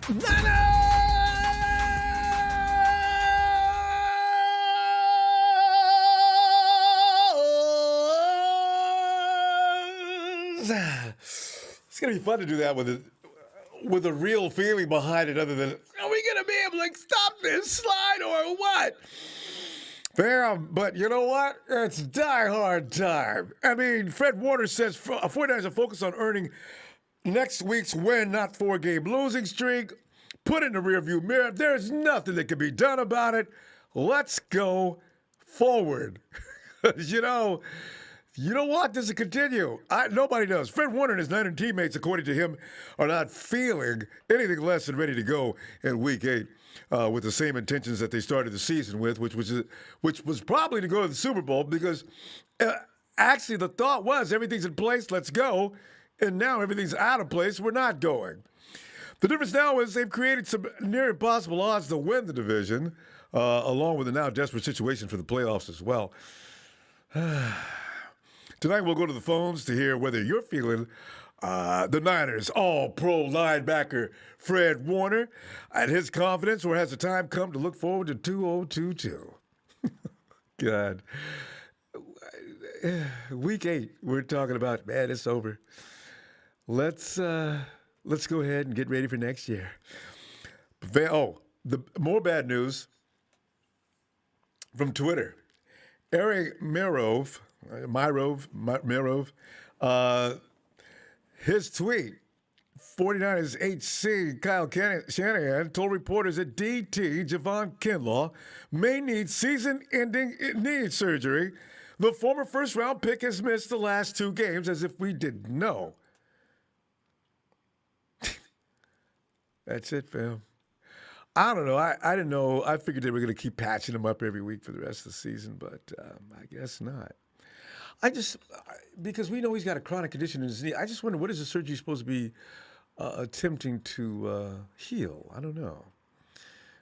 It's gonna be fun to do that with a real feeling behind it, other than are we gonna be able to stop this slide or what? Fair, but you know what? It's die-hard time. I mean, Fred Warner says 49ers are focused on earning next week's win, not four-game losing streak. Put it in the rearview mirror. There's nothing that can be done about it. Let's go forward. You know what? This will continue. Nobody does. Fred Warner and his Niner teammates, according to him, are not feeling anything less than ready to go in Week 8 with the same intentions that they started the season with, which was probably to go to the Super Bowl, because actually the thought was everything's in place, let's go, and now everything's out of place, we're not going. The difference now is they've created some near impossible odds to win the division, along with a now desperate situation for the playoffs as well. Tonight we'll go to the phones to hear whether you're feeling the Niners all-pro linebacker Fred Warner at his confidence, or has the time come to look forward to 2022? God. Week 8, we're talking about, man, it's over. Let's go ahead and get ready for next year. The more bad news from Twitter. Eric Mirov, his tweet, 49ers HC Kyle Shanahan told reporters that DT Javon Kinlaw may need season-ending knee surgery. The former first-round pick has missed the last 2 games, as if we didn't know. That's it, fam. I don't know. I didn't know. I figured they were going to keep patching him up every week for the rest of the season, but I guess not. Because we know he's got a chronic condition in his knee, I just wonder, what is the surgery supposed to be attempting to heal? I don't know. I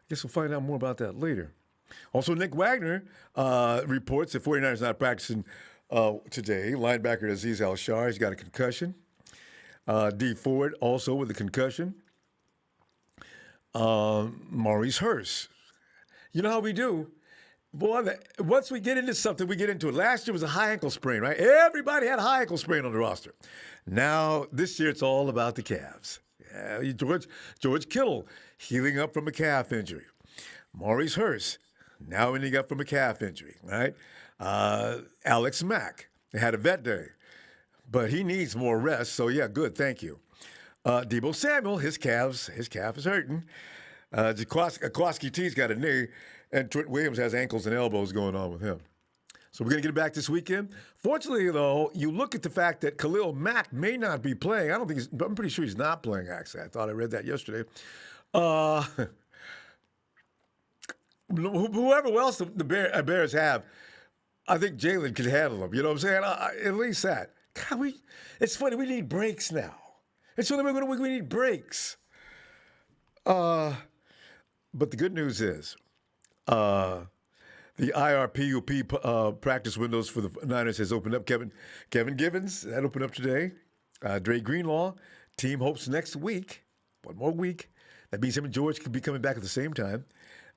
guess we'll find out more about that later. Also, Nick Wagner reports that 49ers not practicing today. Linebacker Azeez Al-Shar, he's got a concussion. D. Ford also with a concussion. Maurice Hurst. You know how we do. Boy, once we get into something, we get into it. Last year was a high ankle sprain, right? Everybody had a high ankle sprain on the roster. Now, this year, it's all about the calves. Yeah, George Kittle healing up from a calf injury. Maurice Hurst now ending up from a calf injury, right? Alex Mack had a vet day, but he needs more rest. So, yeah, good. Thank you. Deebo Samuel, his calf is hurting. Jaquaski T's got a knee, and Trent Williams has ankles and elbows going on with him. So we're going to get it back this weekend. Fortunately, though, you look at the fact that Khalil Mack may not be playing. I'm pretty sure he's not playing, actually. I thought I read that yesterday. Whoever else the Bears have, I think Jalen can handle them. You know what I'm saying? At least that. God, it's funny. We need breaks now. It's only we need breaks. But the good news is the IRPUP practice windows for the Niners has opened up. Kevin Givens, that opened up today. Dre Greenlaw, team hopes next week, one more week. That means him and George could be coming back at the same time.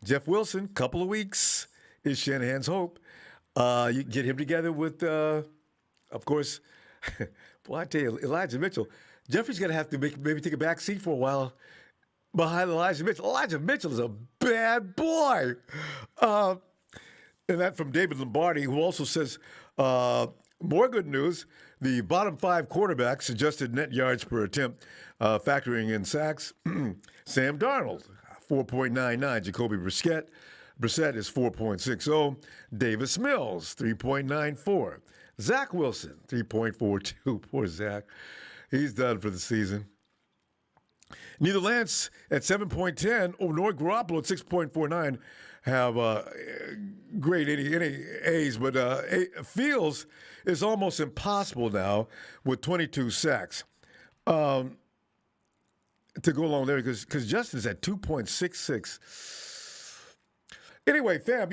Jeff Wilson, couple of weeks is Shanahan's hope. You get him together with, of course, boy, I tell you, Elijah Mitchell. Jeffrey's going to have to maybe take a back seat for a while behind Elijah Mitchell. Elijah Mitchell is a bad boy. And that from David Lombardi, who also says, more good news, the bottom 5 quarterbacks adjusted net yards per attempt, factoring in sacks. Sam Darnold, 4.99. Jacoby Brissett is 4.60. Davis Mills, 3.94. Zach Wilson, 3.42. Poor Zach. He's done for the season. Neither Lance at 7.10 or nor Garoppolo at 6.49 have great any A's, but Fields is almost impossible now with 22 sacks to go along there because Justin's at 2.66. Anyway, fam,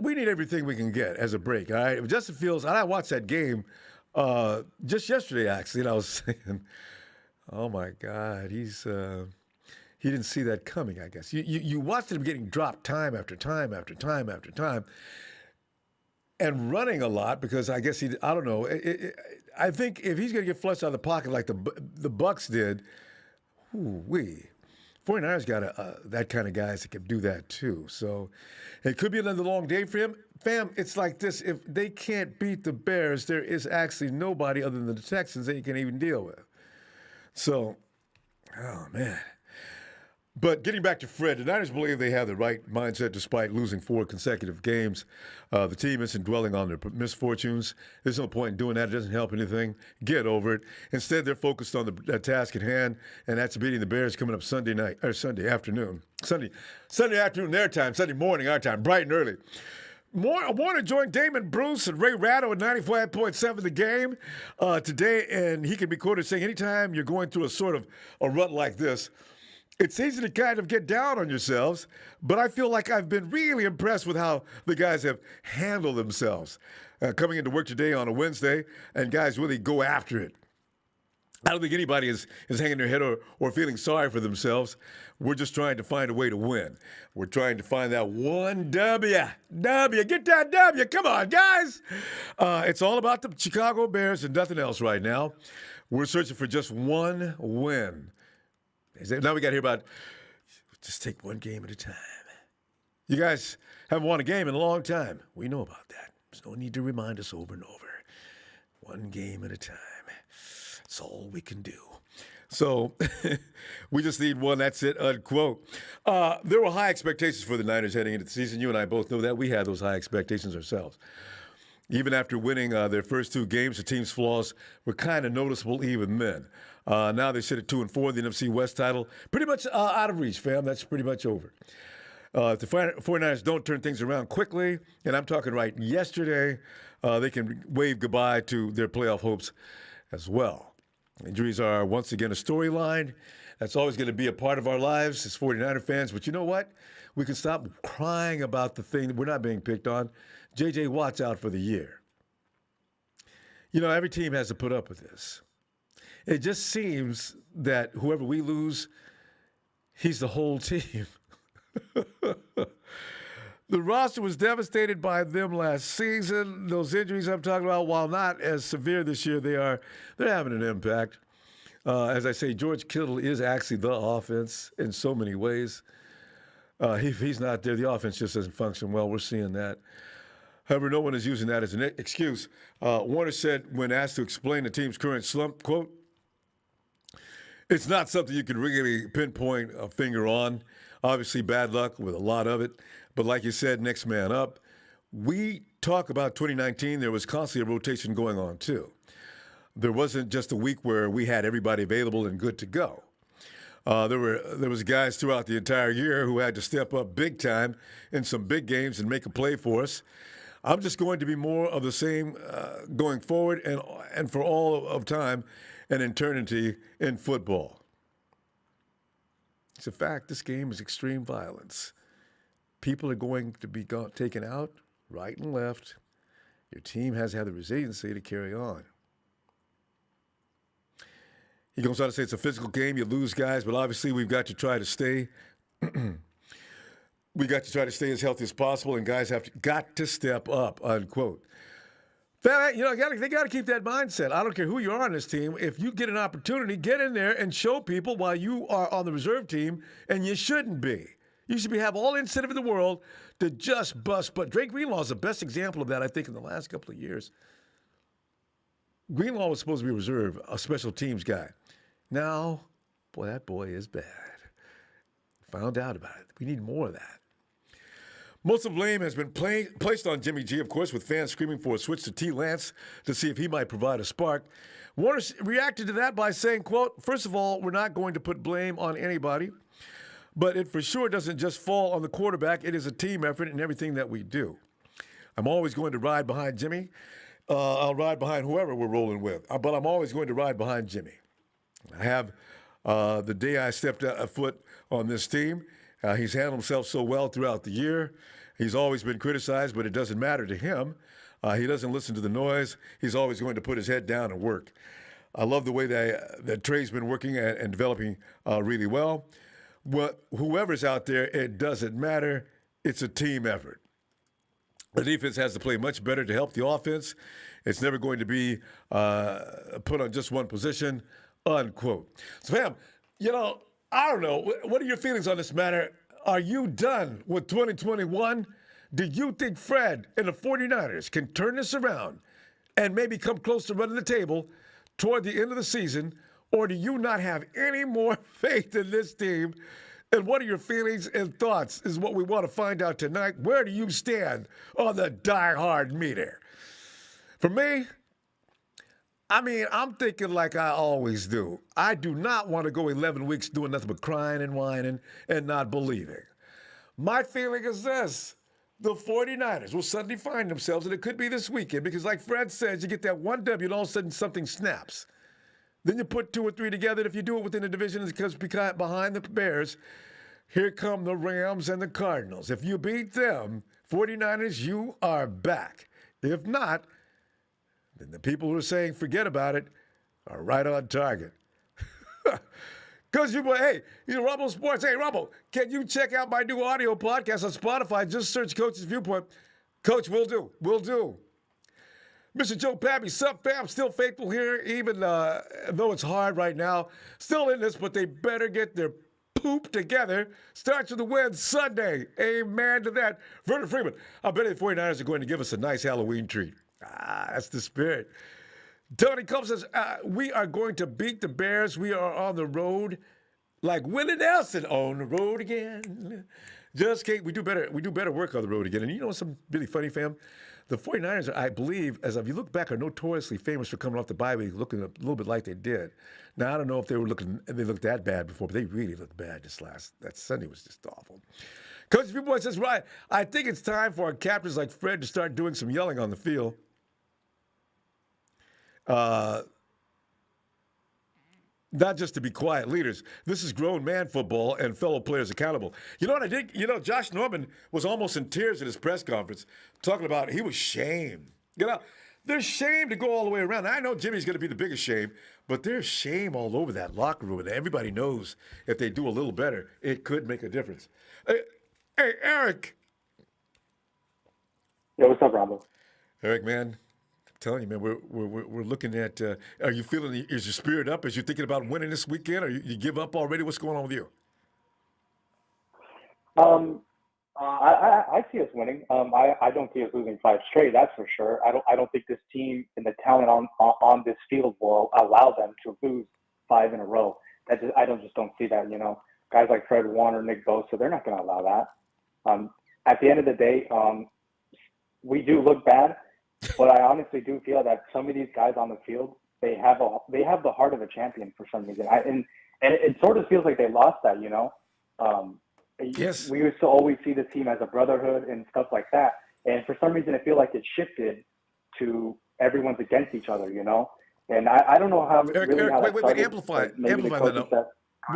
we need everything we can get as a break, all right? Justin Fields, and I watched that game just yesterday, actually, and I was saying, oh, my God, he's he didn't see that coming, I guess. You watched him getting dropped time after time after time after time and running a lot because I guess I don't know. I think if he's going to get flushed out of the pocket like the Bucks did, ooh-wee. 49ers got that kind of guys that can do that too. So it could be another long day for him. Fam, it's like this. If they can't beat the Bears, there is actually nobody other than the Texans that you can even deal with. So, oh, man. But getting back to Fred, the Niners believe they have the right mindset despite losing 4 consecutive games. The team isn't dwelling on their misfortunes. There's no point in doing that. It doesn't help anything. Get over it. Instead, they're focused on the task at hand, and that's beating the Bears coming up Sunday afternoon. Sunday afternoon their time, Sunday morning our time, bright and early. I want to join Damon Bruce and Ray Ratto at 95.7 The Game today, and he can be quoted saying, anytime you're going through a sort of a rut like this, it's easy to kind of get down on yourselves, but I feel like I've been really impressed with how the guys have handled themselves coming into work today on a Wednesday, and guys really go after it. I don't think anybody is hanging their head or feeling sorry for themselves. We're just trying to find a way to win. We're trying to find that one W. Get that W. Come on, guys. It's all about the Chicago Bears and nothing else right now. We're searching for just one win. Now we got to hear about just take one game at a time. You guys haven't won a game in a long time. We know about that. There's no need to remind us over and over. One game at a time. That's all we can do. So we just need one. That's it, unquote. There were high expectations for the Niners heading into the season. You and I both know that. We had those high expectations ourselves. Even after winning their first 2 games, the team's flaws were kind of noticeable even then. Now they sit at 2-4, the NFC West title. Pretty much out of reach, fam. That's pretty much over. If the 49ers don't turn things around quickly, and I'm talking right yesterday, they can wave goodbye to their playoff hopes as well. Injuries are once again a storyline. That's always going to be a part of our lives as 49er fans. But you know what? We can stop crying about the thing that we're not being picked on. J.J. Watt's out for the year. You know, every team has to put up with this. It just seems that whoever we lose, he's the whole team. The roster was devastated by them last season. Those injuries I'm talking about, while not as severe this year, they're having an impact. As I say, George Kittle is actually the offense in so many ways. If he's not there, the offense just doesn't function well. We're seeing that. However, no one is using that as an excuse. Warner said when asked to explain the team's current slump, quote, "It's not something you can really pinpoint a finger on. Obviously, bad luck with a lot of it. But like you said, next man up. We talk about 2019. There was constantly a rotation going on, too. There wasn't just a week where we had everybody available and good to go. There was guys throughout the entire year who had to step up big time in some big games and make a play for us. I'm just going to be more of the same going forward and for all of time and eternity in football. It's a fact. This game is extreme violence. People are going to be taken out right and left. Your team has to have the resiliency to carry on." He goes on to say it's a physical game. You lose guys, but obviously we've got to try to stay. We got to try to stay as healthy as possible, and guys got to step up, unquote. You know, they got to keep that mindset. I don't care who you are on this team. If you get an opportunity, get in there and show people why you are on the reserve team, and you shouldn't be. You should have all the incentive in the world to just bust. But Drake Greenlaw is the best example of that, I think, in the last couple of years. Greenlaw was supposed to be a reserve, a special teams guy. Now, boy, that boy is bad. Found out about it. We need more of that. Most of the blame has been placed on Jimmy G, of course, with fans screaming for a switch to T. Lance to see if he might provide a spark. Warner reacted to that by saying, quote, "First of all, we're not going to put blame on anybody. But it for sure doesn't just fall on the quarterback. It is a team effort in everything that we do. I'm always going to ride behind Jimmy. I'll ride behind whoever we're rolling with. But I'm always going to ride behind Jimmy. I have the day I stepped a foot on this team. He's handled himself so well throughout the year. He's always been criticized, but it doesn't matter to him. He doesn't listen to the noise. He's always going to put his head down and work. I love the way that Trey's been working and developing really well. whoever's out there, it doesn't matter. It's a team effort. The defense has to play much better to help the offense. It's never going to be put on just one position, unquote. So, fam, I don't know. What are your feelings on this matter? Are you done with 2021? Do you think Fred and the 49ers can turn this around and maybe come close to running the table toward the end of the season? Or do you not have any more faith in this team? And what are your feelings and thoughts is what we want to find out tonight. Where do you stand on the die-hard meter? For me, I'm thinking like I always do. I do not want to go 11 weeks doing nothing but crying and whining and not believing. My feeling is this. The 49ers will suddenly find themselves, and it could be this weekend, because like Fred says, you get that one W and all of a sudden something snaps. Then you put 2 or 3 together. If you do it within the division, it's because behind the Bears, here come the Rams and the Cardinals. If you beat them, 49ers, you are back. If not, then the people who are saying forget about it are right on target. Because Ronbo Sports. Hey, Ronbo, can you check out my new audio podcast on Spotify? Just search Coach's Viewpoint. Coach, will do. Mr. Joe Pappy, sup, fam? Still faithful here, even though it's hard right now. Still in this, but they better get their poop together. Starts with a win Sunday. Amen to that. Vernon Freeman, I bet the 49ers are going to give us a nice Halloween treat. That's the spirit. Tony Combs says, we are going to beat the Bears. We are on the road like Willie Nelson on the road again. Just can't. We do better work on the road again. And you know something really funny, fam? The 49ers, I believe, as if you look back, are notoriously famous for coming off the bye week looking a little bit like they did. Now, I don't know if they looked that bad before, but they really looked bad that Sunday was just awful. Coach Viewboy says, right, I think it's time for our captains like Fred to start doing some yelling on the field. Not just to be quiet leaders. This is grown man football and fellow players accountable. You know what I did? Josh Norman was almost in tears at his press conference talking about he was shamed. There's shame to go all the way around. I know Jimmy's going to be the biggest shame, but there's shame all over that locker room. And everybody knows if they do a little better, it could make a difference. Hey, Eric. Yeah, what's up, Ronbo? Eric, man. Telling you, man, we're looking at. Are you feeling? Is your spirit up? As you're thinking about winning this weekend, or you give up already? What's going on with you? I see us winning. I don't see us losing 5 straight. That's for sure. I don't think this team and the talent on this field will allow them to lose 5 in a row. I don't see that. Guys like Fred Warner, Nick Bosa, they're not going to allow that. At the end of the day, we do look bad. But I honestly do feel that some of these guys on the field, they have the heart of a champion for some reason. And it sort of feels like they lost that, Yes. We used to always see the team as a brotherhood and stuff like that. And for some reason, I feel like it shifted to everyone's against each other, And I don't know how Eric, really how wait, started, amplify that.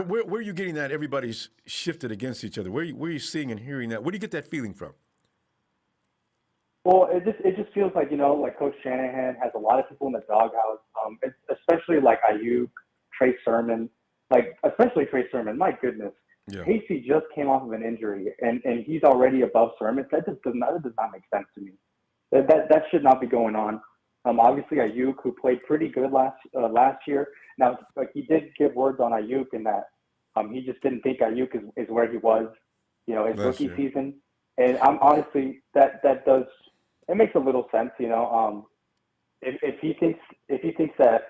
Where are you getting that everybody's shifted against each other? Where are you seeing and hearing that? Where do you get that feeling from? Well, it just feels like, like Coach Shanahan has a lot of people in the doghouse, especially like Ayuk, Trey Sermon, especially Trey Sermon. My goodness. Yeah. Casey just came off of an injury, and he's already above Sermon. That does not make sense to me. That should not be going on. Obviously, Ayuk, who played pretty good last year. Now, he did give words on Ayuk in that he just didn't think Ayuk is where he was, his rookie season. And I'm honestly, that does – it makes a little sense, if he thinks that,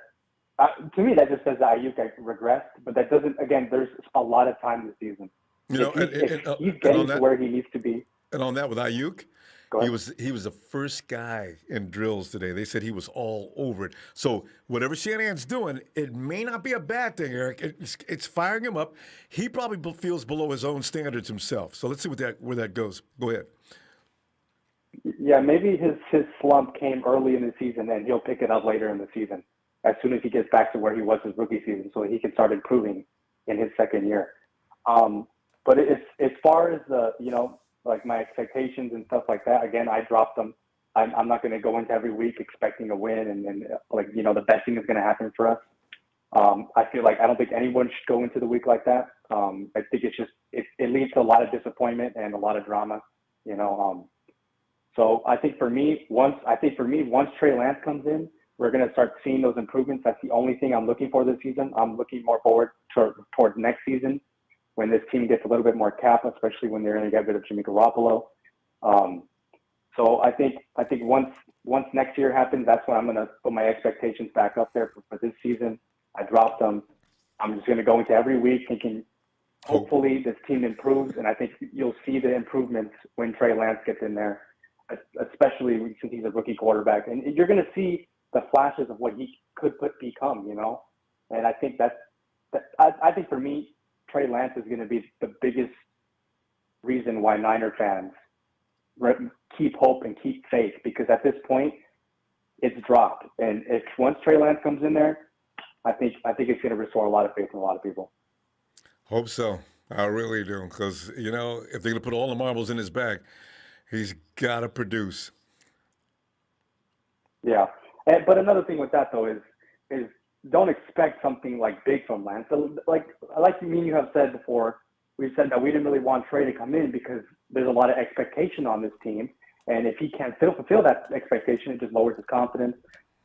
to me, that just says that Ayuk regressed, but that doesn't, again, there's a lot of time this season. If he's getting to where he needs to be. And on that with Ayuk, he was the first guy in drills today. They said he was all over it. So whatever Shanahan's doing, it may not be a bad thing, Eric. It's firing him up. He probably feels below his own standards himself. So let's see where that goes. Go ahead. Yeah, maybe his slump came early in the season, and he'll pick it up later in the season as soon as he gets back to where he was his rookie season, so he can start improving in his second year. But as far as like my expectations and stuff like that, again, I dropped them. I'm not going to go into every week expecting a win and the best thing is going to happen for us. I feel like I don't think anyone should go into the week like that. I think it leads to a lot of disappointment and a lot of drama, you know. So I think for me, once Trey Lance comes in, we're going to start seeing those improvements. That's the only thing I'm looking for this season. I'm looking more forward toward next season when this team gets a little bit more cap, especially when they're going to get rid of Jimmy Garoppolo. So I think once next year happens, that's when I'm going to put my expectations back up there for this season. I dropped them. I'm just going to go into every week thinking, hopefully this team improves, and I think you'll see the improvements when Trey Lance gets in there, especially since he's a rookie quarterback. And you're going to see the flashes of what he could become, you know. And I think I think for me, Trey Lance is going to be the biggest reason why Niner fans keep hope and keep faith, because at this point, it's dropped. And if once Trey Lance comes in there, I think it's going to restore a lot of faith in a lot of people. Hope so. I really do, because, you know, if they're going to put all the marbles in his bag, he's got to produce. Yeah. But another thing with that, though, is don't expect something like big from Lance. So, like me and you have said before, we've said that we didn't really want Trey to come in because there's a lot of expectation on this team. And if he can't fulfill that expectation, it just lowers his confidence.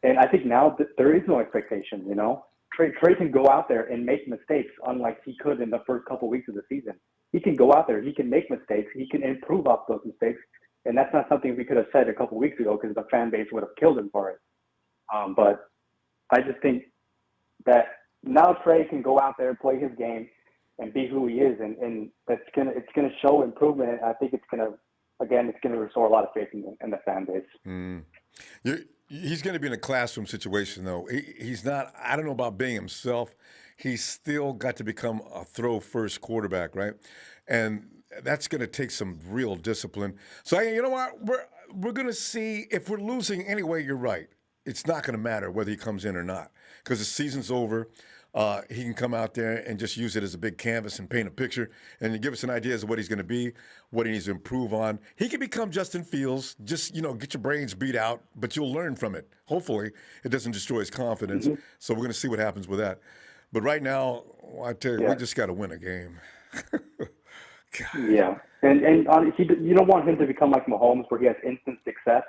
And I think now that there is no expectation, you know. Trey can go out there and make mistakes, unlike he could in the first couple of weeks of the season. He can go out there, he can make mistakes, he can improve off those mistakes. And that's not something we could have said a couple of weeks ago because the fan base would have killed him for it. But I just think that now Trey can go out there, play his game, and be who he is, and it's gonna show improvement. I think it's gonna restore a lot of faith in the fan base. He's going to be in a classroom situation, though. He's not, I don't know about being himself. He's still got to become a throw-first quarterback, right? And that's going to take some real discipline. So, you know what? We're going to see if we're losing anyway, you're right. It's not going to matter whether he comes in or not because the season's over. He can come out there and just use it as a big canvas and paint a picture and give us an idea as to what he's going to be, what he needs to improve on. He can become Justin Fields, just, you know, get your brains beat out, but you'll learn from it. Hopefully it doesn't destroy his confidence. Mm-hmm. So we're going to see what happens with that. But right now, I tell you, we just got to win a game. Yeah. And you don't want him to become like Mahomes where he has instant success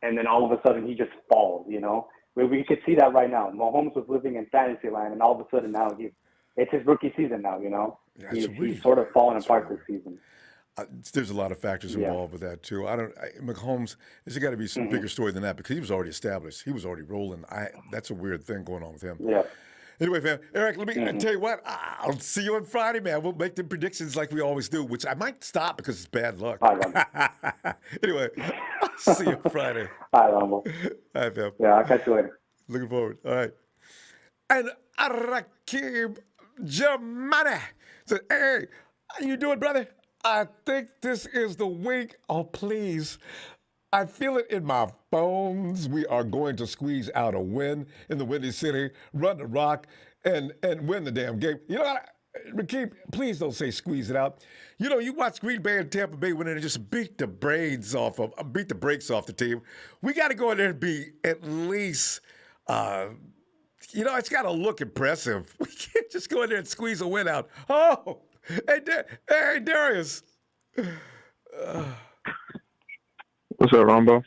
and then all of a sudden he just falls, you know. We could see that right now. Mahomes was living in fantasy land, and all of a sudden now it's his rookie season now, you know. Yeah, he's sort of fallen apart this season. There's a lot of factors involved with that, too. Mahomes, there's got to be some bigger story than that because he was already established. He was already rolling. That's a weird thing going on with him. Yeah. Anyway, man, Eric, let me tell you what. I'll see you on Friday, man. We'll make the predictions like we always do, which I might stop because it's bad luck. Anyway, I'll see you on Friday. Hi, Ronbo. All right, fam. Yeah, I'll catch you later. Looking forward. All right. And Rakib Jamani said, hey, how you doing, brother? I think this is the week. Oh, please. I feel it in my bones. We are going to squeeze out a win in the Windy City, run the rock, and win the damn game. You know what, Rakib, please don't say squeeze it out. You know, you watch Green Bay and Tampa Bay win and just beat the brakes off the team. We got to go in there and be at least, you know, it's got to look impressive. We can't just go in there and squeeze a win out. Oh, hey, Darius. What's up, Ronbo?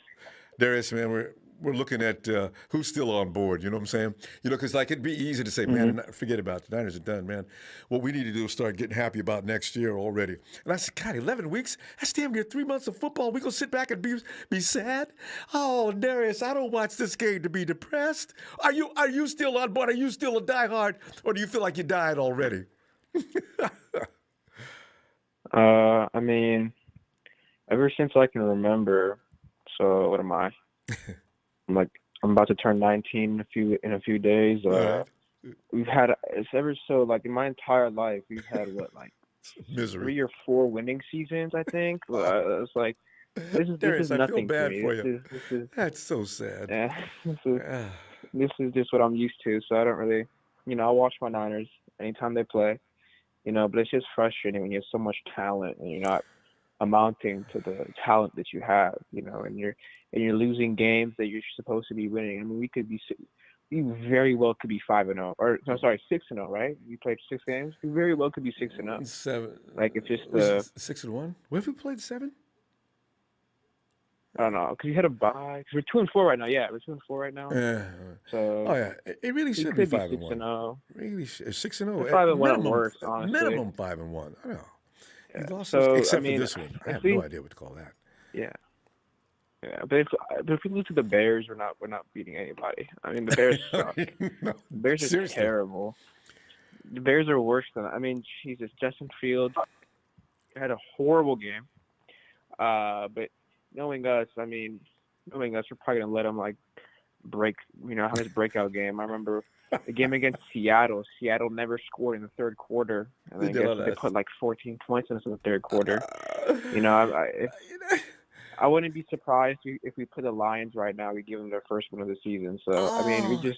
Darius, man, we're looking at who's still on board. You know what I'm saying? You know, because like it'd be easy to say, man, forget about it. The Niners are done, man. What we need to do is start getting happy about next year already. And I said, God, 11 weeks? That's damn near 3 months of football. We gonna sit back and be sad? Oh, Darius, I don't watch this game to be depressed. Are you still on board? Are you still a diehard, or do you feel like you died already? I mean, ever since I can remember. So what am I? I'm about to turn 19 in a few days. We've had in my entire life we've had misery 3 or 4 winning seasons. I think it's like this is nothing. I feel bad for me. This is that's so sad. Yeah, this is just what I'm used to. So I don't really, I watch my Niners anytime they play, but it's just frustrating when you have so much talent and you're not amounting to the talent that you have, and you're losing games that you're supposed to be winning. I mean, you very well could be 5-0, or no, sorry, 6-0, right? You played 6 games. You very well could be 6-0. 7. Like it's just Was it 6-1? What if we played 7? I don't know, because you had a bye. Because we're 2-4 right now. Yeah, we're 2-4 right now. Yeah. So Oh yeah, it really should be 5-1. 6-0. Really, 6-0. 5-1 at worst, honestly. Minimum 5-1. I know. Yeah. He lost So except for this one. I have no idea what to call that. Yeah. Yeah, but if we lose to the Bears, we're not beating anybody. I mean, the Bears suck. No, the Bears are seriously. terrible. The Bears are worse than. I mean, Jesus, Justin Fields had a horrible game. But knowing us, we're probably gonna let him like break. Have his breakout game. I remember the game against Seattle. Seattle never scored in the third quarter, and I guess they put like 14 points in the third quarter. I wouldn't be surprised if we put the Lions right now. We give them their first win of the season. So we would.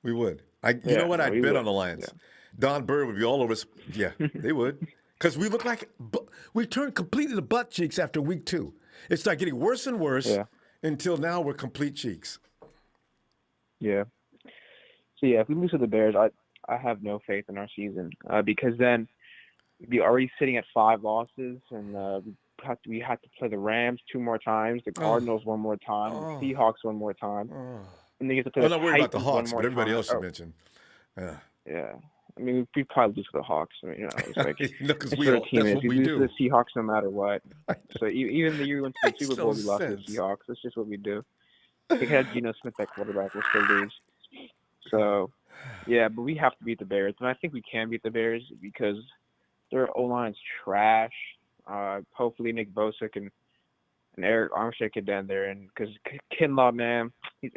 We would. You know what? I'd bet on the Lions. Yeah. Don Bird would be all over us. Yeah, they would. Because we look like we turned completely to butt cheeks after week 2. It started getting worse and worse until now we're complete cheeks. Yeah. So if we lose to the Bears, I have no faith in our season because then we'd be already sitting at 5 losses, and we have to play the Rams 2 more times, the Cardinals 1 more time, the Seahawks 1 more time, and then you have to play I'm not worried about the Hawks, but everybody else you oh. mentioned. Yeah. I mean, we probably lose to the Hawks. It's like because that's what we do. To the Seahawks no matter what. So even the year we went to the Super Bowl, we lost to the Seahawks. That's just what we do. If we had Geno Smith at quarterback, we'll still lose. So, yeah, but we have to beat the Bears, and I think we can beat the Bears because their O-line's trash. Hopefully Nick Bosa and Eric Armstead get down there, and because Kinlaw, man, he's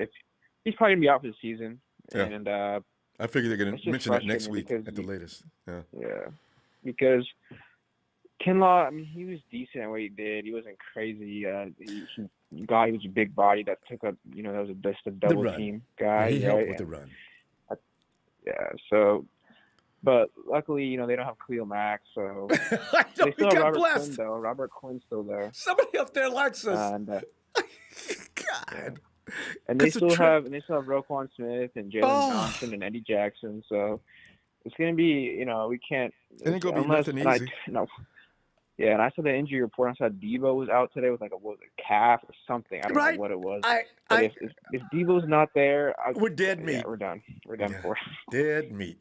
probably gonna be out for the season, and I figure they're going to mention that next week at the latest. Yeah, because Kinlaw, he was decent at what he did. He wasn't crazy. He was a big body that took up, that was just a double team guy. Yeah, he helped with the run. So, but luckily, they don't have Khalil Mack, so they still have Robert Quinn, though. Robert Quinn's still there. Somebody up there likes us. And, God. And they still have Roquan Smith and Jalen Johnson and Eddie Jackson. So it's gonna be, we can't. It ain't gonna be nothing easy. Yeah, and I saw the injury report. I saw Debo was out today with a calf or something. I don't know what it was. If Debo's not there, we're dead meat. Yeah, we're done. We're done for. Dead meat.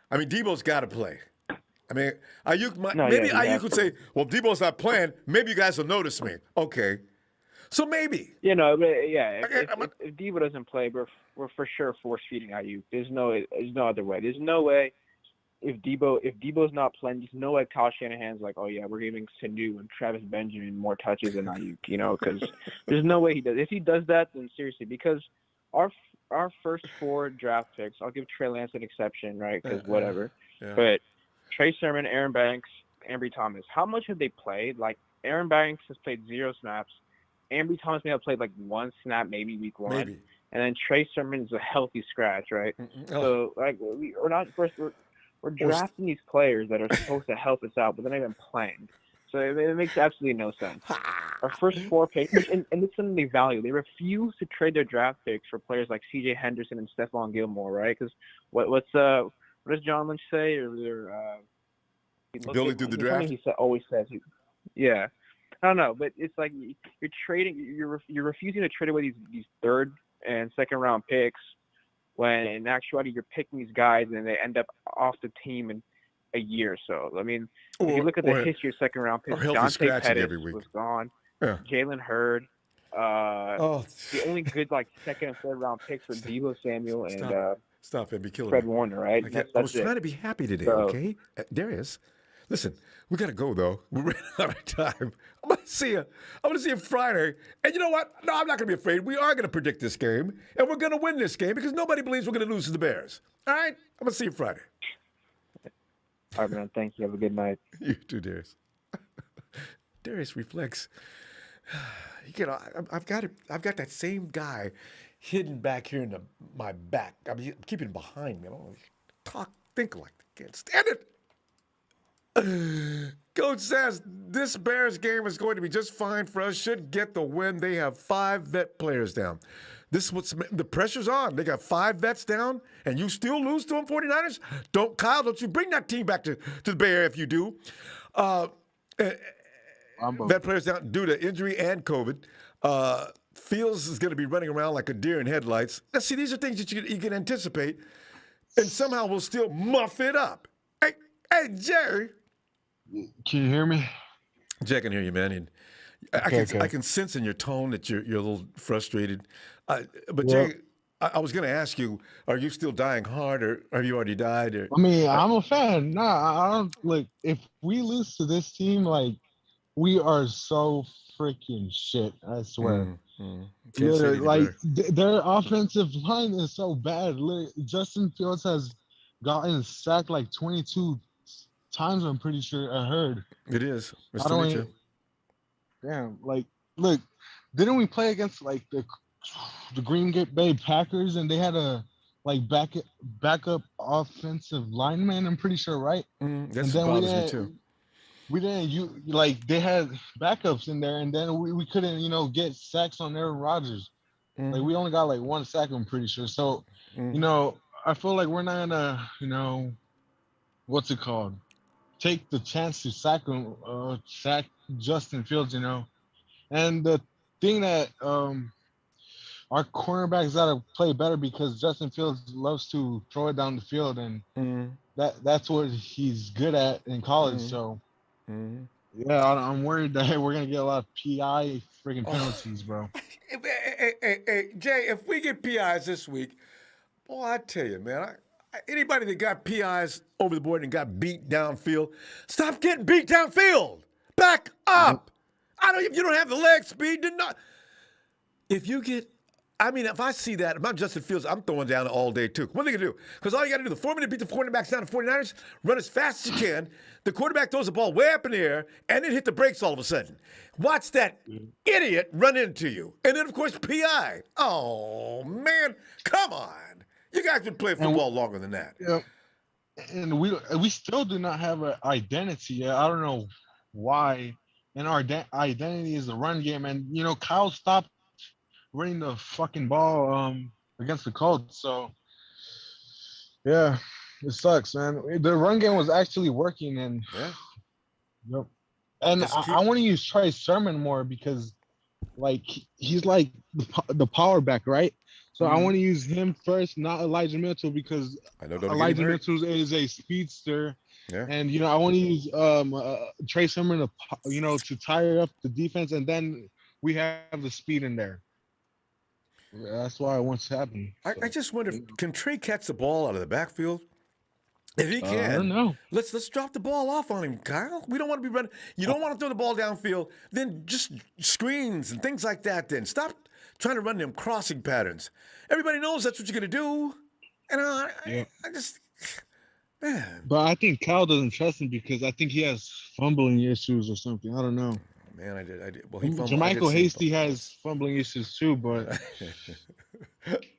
I mean, Debo's got to play. I mean, Ayuk would say, "Well, Debo's not playing. Maybe you guys will notice me." Okay. So maybe. If Debo doesn't play, we're for sure force feeding Ayuk. There's no other way. There's no way if Debo's not playing, there's no way Kyle Shanahan's like, oh yeah, we're giving Sanu and Travis Benjamin more touches than Ayuk, because there's no way he does. If he does that, then seriously, because our first 4 draft picks, I'll give Trey Lance an exception, right? Because whatever. Yeah. But Trey Sermon, Aaron Banks, Ambry Thomas, how much have they played? Like Aaron Banks has played 0 snaps. Ambry Thomas may have played like 1 snap, maybe week 1. Maybe. And then Trey Sermon is a healthy scratch, right? So like we're drafting these players that are supposed to help us out, but they're not even playing. So it makes absolutely no sense. Our first 4 picks, and it's something they value. They refuse to trade their draft picks for players like C.J. Henderson and Stephon Gilmore, right? Because what does John Lynch say? Building through the draft. He always says, yeah. I don't know, but it's like you're trading. You're refusing to trade away these 3rd and 2nd round picks, when in actuality you're picking these guys and they end up off the team in a year or so. I mean, if you look at the history of 2nd round picks, Dante Pettis was gone. Yeah. Jalen Hurd. The only good 2nd and 3rd round picks were Deebo Samuel and Stop it, be killing Fred me. Warner, right? I was trying to be happy today, okay? Darius, listen, we got to go, though. We're running out of time. I'm going to see you Friday. And you know what? No, I'm not going to be afraid. We are going to predict this game, and we're going to win this game because nobody believes we're going to lose to the Bears. All right? I'm going to see you Friday. All right, man. Thank you. Have a good night. You too, Darius. Darius reflects. I've got that same guy hidden back here in my back. I'm keeping him behind me. I don't think like I can't stand it. Coach says this Bears game is going to be just fine for us. Should get the win. They have 5 vet players down. This is what's the pressure's on. They got 5 vets down, and you still lose to them 49ers? Don't you bring that team back to the Bay Area if you do. Vet players down due to injury and COVID. Fields is going to be running around like a deer in headlights. Now, see, these are things that you can anticipate, and somehow we'll still muff it up. Hey, Jerry. Can you hear me? Jay, I can hear you, man. And I can sense in your tone that you're a little frustrated. But Jay, I was going to ask you: are you still dying hard, or have you already died? Or I mean, I'm a fan. Nah, I don't look. If we lose to this team, like we are so freaking shit. I swear. Like their offensive line is so bad. Justin Fields has gotten sacked like 22 times. I'm pretty sure I heard. It is. It's damn. Like, look, didn't we play against like the Green Bay Packers and they had a like backup offensive lineman? I'm pretty sure, right? That's what bothers me too. We didn't they had backups in there, and then we couldn't get sacks on Aaron Rodgers. Like we only got like 1 sack, I'm pretty sure. So I feel like we're not gonna what's it called, take the chance to sack him, sack Justin Fields, And the thing that our cornerbacks gotta play better, because Justin Fields loves to throw it down the field, and that's what he's good at in college. So yeah, I'm worried that we're gonna get a lot of PI freaking penalties, bro. Hey, Jay, if we get PIs this week, boy, I tell you, man, anybody that got PIs over the board and got beat downfield, stop getting beat downfield. Back up. If you don't have the leg speed, then not. If I see that, if I'm Justin Fields, I'm throwing down all day too. What are they going to do? Because all you got to do, the 4 minute beat the quarterbacks down to 49ers, run as fast as you can. The quarterback throws the ball way up in the air, and then hit the brakes all of a sudden. Watch that idiot run into you. And then, of course, PI. Oh, man, come on. You guys been playing football longer than that. Yeah. And we still do not have an identity yet. I don't know why. And our identity is the run game. And, Kyle stopped running the fucking ball against the Colts. So, yeah, it sucks, man. The run game was actually working. And, and I want to use Trey Sermon more, because, like, he's like the power back, right? So I want to use him first, not Elijah Mitchell, because Elijah Mitchell is a speedster. Yeah. And, I want to use Trey Sermon to tire up the defense, and then we have the speed in there. That's why I want to happen. I just wonder, can Trey catch the ball out of the backfield? If he can, I don't know. Let's drop the ball off on him, Kyle. We don't want to be running. You don't want to throw the ball downfield. Then just screens and things like that. Then stop trying to run them crossing patterns. Everybody knows that's what you're gonna do. And I just, man. But I think Kyle doesn't trust him, because I think he has fumbling issues or something. I don't know. Man, I did. Well, he fumbled. Jermichael Hasty has fumbling issues too, but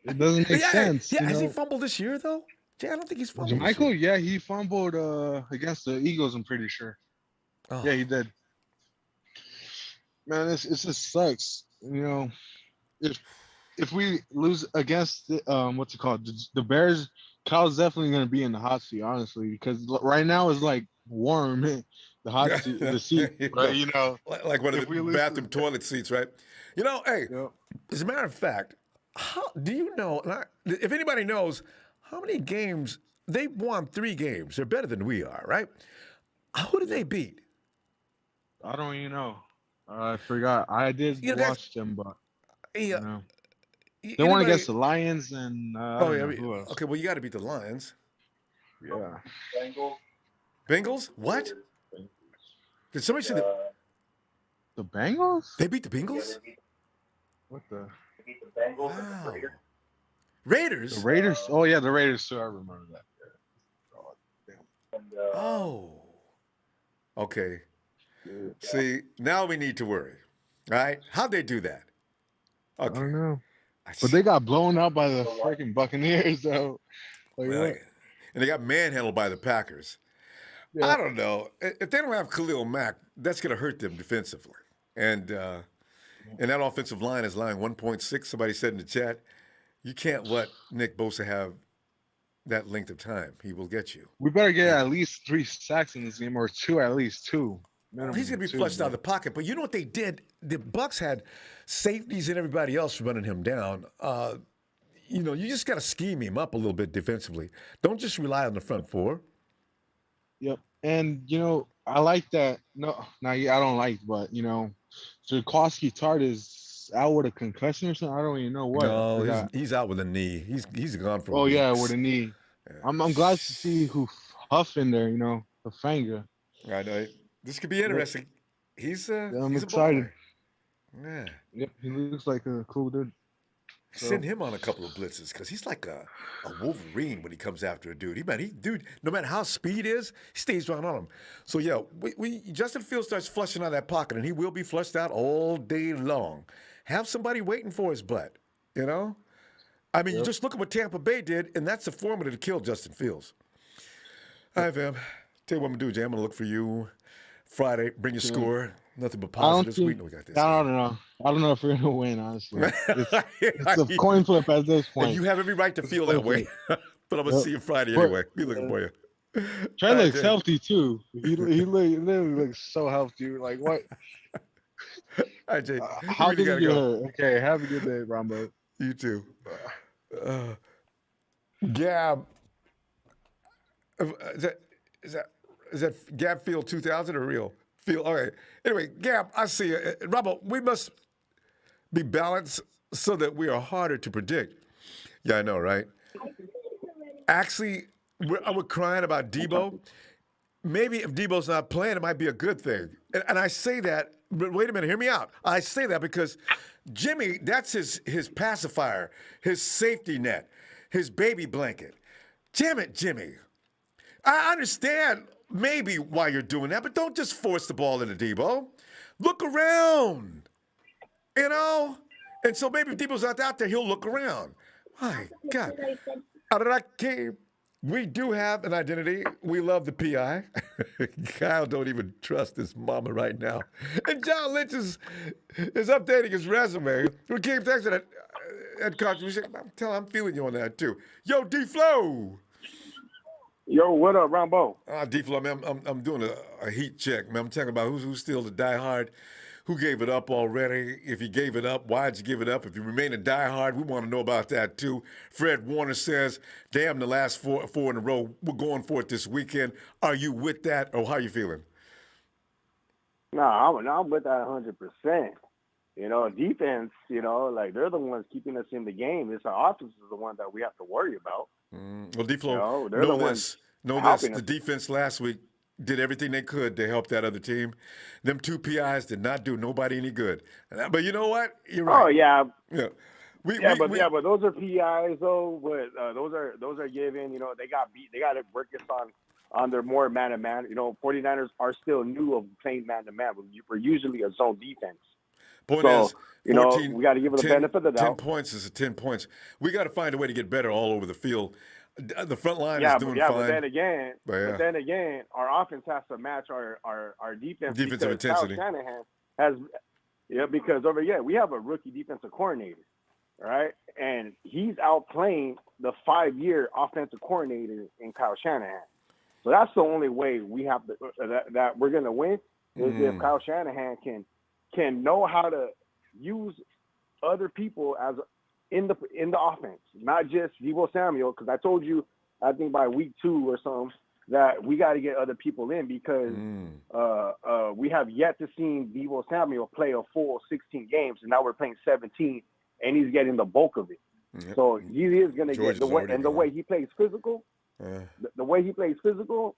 it doesn't make sense. Yeah, has he fumbled this year though? Jay, I don't think he's fumbled. Jermichael, he fumbled against the Eagles, I'm pretty sure. Oh. Yeah, he did. Man, it just sucks. If we lose against what's it called, the Bears, Kyle's definitely going to be in the hot seat, honestly, because right now it's like warm. The hot seat, the seat, but, like one of the bathroom toilet seats, right? Hey, as a matter of fact, how do you know? If anybody knows, how many games they've won? 3 games. They're better than we are, right? Who did they beat? I don't even know. I forgot. I did watch them, but they won against the Lions and who else? Okay, well, you got to beat the Lions. Yeah. Bengals? What? Did somebody say the Bengals? They beat the Bengals? What the? They beat the Bengals and the Raiders. Raiders? The Raiders? Oh, yeah, the Raiders, too. I remember that. Oh, damn. Okay. See, now we need to worry. All right? How'd they do that? Okay. I don't know. But they got blown out by the freaking Buccaneers, though. And they got manhandled by the Packers. Yeah. I don't know. If they don't have Khalil Mack, that's going to hurt them defensively. And that offensive line is lying 1.6. Somebody said in the chat, you can't let Nick Bosa have that length of time. He will get you. We better get at least 3 sacks in this game, or 2 at least, 2. Well, he's going Minimum to be 2. flushed out of the pocket. But you know what they did? The Bucks had safeties and everybody else running him down. You just got to scheme him up a little bit defensively. Don't just rely on the front four. Yep. And I like that. No, I don't like, but Jaquaski Tart is out with a concussion or something. I don't even know what. No, he's out with a knee. He's gone for weeks. Yeah, with a knee. Yeah. I'm glad to see who Huff in there. The Fanga. I know. This could be interesting. He's I'm he's excited. Yeah. Yep. He looks like a cool dude. Send him on a couple of blitzes because he's like a Wolverine when he comes after a dude. Dude, no matter how speed is, he stays right on him. So yeah, Justin Fields starts flushing out that pocket, and he will be flushed out all day long. Have somebody waiting for his butt. I mean, you just look at what Tampa Bay did, and that's the formula to kill Justin Fields. All right, fam. Tell you what I'm gonna do, Jay. I'm gonna look for you Friday. Bring your score. Nothing but positives. We got this. I don't know. I don't know if we're gonna win. Honestly, it's a coin flip at this point. And you have every right to feel that way. But I'm gonna see you Friday anyway. Be looking for you. Trey looks healthy too. He literally looks so healthy. Like what? All right, Jay. How did you get hurt? Okay, have a good day, Ronbo. You too. Gab. Is that Gab Field 2000 or real? Okay. Anyway, Gab, I see you. Ronbo, we must be balanced so that we are harder to predict. Yeah, I know, right? Actually, I was crying about Debo. Maybe if Debo's not playing, it might be a good thing. And I say that, but wait a minute, hear me out. I say that because Jimmy, that's his pacifier, his safety net, his baby blanket. Damn it, Jimmy. I understand maybe why you're doing that, but don't just force the ball into Debo. Look around, And so maybe if Debo's not out there, he'll look around. My God. We do have an identity. We love the PI. Kyle don't even trust his mama right now. And John Lynch is updating his resume. We keep texting at Coach. I'm feeling you on that too. Yo, D-Flow. Yo, what up, Ronbo? D-Flow, man, I'm doing a heat check, man. I'm talking about who's still the diehard, who gave it up already. If you gave it up, why'd you give it up? If you remain a diehard, we want to know about that too. Fred Warner says, damn, the last four in a row, we're going for it this weekend. Are you with that, or how are you feeling? No, I'm with that 100%. Defense, like they're the ones keeping us in the game. It's our offense is the one that we have to worry about. Well, D-Flow, know this. The defense last week did everything they could to help that other team. Them 2 PIs did not do nobody any good. But you know what? You're right. Oh yeah. Yeah. But those are PIs though. But those are given. They got beat. They got to work us on their more man-to-man. 49ers are still new of playing man-to-man. We're usually a zone defense. Point is, 14, we got to give it the benefit of the doubt. 10 points is 10 points. We got to find a way to get better all over the field. The front line is doing fine. But then again, our offense has to match our defense. Defensive intensity. Kyle Shanahan has, because we have a rookie defensive coordinator, right? And he's outplaying the 5-year offensive coordinator in Kyle Shanahan. So that's the only way we have to, that we're going to win is if Kyle Shanahan can know how to use other people as in the offense, not just Deebo Samuel. Because I told you, I think by week 2 or something, that we got to get other people in because we have yet to see Deebo Samuel play a full 16 games, and now we're playing 17, and he's getting the bulk of it. Yep. So he is going to get the way he plays physical. The way he plays physical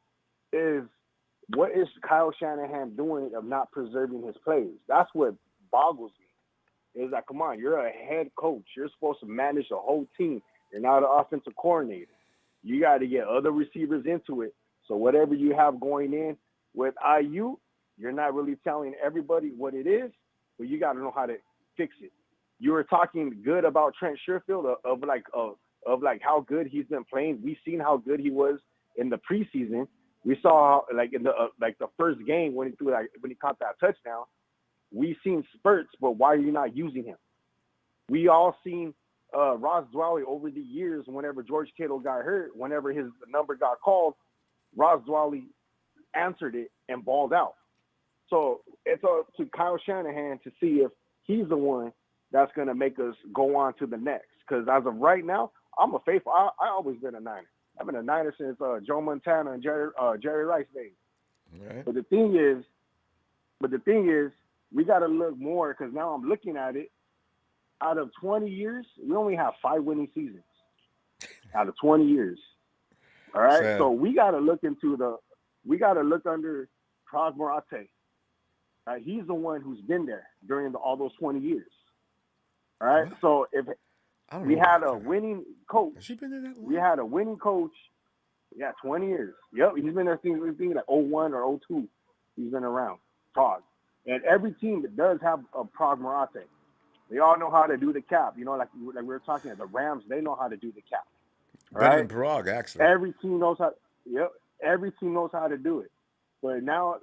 is. What is Kyle Shanahan doing of not preserving his plays? That's what boggles me. Is that, come on, you're a head coach. You're supposed to manage the whole team. You're not an offensive coordinator. You got to get other receivers into it. So whatever you have going in with IU, you're not really telling everybody what it is, but you got to know how to fix it. You were talking good about Trent Sherfield of how good he's been playing. We've seen how good he was in the preseason. We saw like in the the first game when he caught that touchdown. We seen spurts, but why are you not using him? We all seen Ross Dwelly over the years. Whenever George Kittle got hurt, whenever his number got called, Ross Dwelly answered it and balled out. So it's up to Kyle Shanahan to see if he's the one that's going to make us go on to the next. Because as of right now, I'm a faithful. I always been a Niner. I've been a Niner since Joe Montana and Jerry Rice days. Right. But the thing is, we got to look more because now I'm looking at it. Out of 20 years, we only have 5 winning seasons. Out of 20 years. All right. Sad. So we got to look under Prague Morate. He's the one who's been there during all those 20 years. All right. What? So if we had a winning coach, has she been there that long? we had a winning coach. Yeah, 20 years. Yep. He's been there since like 01 or 02. He's been around Prague. And every team that does have a Prague Morate, they all know how to do the cap. You know, like we were talking, the Rams, they know how to do the cap. Better than Prague, actually. Every team knows how. Yep. Every team knows how to do it. But now,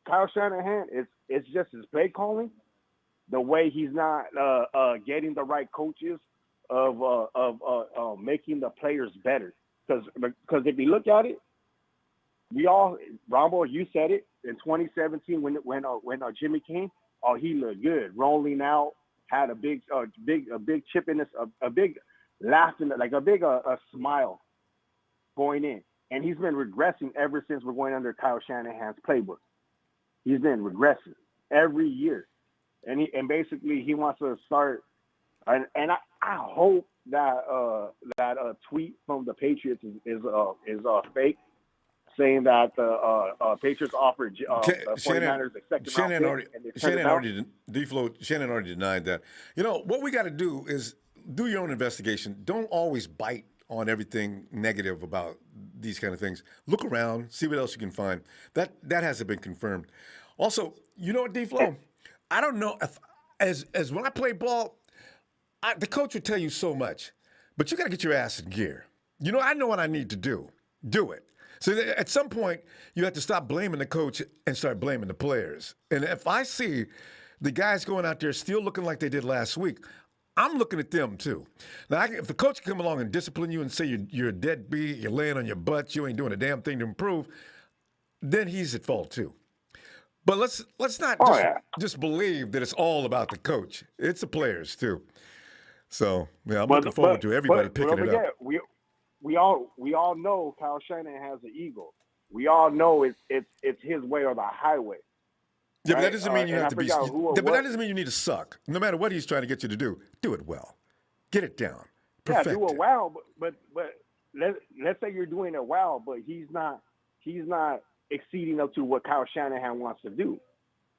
Kyle Shanahan, it's just his play calling, the way he's not getting the right coaches of making the players better. Because if you look at it, Ronbo, you said it in 2017 when Jimmy came. Oh, he looked good, rolling out, had a big chip in this, a big laugh in it, like a big smile going in, and he's been regressing ever since we're going under Kyle Shanahan's playbook. He's been regressing every year, and basically he wants to start. And I hope that tweet from the Patriots is fake, saying that the Patriots offered the 49ers a second round pick. Shannon already denied that. You know, what we got to do is do your own investigation. Don't always bite on everything negative about these kind of things. Look around, see what else you can find. That hasn't been confirmed. Also, you know what, D-Flow? I don't know if, as when I play ball, the coach would tell you so much, but you got to get your ass in gear. You know, I know what I need to do. Do it. So at some point, you have to stop blaming the coach and start blaming the players. And if I see the guys going out there still looking like they did last week, I'm looking at them too. Now, if the coach can come along and discipline you and say you're a deadbeat, you're laying on your butt, you ain't doing a damn thing to improve, then he's at fault too. But let's not just believe that it's all about the coach. It's the players too. So yeah, I'm looking forward to everybody picking it up. We all know Kyle Shanahan has an ego. We all know it's his way or the highway. Yeah, right? but that doesn't mean you have to be. But that doesn't mean you need to suck. No matter what he's trying to get you to do, do it well. Get it down. Perfect do it well. But let's say you're doing it well, but he's not exceeding up to what Kyle Shanahan wants to do,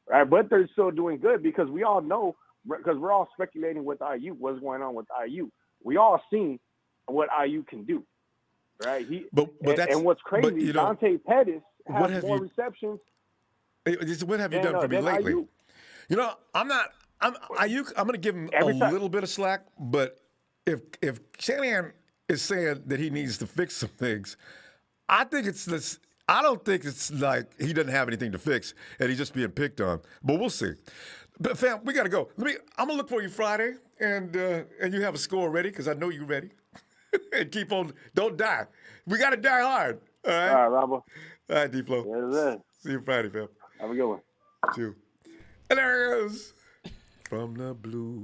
right? But they're still doing good because we all know, because we're all speculating with IU, what's going on with IU. We all seen what IU can do, right? And what's crazy, Dante Pettis has more receptions. What have you done for me lately? IU. You know, I'm going to give him little bit of slack, but if Shanahan is saying that he needs to fix some things, I think it's this. I don't think it's like he doesn't have anything to fix and he's just being picked on. But we'll see. But fam, we got to go. I'm gonna look for you Friday, and you have a score ready because I know you're ready. And keep on. Don't die. We got to die hard. All right. All right, Robbo. All right, D-Flow. Yes, see you Friday, fam. Have a good one. You. And there it is. From the blue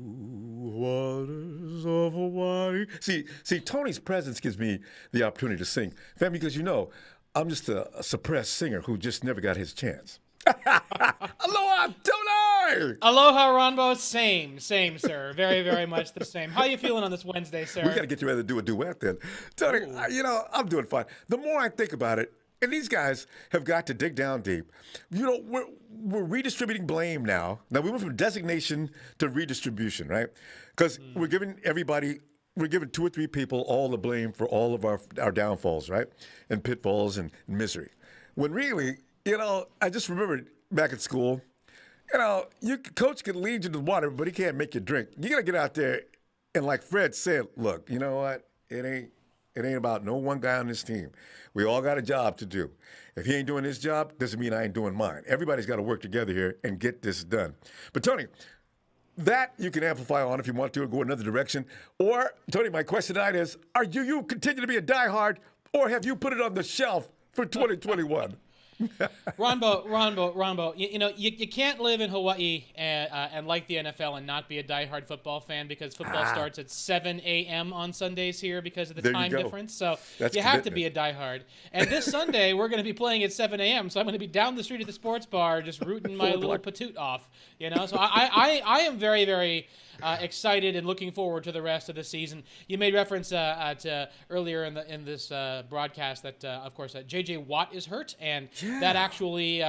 waters of Hawaii. See, Tony's presence gives me the opportunity to sing. Fam, because you know, I'm just a suppressed singer who just never got his chance. Aloha, Tony! Aloha, Ronbo. Same, sir. Very, very much the same. How you feeling on this Wednesday, sir? We got to get you ready to do a duet then. Tony, I'm doing fine. The more I think about it, and these guys have got to dig down deep. You know, we're redistributing blame now. Now, we went from designation to redistribution, right? Because we're giving 2 or 3 people all the blame for all of our downfalls, right? And pitfalls and misery. When really, I just remembered back at school, coach can lead you to the water, but he can't make you drink. You got to get out there and like Fred said, look, you know what? It It ain't about no one guy on this team. We all got a job to do. If he ain't doing his job, doesn't mean I ain't doing mine. Everybody's got to work together here and get this done. But, Tony, that you can amplify on if you want to go another direction. Or, Tony, my question tonight is, are you continue to be a diehard, or have you put it on the shelf for 2021? Ronbo, you can't live in Hawaii and like the NFL and not be a diehard football fan, because football starts at 7 a.m. on Sundays here because of the time difference. So you have to be a diehard. And this Sunday, we're going to be playing at 7 a.m., so I'm going to be down the street at the sports bar just rooting my little patoot off. So I am very, very excited and looking forward to the rest of the season. You made reference to earlier in this broadcast that, of course, J.J. Watt is hurt, and that actually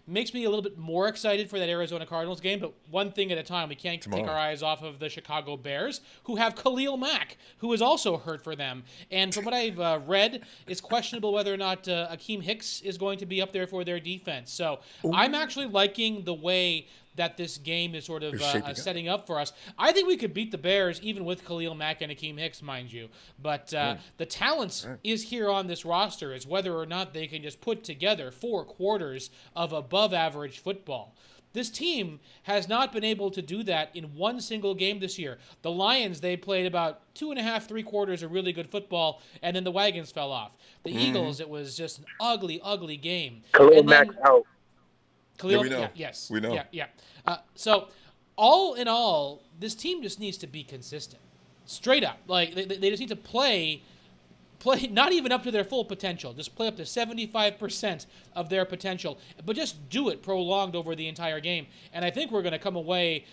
makes me a little bit more excited for that Arizona Cardinals game. But one thing at a time, we can't take our eyes off of the Chicago Bears, who have Khalil Mack, who is also hurt for them. And from what I've read, it's questionable whether or not Akeem Hicks is going to be up there for their defense. So I'm actually liking the way that this game is sort of setting up for us. I think we could beat the Bears even with Khalil Mack and Akeem Hicks, mind you. But the talent is here on this roster. Is whether or not they can just put together 4 quarters of above-average football. This team has not been able to do that in one single game this year. The Lions, they played about 2.5, 3 quarters of really good football, and then the wagons fell off. The Eagles, it was just an ugly, ugly game. Khalil Mack's out. Khalil, we know. Yes. We know. Yeah. So, all in all, this team just needs to be consistent. Straight up. Like, they just need to play not even up to their full potential. Just play up to 75% of their potential. But just do it prolonged over the entire game. And I think we're going to come away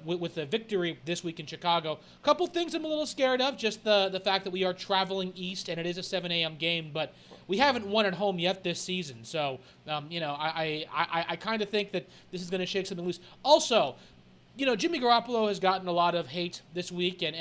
with a victory this week in Chicago. A couple things I'm a little scared of. Just the fact that we are traveling east and it is a 7 a.m. game. But we haven't won at home yet this season. So, I kind of think that this is going to shake something loose. Also, Jimmy Garoppolo has gotten a lot of hate this week, and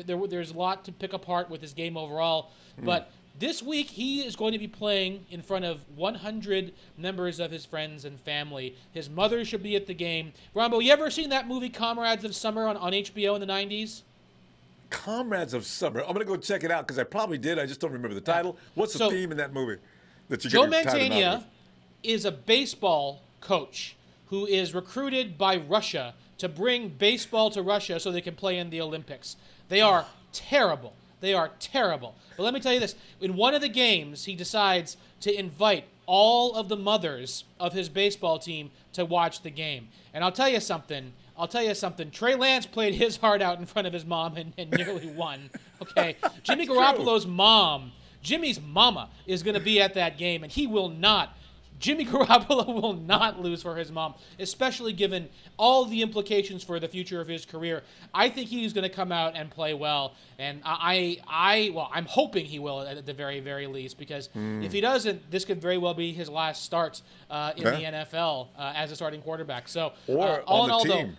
there's a lot to pick apart with his game overall. But this week, he is going to be playing in front of 100 members of his friends and family. His mother should be at the game. Ronbo, you ever seen that movie Comrades of Summer on HBO in the 90s? Comrades of Summer. I'm going to go check it out because I probably did. I just don't remember the title. What's the theme in that movie that you're Joe getting tied in Mantegna with? is a baseball coach who is recruited by Russia to bring baseball to Russia so they can play in the Olympics. They are terrible. They are terrible. But let me tell you this. In one of the games, he decides to invite all of the mothers of his baseball team to watch the game. And I'll tell you something. Trey Lance played his heart out in front of his mom and nearly won. Okay? Jimmy Garoppolo's mom, Jimmy's mama, is going to be at that game, and Jimmy Garoppolo will not lose for his mom, especially given all the implications for the future of his career. I think he's going to come out and play well, and I'm hoping he will at the very, very least, because if he doesn't, this could very well be his last start in the NFL as a starting quarterback. So, or all on in the all, team.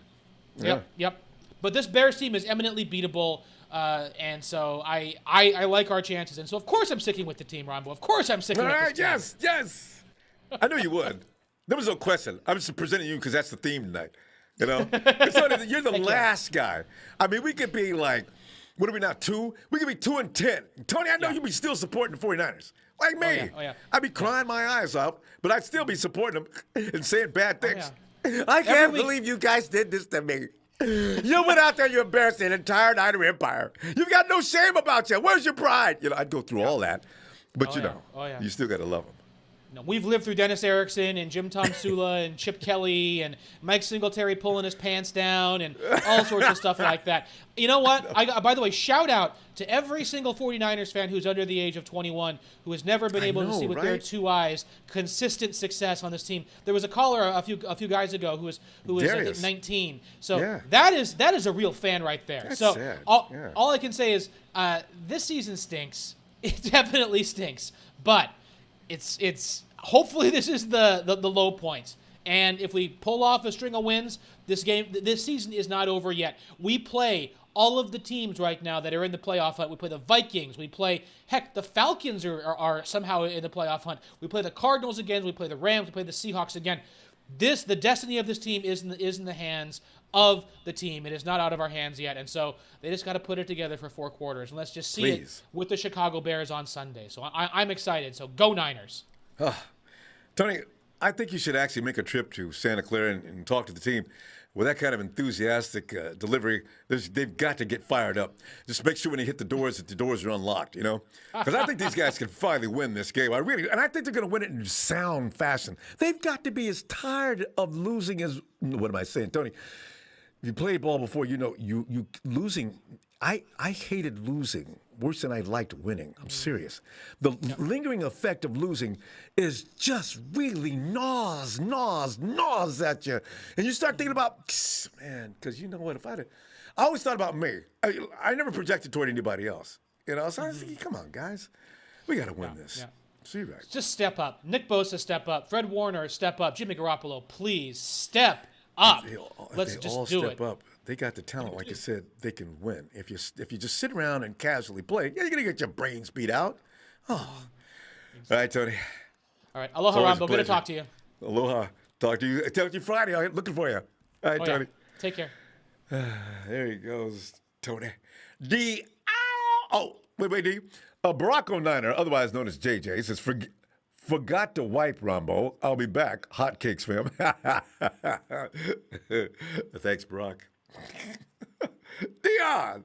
though, yep. But this Bears team is eminently beatable. And so I like our chances, and so of course I'm sticking with the team, Ronbo. Of course I'm sticking with this team. Yes. I knew you would. There was no question. I'm just presenting you because that's the theme tonight. So you're the last guy. I mean, we could be like, what are we now, 2? We could be 2-10. Tony, I know you'd be still supporting the 49ers. Like me. Oh, yeah. I'd be crying my eyes out, but I'd still be supporting them and saying bad things. I can't believe you guys did this to me. You went out there, you embarrassed the entire Niner Empire. You've got no shame about you. Where's your pride? I'd go through all that. But you still got to love them. No, we've lived through Dennis Erickson and Jim Tomsula and Chip Kelly and Mike Singletary pulling his pants down and all sorts of stuff like that. You know what? By the way, shout out to every single 49ers fan who's under the age of 21 who has never been able to see with their 2 eyes consistent success on this team. There was a caller a few guys ago who was I think 19. So that is a real fan right there. That's so sad. All I can say is this season stinks. It definitely stinks. But it's hopefully this is the low point. And if we pull off a string of wins, this season is not over yet. We play all of the teams right now that are in the playoff hunt. We play the Vikings. We play, the Falcons are somehow in the playoff hunt. We play the Cardinals again. We play the Rams. We play the Seahawks again. the destiny of this team is in the hands of the team. It is not out of our hands yet, and so they just got to put it together for 4 quarters. And let's just see it with the Chicago Bears on Sunday. So I'm excited. So go Niners. Tony, I think you should actually make a trip to Santa Clara and talk to the team. With that kind of enthusiastic delivery, they've got to get fired up. Just make sure when they hit the doors that the doors are unlocked, you know? Because I think these guys can finally win this game. And I think they're going to win it in sound fashion. They've got to be as tired of losing as, what am I saying, Tony? If you played ball before, you know, you losing. I hated losing worse than I liked winning. I'm serious. The lingering effect of losing is just really gnaws at you. And you start thinking about, man, because you know what, I always thought about me. I never projected toward anybody else. You know, so I was thinking, come on, guys. We got to win this. Yeah. See right. Just step up. Nick Bosa, step up. Fred Warner, step up. Jimmy Garoppolo, please step up. Let's just all do step it. up. They got the talent, like I said, they can win. If you just sit around and casually play, you're gonna get your brains beat out. Oh, all right, Tony. All right, aloha, Ronbo. Good to talk to you. Aloha. Talk to you Friday. I'm looking for you. All right, Tony. Yeah. Take care. There he goes, Tony. D. Oh, wait, D. Barack O'Niner, otherwise known as JJ, says forgot to wipe, Ronbo. I'll be back. Hotcakes, fam. Thanks, Barack. Dion.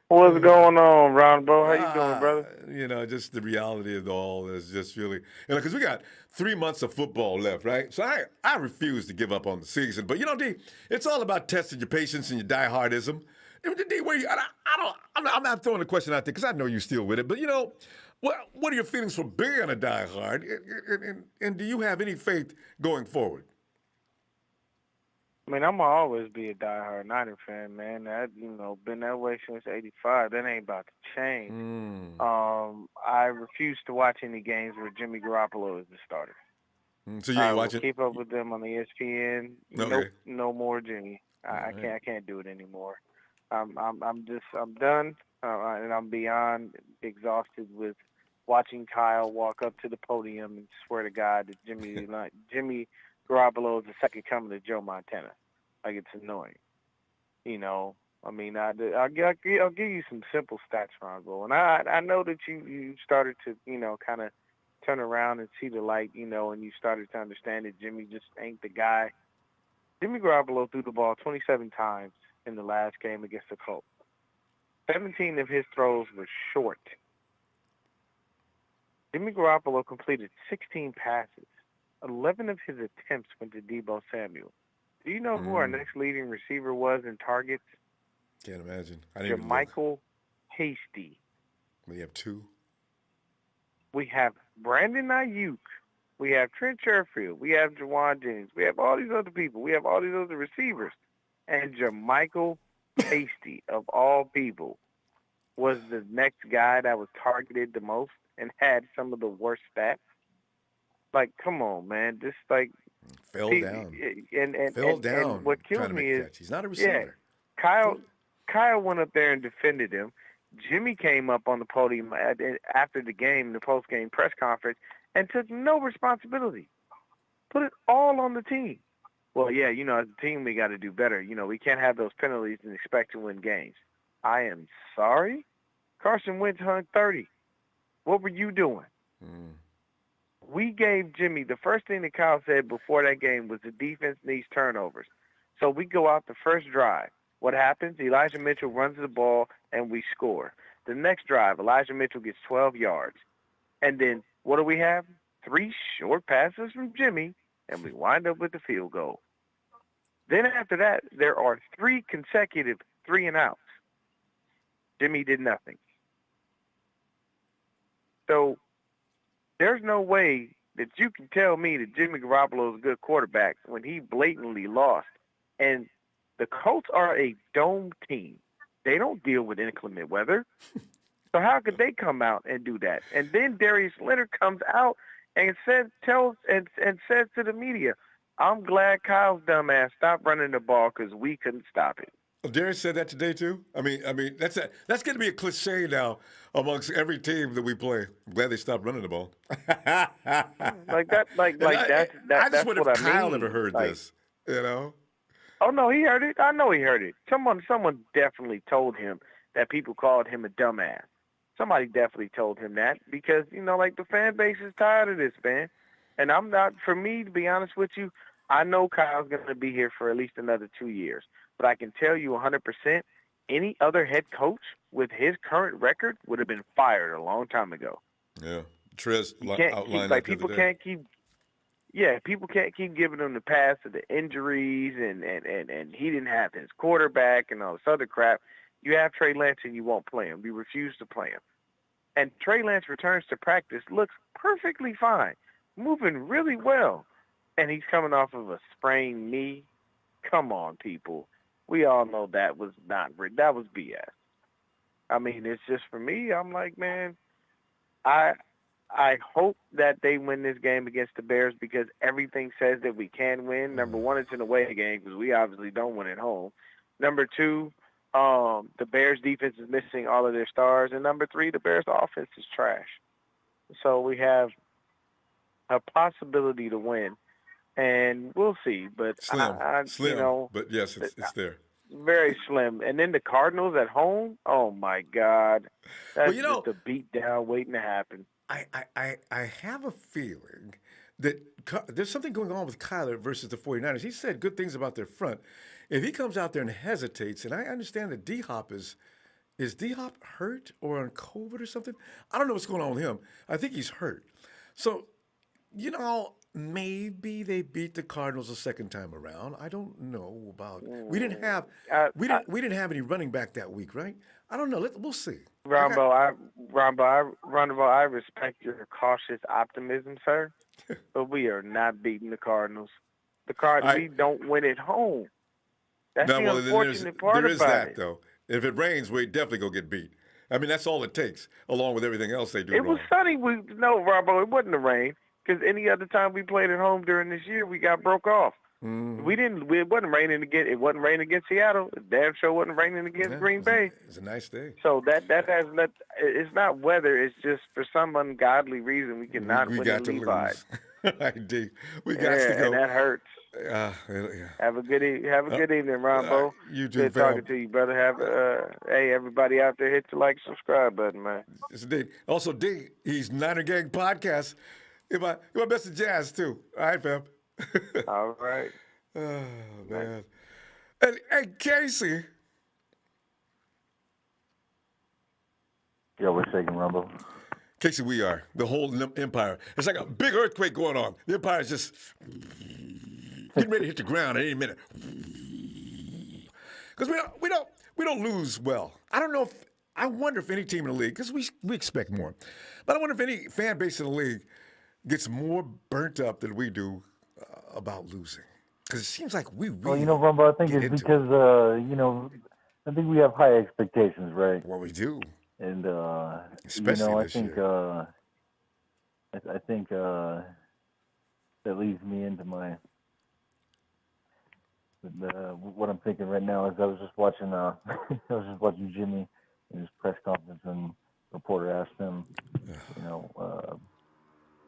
What's going on, Ronbo? How you doing, brother? You know, just the reality of it all is just really, because we got 3 months of football left, right? So I refuse to give up on the season. But, D, it's all about testing your patience and your diehardism. D, I'm not throwing a question out there because I know you're still with it. But, what are your feelings for being a diehard? And do you have any faith going forward? I mean, I'm going to always be a diehard Niner fan, man. That, been that way since '85. That ain't about to change. I refuse to watch any games where Jimmy Garoppolo is the starter. So you ain't watching? Keep up with them on the ESPN. Okay. Nope, no more Jimmy. I can't do it anymore. I'm done, and I'm beyond exhausted with watching Kyle walk up to the podium and swear to God that Jimmy Garoppolo is the second coming to Joe Montana. Like, it's annoying. I mean, I'll give you some simple stats, Ronbo. And I know that you started to, kind of turn around and see the light, and you started to understand that Jimmy just ain't the guy. Jimmy Garoppolo threw the ball 27 times in the last game against the Colts. 17 of his throws were short. Jimmy Garoppolo completed 16 passes. 11 of his attempts went to Deebo Samuel. Do you know who our next leading receiver was in targets? Can't imagine. Jermichael Hasty. We have 2. We have Brandon Ayuk. We have Trent Sherfield. We have Jawan Jennings. We have all these other people. We have all these other receivers. And Jermichael Hasty, of all people, was the next guy that was targeted the most and had some of the worst stats. Like, come on, man. Just like fell down. And what kills me is he's not a receiver. Yeah, Kyle went up there and defended him. Jimmy came up on the podium after the game, the post-game press conference, and took no responsibility. Put it all on the team. Well, yeah, as a team we got to do better. We can't have those penalties and expect to win games. I am sorry. Carson Wentz hung 30. What were you doing? We gave Jimmy, the first thing that Kyle said before that game was the defense needs turnovers. So we go out the first drive. What happens? Elijah Mitchell runs the ball, and we score. The next drive, Elijah Mitchell gets 12 yards. And then what do we have? 3 short passes from Jimmy, and we wind up with the field goal. Then after that, there are 3 consecutive 3-and-outs. Jimmy did nothing. So there's no way that you can tell me that Jimmy Garoppolo is a good quarterback when he blatantly lost. And the Colts are a dome team. They don't deal with inclement weather. So how could they come out and do that? And then Darius Leonard comes out and says to the media, I'm glad Kyle's dumbass stopped running the ball because we couldn't stop it. Well, Darius said that today too. I mean, that's going to be a cliche now amongst every team that we play. I'm glad they stopped running the ball. Like that. I just wonder if Kyle mean. ever heard this. You know? Oh no, he heard it. I know he heard it. Someone definitely told him that people called him a dumbass. Somebody definitely told him that because like the fan base is tired of this, man. And I'm not. For me, to be honest with you, I know Kyle's going to be here for at least another 2 years. But I can tell you 100%, any other head coach with his current record would have been fired a long time ago. Yeah, Trez outlined that. People can't keep. Yeah, people can't keep giving him the pass of the injuries and he didn't have his quarterback and all this other crap. You have Trey Lance and you won't play him. You refuse to play him. And Trey Lance returns to practice, looks perfectly fine, moving really well. And he's coming off of a sprained knee. Come on, people. We all know that was that was BS. I mean, it's just for me, I'm like, man, I hope that they win this game against the Bears because everything says that we can win. Number one, it's an away game because we obviously don't win at home. Number two, the Bears defense is missing all of their stars. And number three, the Bears offense is trash. So we have a possibility to win. And we'll see. But slim. But yes, it's there. Very slim. And then the Cardinals at home, oh my God. That's just a beat down waiting to happen. I have a feeling that there's something going on with Kyler versus the 49ers. He said good things about their front. If he comes out there and hesitates, and I understand that D-Hop is D-Hop hurt or on COVID or something? I don't know what's going on with him. I think he's hurt. So, maybe they beat the Cardinals a second time around. I don't know about. We didn't have any running back that week, right? I don't know. We'll see. Ronbo, I respect your cautious optimism, sir, but we are not beating the Cardinals. We don't win at home. That's the unfortunate part about it. There is that, though. If it rains, we definitely go get beat. I mean, that's all it takes, along with everything else they do wrong. It was sunny. No, Ronbo, it wasn't the rain. Because any other time we played at home during this year, we got broke off. Mm. It wasn't raining against. It wasn't raining against Seattle. It damn sure wasn't raining against Green Bay. It's a nice day. So that has not. It's not weather. It's just for some ungodly reason we cannot win the Levi's. I do. We got to go. And that hurts. Yeah. Have a good evening, Ronbo. You too, good talking to you, brother. Hey, everybody out there, hit the like, subscribe button, man. Yes, indeed. Also, D, he's Niner Gang Podcast. You're my best of jazz, too. All right, fam. All right. Oh, man. And Casey. Yo, we're shaking, Ronbo. Casey, we are. The whole empire. It's like a big earthquake going on. The empire is just getting ready to hit the ground at any minute. Because we don't lose well. I wonder if any team in the league, because we expect more, but I wonder if any fan base in the league gets more burnt up than we do about losing. Because it seems like we really. Well, Ronbo, I think it's because I think we have high expectations, right? Well, we do. And especially this year. I think that leads me into what I'm thinking right now is I was just watching Jimmy in his press conference, and the reporter asked him,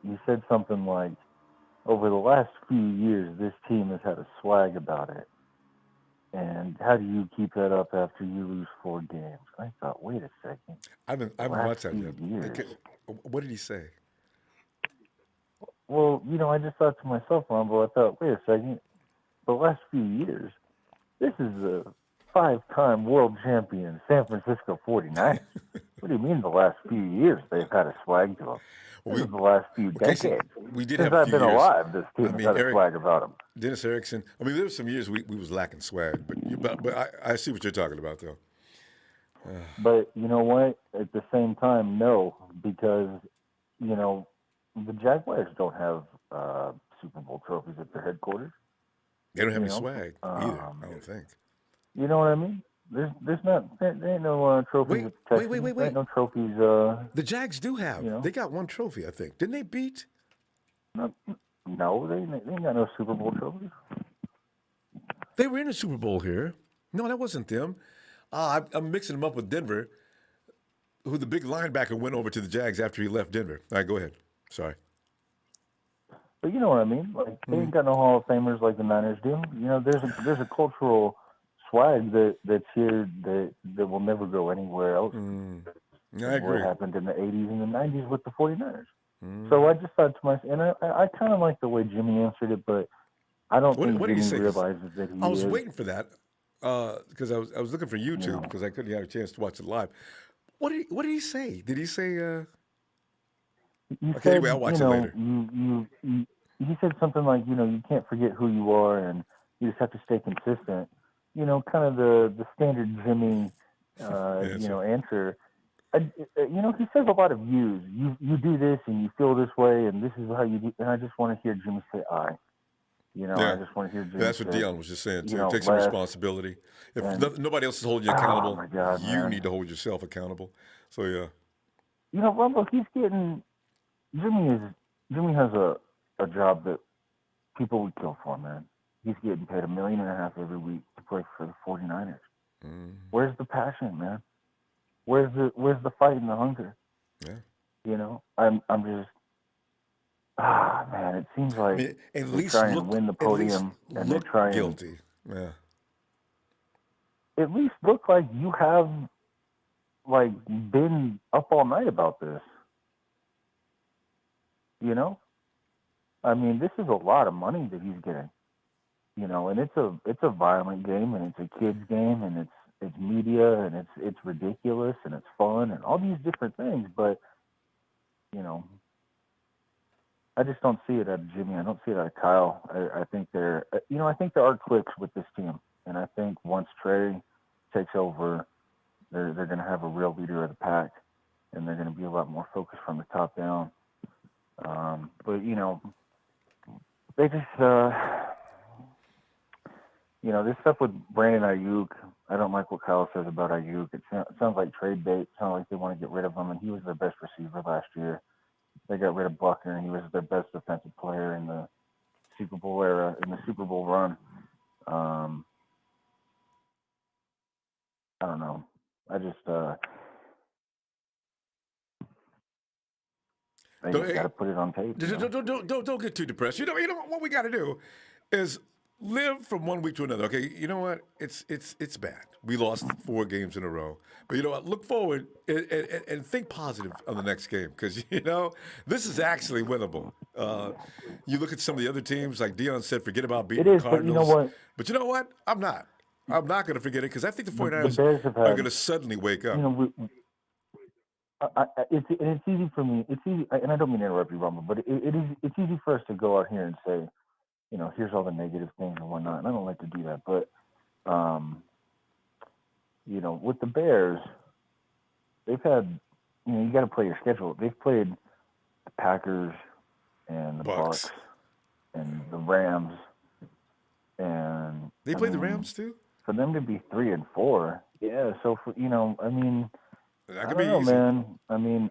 he said something like, over the last few years, this team has had a swag about it. And how do you keep that up after you lose 4 games? I thought, wait a second. I haven't watched that yet. What did he say? Well, I just thought to myself, Ronbo, I thought, wait a second. The last few years, this is a 5-time world champion San Francisco 49ers. What do you mean the last few years they've had a swag to them? This is the last few decades. We did Since have a I've few been years. alive, this team has had a swag about them. Dennis Erickson. I mean, there were some years we was lacking swag, but I see what you're talking about, though. But you know what? At the same time, no, because the Jaguars don't have Super Bowl trophies at their headquarters. They don't have any swag either. I don't think. You know what I mean? There ain't no trophies. Wait. There ain't no trophies. The Jags do have. They got 1 trophy, I think. Didn't they beat? No, they ain't got no Super Bowl trophies. They were in the Super Bowl here. No, that wasn't them. I'm mixing them up with Denver, who the big linebacker went over to the Jags after he left Denver. All right, go ahead. Sorry. But you know what I mean? Like they ain't got no Hall of Famers like the Niners do. You know, there's a cultural swag that's here that will never go anywhere else. I agree. What happened in the 80s and the 90s with the 49ers. So I just thought to myself, and I kind of like the way Jimmy answered it, but I don't think Jimmy realizes that he is. I was waiting for that because I was looking for YouTube because I couldn't have a chance to watch it live. What did he say? Did he say? He okay, said, anyway, I'll watch it later. He said something like, you can't forget who you are, and you just have to stay consistent. Kind of the standard Jimmy, answer. He says a lot of yous. You do this, and you feel this way, and this is how you do. And I just want to hear Jimmy say, "I." I just want to hear Jimmy. That's what Dion was just saying too. Take some responsibility. If nobody else is holding you accountable, you need to hold yourself accountable. So yeah. Ronbo, he's getting. Jimmy has a job that people would kill for, man. He's getting paid $1.5 million every week to play for the 49ers. Where's the passion, man? Where's the fight and the hunger? Yeah. I'm just man, it seems like at they least try and win the podium and they try guilty. And at least look like you have been up all night about this. I mean, this is a lot of money that he's getting. And it's a violent game, and it's a kids game, and it's media, and it's ridiculous, and it's fun, and all these different things. But I just don't see it out of Jimmy. I don't see it out of Kyle. I think there are clicks with this team, and I think once Trey takes over, they're going to have a real leader of the pack, and they're going to be a lot more focused from the top down. But they just this stuff with Brandon Ayuk. I don't like what Kyle says about Ayuk. It sounds like trade bait. It sounds like they want to get rid of him, and he was their best receiver last year. They got rid of Buckner, and he was their best defensive player in the Super Bowl era, in the Super Bowl run. I don't know. I just they just got to put it on tape. Don't get too depressed. You know what we got to do is live from one week to another. Okay, you know what? It's bad. We lost 4 games in a row. But you know what? Look forward and think positive on the next game because this is actually winnable. You look at some of the other teams, like Dion said, forget about beating the Cardinals. But you know what? I'm not. I'm not going to forget it because I think the 49ers are going to suddenly wake up. It's easy for me. It's easy, and I don't mean to interrupt you, Ronbo, but it's easy for us to go out here and say, here's all the negative things and whatnot. And I don't like to do that, but with the Bears, they've had, you got to play your schedule. They've played the Packers and the Bucks and the Rams, and they played the Rams too. For them to be 3-4, yeah. So for I mean. That could be easy. Man. I mean,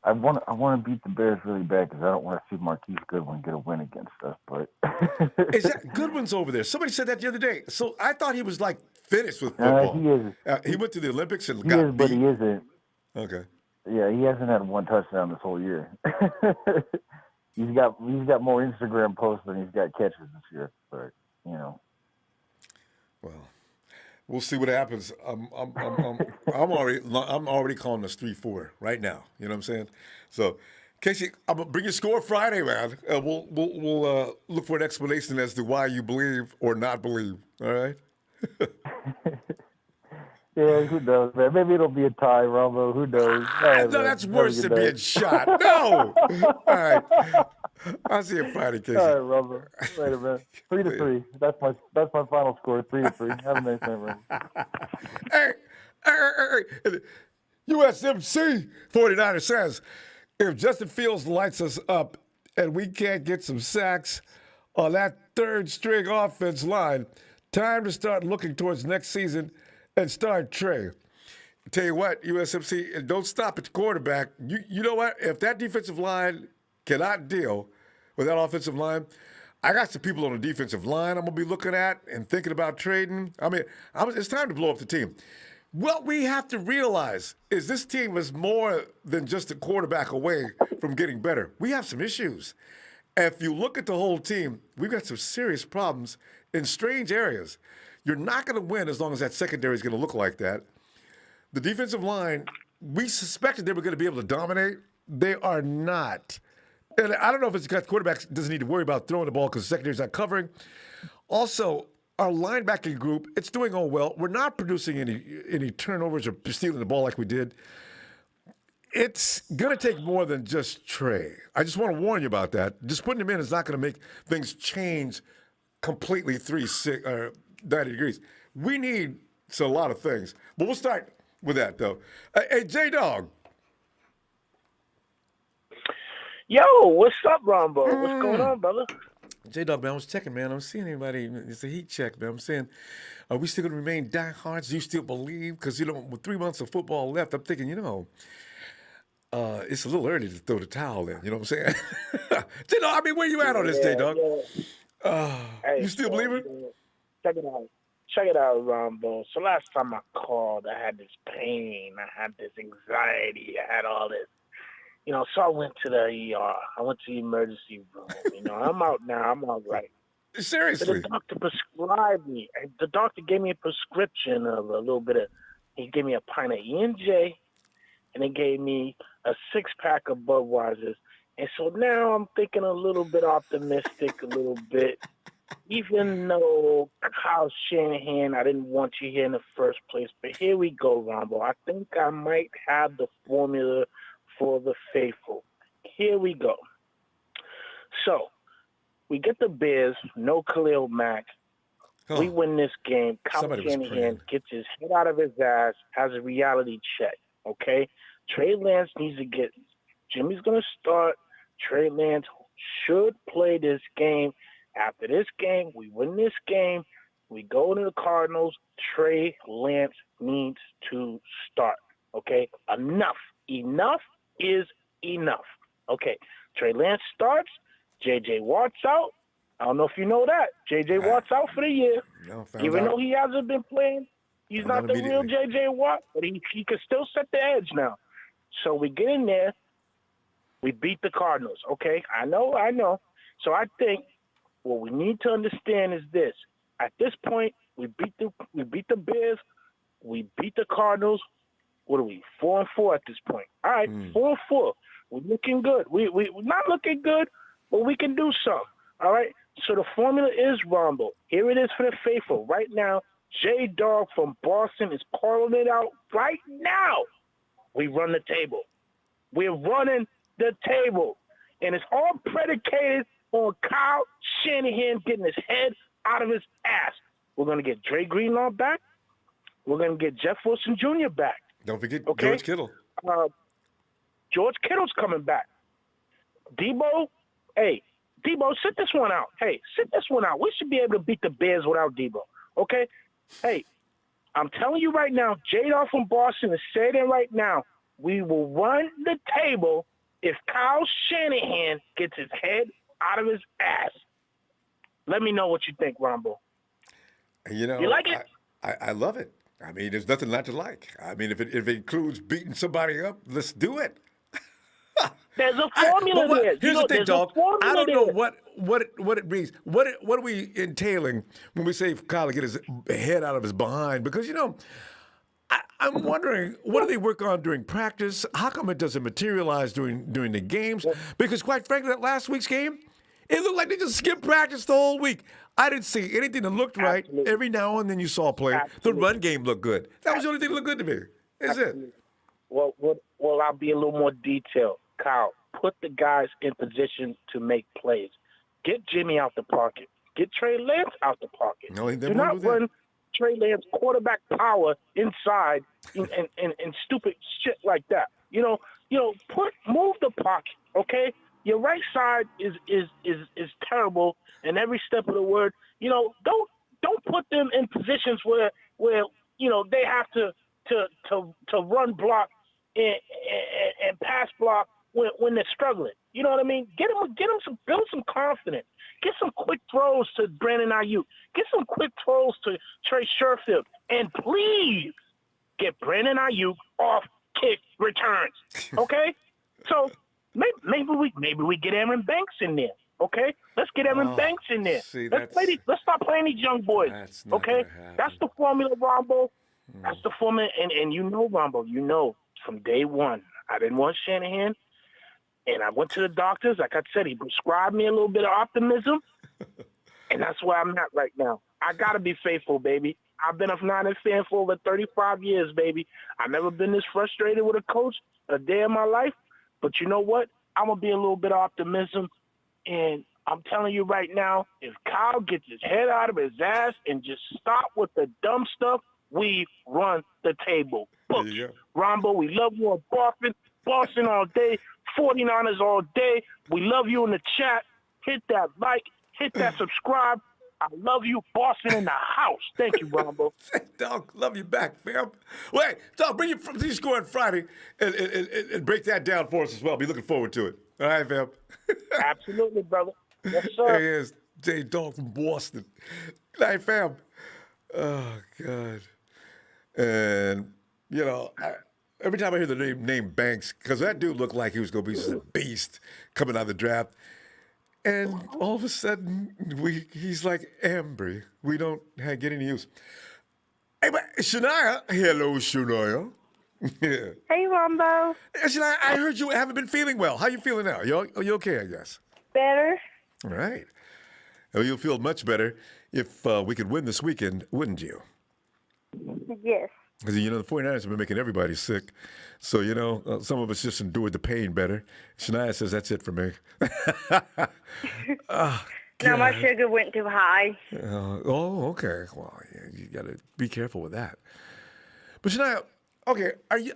I want to beat the Bears really bad because I don't want to see Marquise Goodwin get a win against us. But is that Goodwin's over there? Somebody said that the other day. So I thought he was finished with football. He is. He went to the Olympics and got beat. But he isn't. Okay. Yeah, he hasn't had 1 touchdown this whole year. he's got more Instagram posts than he's got catches this year. But Well. We'll see what happens. I'm already calling us 3-4 right now. You know what I'm saying? So, Casey, I'm gonna bring your score Friday, man. We'll look for an explanation as to why you believe or not believe. All right? Yeah, who knows, man? Maybe it'll be a tie, Ronbo. Who knows? No, that's worse than being shot. No. All right. I'll see you Friday, Casey. All right, Ronbo. Later, man. 3-3. That's my final score. 3-3. Have a nice night, man. Hey. USMC 49er says, if Justin Fields lights us up and we can't get some sacks on that third string offense line, time to start looking towards next season and start Trey. Tell you what, USMC, and don't stop at the quarterback. You know what? If that defensive line cannot deal with that offensive line, I got some people on the defensive line I'm going to be looking at and thinking about trading. I mean, it's time to blow up the team. What we have to realize is this team is more than just a quarterback away from getting better. We have some issues. If you look at the whole team, we've got some serious problems in strange areas. You're not going to win as long as that secondary is going to look like that. The defensive line, we suspected they were going to be able to dominate. They are not. And I don't know if it's because quarterbacks doesn't need to worry about throwing the ball because the secondary's not covering. Also, our linebacking group, it's doing all well. We're not producing any turnovers or stealing the ball like we did. It's going to take more than just Trey. I just want to warn you about that. Just putting him in is not going to make things change completely 90 degrees. We need a lot of things. But we'll start with that, though. Hey, J-Dog. Yo, what's up, Ronbo? What's going on, brother? J-Dog, man, I was checking, man. I was seeing anybody. It's a heat check, man. I'm saying, are we still going to remain diehards? Do you still believe? Because, with 3 months of football left, I'm thinking, it's a little early to throw the towel in. You know what I'm saying? J-Dog, where you at on this, J-Dog? Yeah. Hey, you still believe it? Check it out, Ronbo. So last time I called, I had this pain. I had this anxiety. I had all this. So I went to the ER. I went to the emergency room. I'm out now. I'm all right. Seriously? So the doctor prescribed me. The doctor gave me a prescription of a little bit of, he gave me a pint of E&J, and he gave me a 6-pack of Budweisers. And so now I'm thinking a little bit optimistic, a little bit. Even though Kyle Shanahan, I didn't want you here in the first place. But here we go, Ronbo. I think I might have the formula for the faithful. Here we go. So, we get the Bears, no Khalil Mack. Oh. We win this game. Kyle Shanahan gets his head out of his ass, has a reality check, okay? Trey Lance needs to get – Jimmy's going to start. Trey Lance should play this game. After this game, we win this game. We go to the Cardinals. Trey Lance needs to start, okay? Enough is enough. Okay, Trey Lance starts. J.J. Watt's out. I don't know if you know that. J.J. Watt's out for the year. Even though he hasn't been playing, he's not the real J.J. Watt, but he can still set the edge now. So we get in there. We beat the Cardinals. Okay, I know. So I think what we need to understand is this. At this point, we beat the Bears. We beat the Cardinals. What are we? 4-4 at this point. All right, 4-4. We're looking good. We're not looking good, but we can do something. All right. So the formula is Ronbo. Here it is for the faithful. Right now, J-Dog from Boston is calling it out right now. We run the table. We're running the table. And it's all predicated on Kyle Shanahan getting his head out of his ass. We're going to get Dre Greenlaw back. We're going to get Jeff Wilson Jr. back. Don't forget George Kittle. George Kittle's coming back. Debo, sit this one out. Hey, sit this one out. We should be able to beat the Bears without Debo, okay? Hey, I'm telling you right now, J-Dog from Boston is saying it right now. We will run the table if Kyle Shanahan gets his head out of his ass. Let me know what you think, Ronbo. You like it? I love it. There's nothing not to like. If it includes beating somebody up, let's do it. There's a formula there. Here's the thing, dog. I don't know what it means. What are we entailing when we say Kyle to get his head out of his behind? Because, I'm wondering, what do they work on during practice? How come it doesn't materialize during the games? Because, quite frankly, that last week's game, it looked like they just skipped practice the whole week. I didn't see anything that looked right. Every now and then you saw a play. The run game looked good. That was the only thing that looked good to me. Is it? Well, I'll be a little more detailed. Kyle, put the guys in position to make plays. Get Jimmy out the pocket. Get Trey Lance out the pocket. No, do not run Trey Lance quarterback power inside and stupid shit like that. Move the pocket, okay? Your right side is terrible in every step of the word. Don't put them in positions where they have to run block and pass block when they're struggling. You know what I mean? Build some confidence. Get some quick throws to Brandon Ayuk. Get some quick throws to Trey Sherfield. And please get Brandon Ayuk off kick returns. Okay? So maybe we get Aaron Banks in there. Okay, let's get Evan Banks in there. See, let's stop playing these young boys. That's not okay, that's the formula, Ronbo. That's the formula, and you know, Ronbo, you know, from day one, I didn't want Shanahan, and I went to the doctors. Like I said, he prescribed me a little bit of optimism, and that's where I'm at right now. I gotta be faithful, baby. I've been a Niners fan for over 35 years, baby. I've never been this frustrated with a coach a day in my life. But you know what? I'm gonna be a little bit of optimism. And I'm telling you right now, if Kyle gets his head out of his ass and just stop with the dumb stuff, we run the table. Books. Ronbo, we love you on Boston all day, 49ers all day. We love you in the chat. Hit that like, hit that subscribe. I love you, Boston in the house. Thank you, Ronbo. Dog, love you back, fam. Wait, Dog, bring your score on Friday and break that down for us as well. I'll be looking forward to it. All right, fam. Absolutely, brother. Yes, sir. There he is, J Dog from Boston. Good night, fam. Oh, God. And, you know, every time I hear the name Banks, because that dude looked like he was going to be just a beast coming out of the draft. And all of a sudden, he's like Ambry. We don't get any use. Hey, but Shania. Hello, Shania. Hey, Ronbo. Shania, I heard you haven't been feeling well. How you feeling now? You okay, I guess? Better. All right. Well, you'll feel much better if we could win this weekend, wouldn't you? Yes. Because, you know, the 49ers have been making everybody sick. So, you know, some of us just endured the pain better. Shania says that's it for me. No, my sugar went too high. Okay. Well, yeah, you got to be careful with that. But Shania, okay, and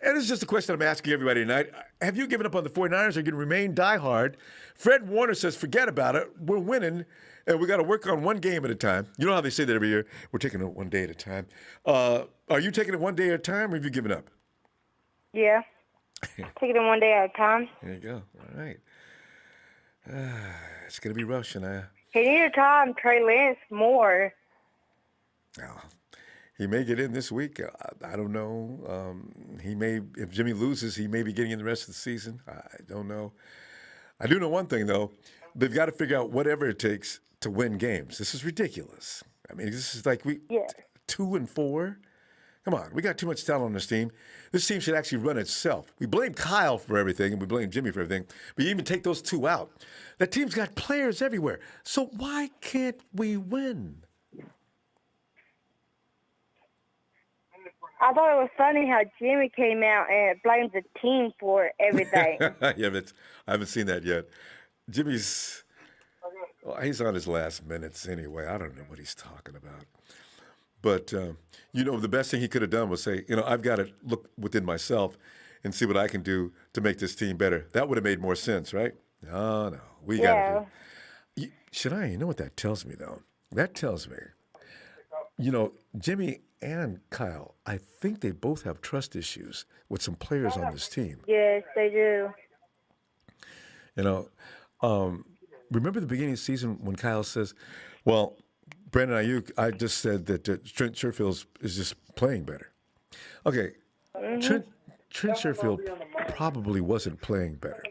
this is just a question I'm asking everybody tonight. Have you given up on the 49ers or are you going to remain diehard? Fred Warner says, forget about it. We're winning, and we got to work on one game at a time. You know how they say that every year? We're taking it one day at a time. Are you taking it one day at a time, or have you given up? Yeah. Taking it one day at a time. There you go. All right. It's going to be rough, Shania. He need to time Trey Lance more. Well, he may get in this week. I don't know. He may, if Jimmy loses, he may be getting in the rest of the season. I don't know. I do know one thing, though. They've got to figure out whatever it takes to win games. This is ridiculous. I mean, this is like 2-4. Come on, we got too much talent on this team. This team should actually run itself. We blame Kyle for everything, and we blame Jimmy for everything, but you even take those two out. That team's got players everywhere. So why can't we win? I thought it was funny how Jimmy came out and blamed the team for everything. Yeah, but I haven't seen that yet. Jimmy's, he's on his last minutes anyway. I don't know what he's talking about. But, you know, the best thing he could have done was say, you know, I've got to look within myself and see what I can do to make this team better. That would have made more sense, right? No, we got to do. Shania, you know what that tells me, though? That tells me, you know, Jimmy and Kyle, I think they both have trust issues with some players on this team. Yes, they do. You know, remember the beginning of the season when Kyle says, well, Brandon Ayuk, I just said that Trent Sherfield is just playing better. Okay, Trent Sherfield probably wasn't playing better.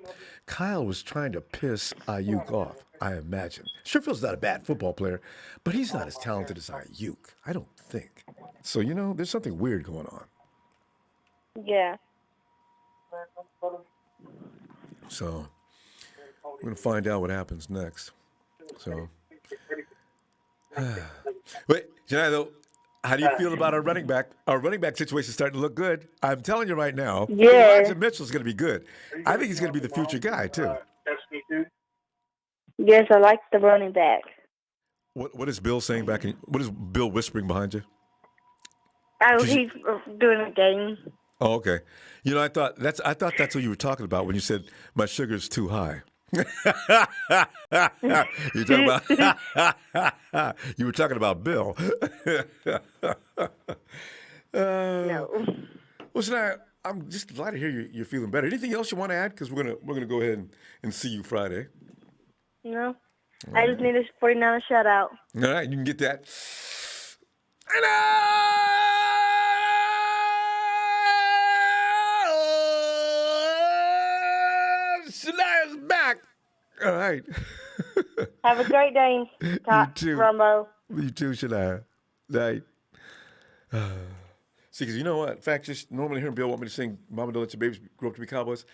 Kyle was trying to piss Ayuk off, I imagine. Sherfield's not a bad football player, but he's not as talented as Ayuk, I don't think. So, you know, there's something weird going on. Yeah. So, we're going to find out what happens next. So, wait, Shania, though, how do you feel about our running back? Our running back situation is starting to look good. I'm telling you right now, Elijah Mitchell's going to be good. I think he's going to be the future guy, too. Yes, I like the running back. What is Bill saying back in, what is Bill whispering behind you? Oh, he's doing a game. Oh, okay. You know, I thought that's what you were talking about when you said my sugar's too high. You were talking about Bill. No. Well, Shania, I'm just glad to hear you're feeling better. Anything else you want to add? Because we're gonna go ahead and see you Friday. No. I just need a 49 shout out. All right, you can get that. Shania's back. All right. Have a great day, You too. Ronbo. You too, Shania. Night. See, because you know what? In fact, just normally hearing Bill want me to sing Mama Don't Let Your Babies Grow Up to Be Cowboys.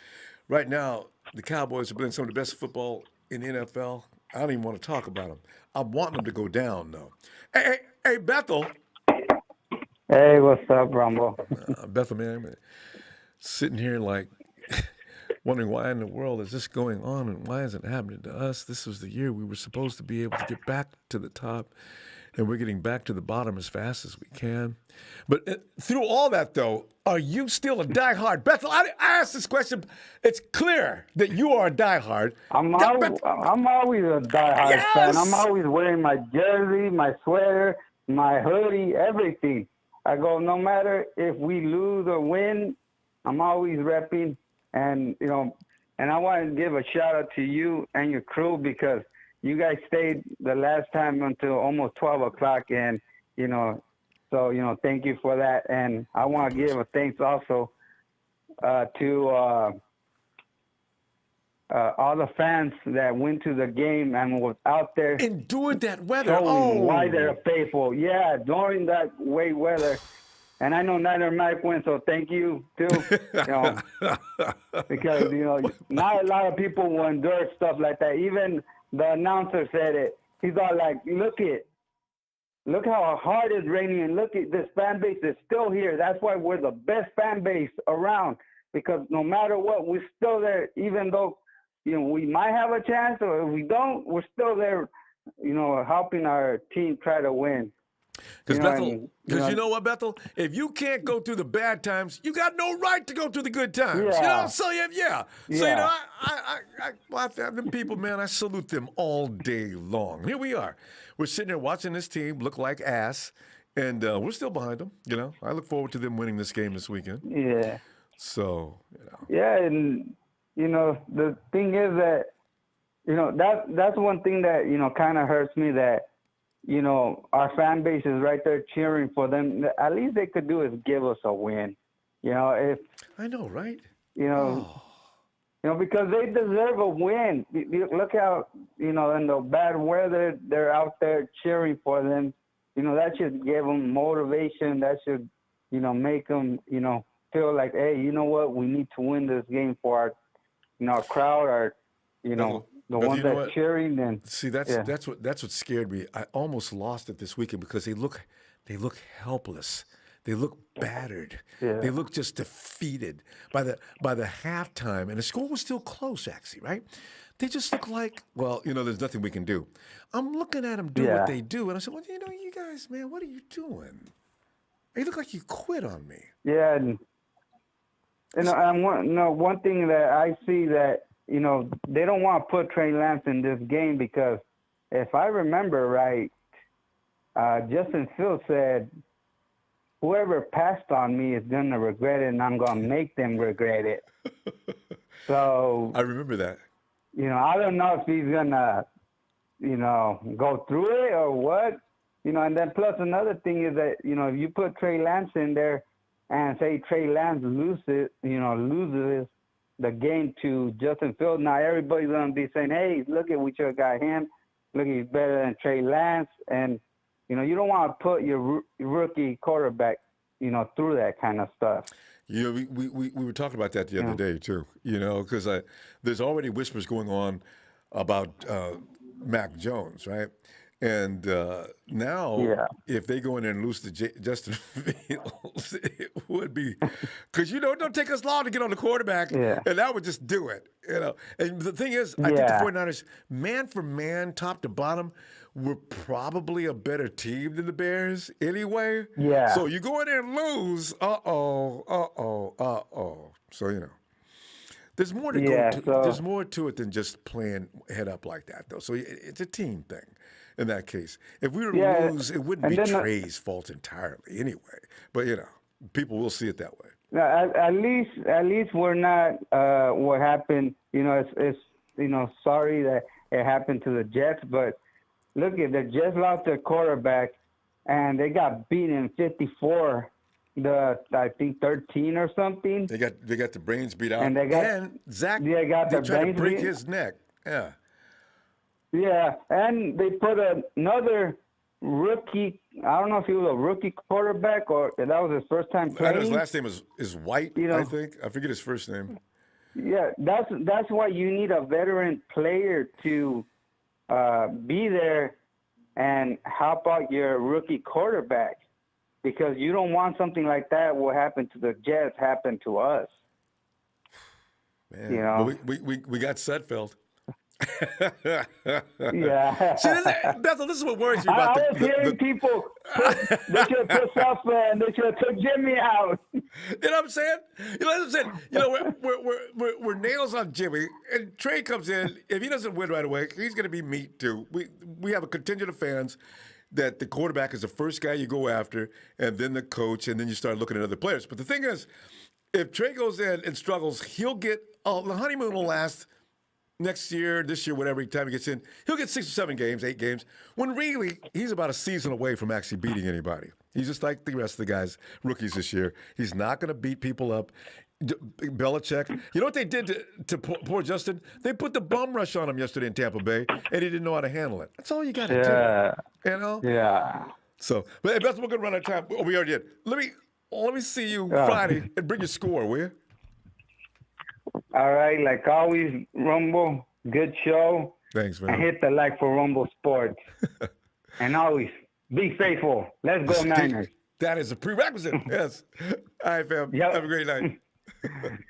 Right now, the Cowboys are playing some of the best football in the NFL. I don't even want to talk about them. I'm wanting them to go down, though. Hey, Bethel. Hey, what's up, Ronbo? Bethel, man, I'm sitting here like wondering why in the world is this going on and why is it happening to us? This was the year we were supposed to be able to get back to the top, and we're getting back to the bottom as fast as we can. But through all that, though, are you still a diehard? Bethel, I asked this question. It's clear that you are a diehard. I'm always a diehard fan. I'm always wearing my jersey, my sweater, my hoodie, everything. I go, no matter if we lose or win, I'm always repping. And, and I want to give a shout out to you and your crew because you guys stayed the last time until almost 12 o'clock. And, so, thank you for that. And I want to give a thanks also to all the fans that went to the game and was out there. Endured that weather. Showing why they're faithful. Yeah, during that weather. And I know neither Mike went, so thank you too. Because not a lot of people will endure stuff like that. Even the announcer said it. He's all like, look how hard it's raining, and look at this fan base is still here. That's why we're the best fan base around. Because no matter what, we're still there. Even though we might have a chance, or if we don't, we're still there. Helping our team try to win. Because Bethel, you know what, Bethel? If you can't go through the bad times, you got no right to go through the good times. Yeah. So yeah. So I them people, man, I salute them all day long. Here we are. We're sitting there watching this team look like ass, and we're still behind them. I look forward to them winning this game this weekend. Yeah. So. Yeah, and the thing is that that's one thing that kind of hurts me that. Our fan base is right there cheering for them. At least they could do is give us a win. If I know, right? Because they deserve a win. Look how in the bad weather they're out there cheering for them. That should give them motivation. That should make them feel like, hey, you know what? We need to win this game for our crowd, our the ones that cheering. And see, that's what scared me. I almost lost it this weekend because they look helpless. They look battered. Yeah. They look just defeated by the halftime, and the score was still close, actually, right? They just look like, well, there's nothing we can do. I'm looking at them do what they do, and I said, well, you guys, man, what are you doing? You look like you quit on me. Yeah, and one thing that I see that. They don't want to put Trey Lance in this game because if I remember right, Justin Fields said, whoever passed on me is going to regret it, and I'm going to make them regret it. So I remember that. I don't know if he's going to, go through it or what. And then plus another thing is that, if you put Trey Lance in there and say Trey Lance loses the game to Justin Fields. Now everybody's gonna be saying, "Hey, look at we should have got him. Look, he's better than Trey Lance." And you don't want to put your rookie quarterback, through that kind of stuff. We were talking about that the other day too. Because there's already whispers going on about Mac Jones, right? And now, if they go in there and lose to Justin Fields, it would be because it don't take us long to get on the quarterback, and that would just do it. And the thing is, I think the 49ers, man for man, top to bottom, were probably a better team than the Bears anyway. Yeah. So you go in there and lose. So there's more to go to. There's more to it than just playing head up like that, though. So it's a team thing. In that case, if we were to lose, it wouldn't be Trey's fault entirely anyway. But people will see it that way. At least we're not what happened. It's sorry that it happened to the Jets, but look at the Jets lost their quarterback, and they got beaten 54. I think 13 or something. They got the brains beat out, and Zach. They got they the tried brains to break beat. his neck. Yeah. Yeah, and they put another rookie. I don't know if he was a rookie quarterback or that was his first time playing. I know his last name is White. I think I forget his first name. Yeah, that's why you need a veteran player to be there and help out your rookie quarterback, because you don't want something like that. What happened to the Jets happen to us. Man, but we got Sudfeld. Yeah. See, this is what worries me about I was hearing people they should put Sudfeld and they should have took Jimmy out. You know what I'm saying? We're nails on Jimmy, and Trey comes in. If he doesn't win right away, he's going to be meat too. We have a contingent of fans that the quarterback is the first guy you go after, and then the coach, and then you start looking at other players. But the thing is, if Trey goes in and struggles, he'll get the honeymoon will last next year, this year, whatever time he gets in. He'll get 6 or 7 games, 8 games, when really he's about a season away from actually beating anybody. He's just like the rest of the guys, rookies this year. He's not going to beat people up. Belichick, you know what they did to poor Justin? They put the bum rush on him yesterday in Tampa Bay, and he didn't know how to handle it. That's all you got to do. You know? Yeah. So, but hey, Beth, we're going to run out of time. Oh, we already did. Let me see you Friday and bring your score, will you? All right, like always, Ronbo, good show. Thanks, man. And hit the like for Ronbo Sports. And always be faithful. Let's go Niners. That is a prerequisite. Yes. All right, fam. Yep. Have a great night.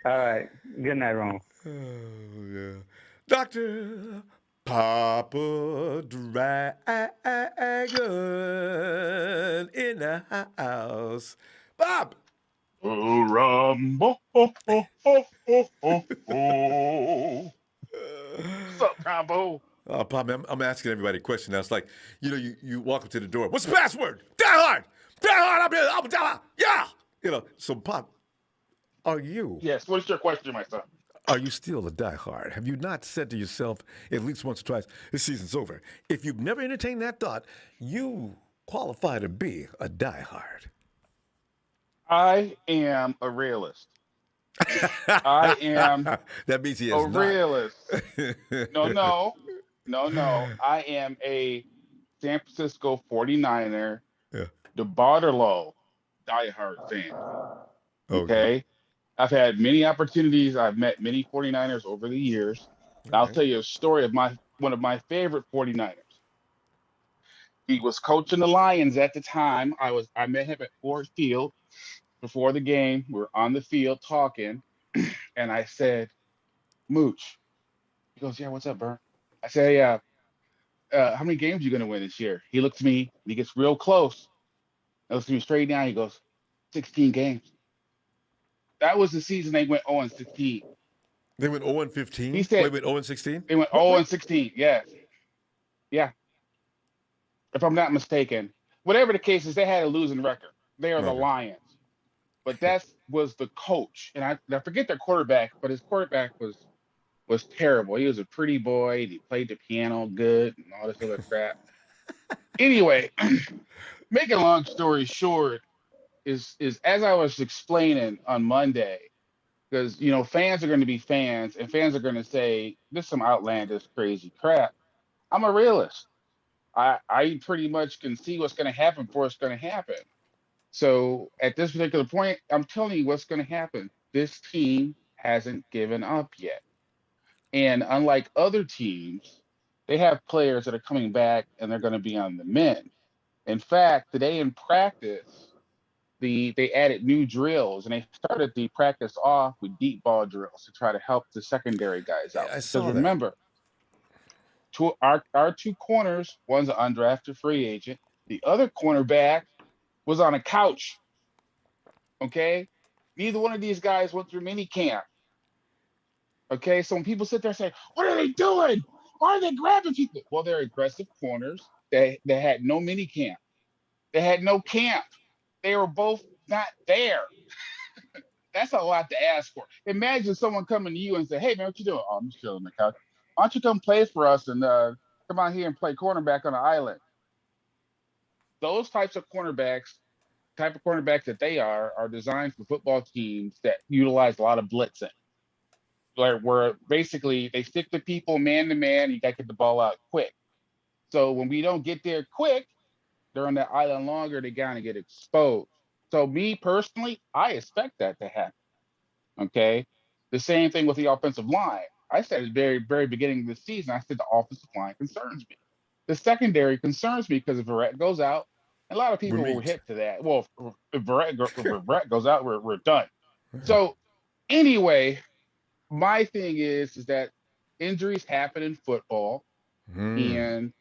All right. Good night, Ronbo. Oh, yeah. Dr. Papa Dragon in the house. Bob. Oh, Ronbo. What's up, Ronbo? Pop, I'm asking everybody a question now. It's like, you walk up to the door. What's the password? Die hard. Die hard. I'm die. Yeah. So Pop, are you? Yes. What is your question, my son? Are you still a diehard? Have you not said to yourself at least once or twice, this season's over? If you've never entertained that thought, you qualify to be a diehard. I am a realist. I am that means he is a realist. No. I am a San Francisco 49er, the Barterlow diehard fan. Okay? I've had many opportunities. I've met many 49ers over the years. I'll tell you a story of one of my favorite 49ers. He was coaching the Lions at the time. I met him at Ford Field before the game. We were on the field talking, and I said, Mooch. He goes, yeah, what's up, Bert? I said, yeah, how many games are you going to win this year? He looks at me, and he gets real close. He looks at me straight down. He goes, 16 games. That was the season they went 0-16. They went 0-15? He said, went 0-16? They went 0-16, yes. Yeah. If I'm not mistaken. Whatever the case is, they had a losing record. They are the Lions. But that was the coach. And I forget their quarterback, but his quarterback was terrible. He was a pretty boy, and he played the piano good and all this other crap. Anyway, making a long story short, is as I was explaining on Monday, because fans are going to be fans, and fans are going to say this is some outlandish, crazy crap. I'm a realist. I pretty much can see what's going to happen before it's going to happen. So at this particular point, I'm telling you what's going to happen. This team hasn't given up yet, and unlike other teams, they have players that are coming back and they're going to be on the mend. In fact, today in practice, they added new drills, and they started the practice off with deep ball drills to try to help the secondary guys out. I saw because remember, our 2 corners, one's an undrafted free agent. The other cornerback was on a couch. Okay? Neither one of these guys went through mini camp. Okay? So when people sit there and say, what are they doing? Why are they grabbing people? Well, they're aggressive corners. They had no mini camp. They had no camp. They were both not there. That's a lot to ask for. Imagine someone coming to you and say, hey, man, what you doing? Oh, I'm just chilling on the couch. Why don't you come play for us and come out here and play cornerback on the island? Those types of cornerbacks that they are designed for football teams that utilize a lot of blitzing. where basically they stick the people man to man. You got to get the ball out quick. So when we don't get there quick, they're on that island longer. They kind of get exposed. So me personally, I expect that to happen. Okay. The same thing with the offensive line. I said at the very, very beginning of the season, I said the offensive line concerns me. The secondary concerns me because if Verrett goes out, a lot of people were hit to that. Well, if Verrett goes out, we're done. So anyway, my thing is that injuries happen in football. And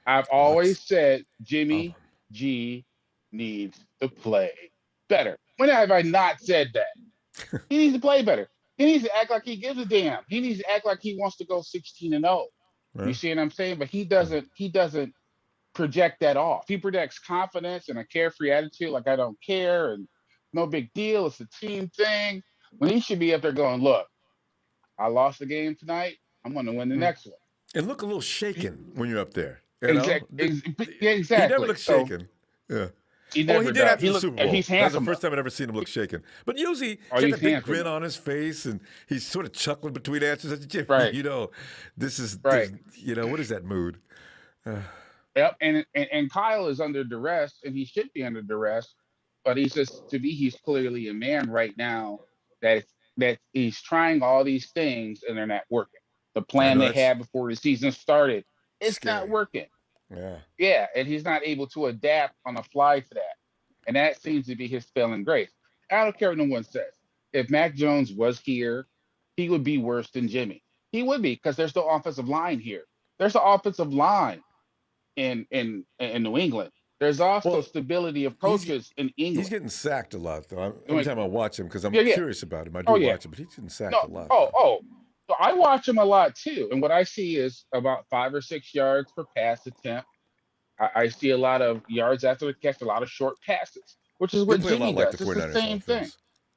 I've always said Jimmy G needs to play better. When have I not said that? He needs to play better. He needs to act like he gives a damn. He needs to act like he wants to go 16-0. You see what I'm saying? But he doesn't project that off. He projects confidence and a carefree attitude, like I don't care and no big deal. It's a team thing. When he should be up there going, look, I lost the game tonight. I'm going to win the next one. And look a little shaken when you're up there. Exactly. He never looks shaken. Yeah. He never does. After the Super Bowl. He's That's handsome. the first time I've ever seen him look shaken. But usually, he's got a big grin on his face, and he's sort of chuckling between answers. Right. This is, right. What is that mood? Yep. And Kyle is under duress, and he should be under duress. But he's clearly a man right now that he's trying all these things, and they're not working. The plan they had before the season started, it's not working. Yeah, and he's not able to adapt on the fly to that. And that seems to be his failing grace. I don't care what no one says. If Mac Jones was here, he would be worse than Jimmy. He would be, because there's no offensive line here. There's an offensive line in New England. There's also stability of coaches in England. He's getting sacked a lot, though. Every time I watch him, because I'm curious about him. I do watch him, but he's getting sacked a lot. So I watch him a lot too, and what I see is about 5 or 6 yards per pass attempt. I see a lot of yards after the catch, a lot of short passes, which is what Jimmy does. It's the same thing.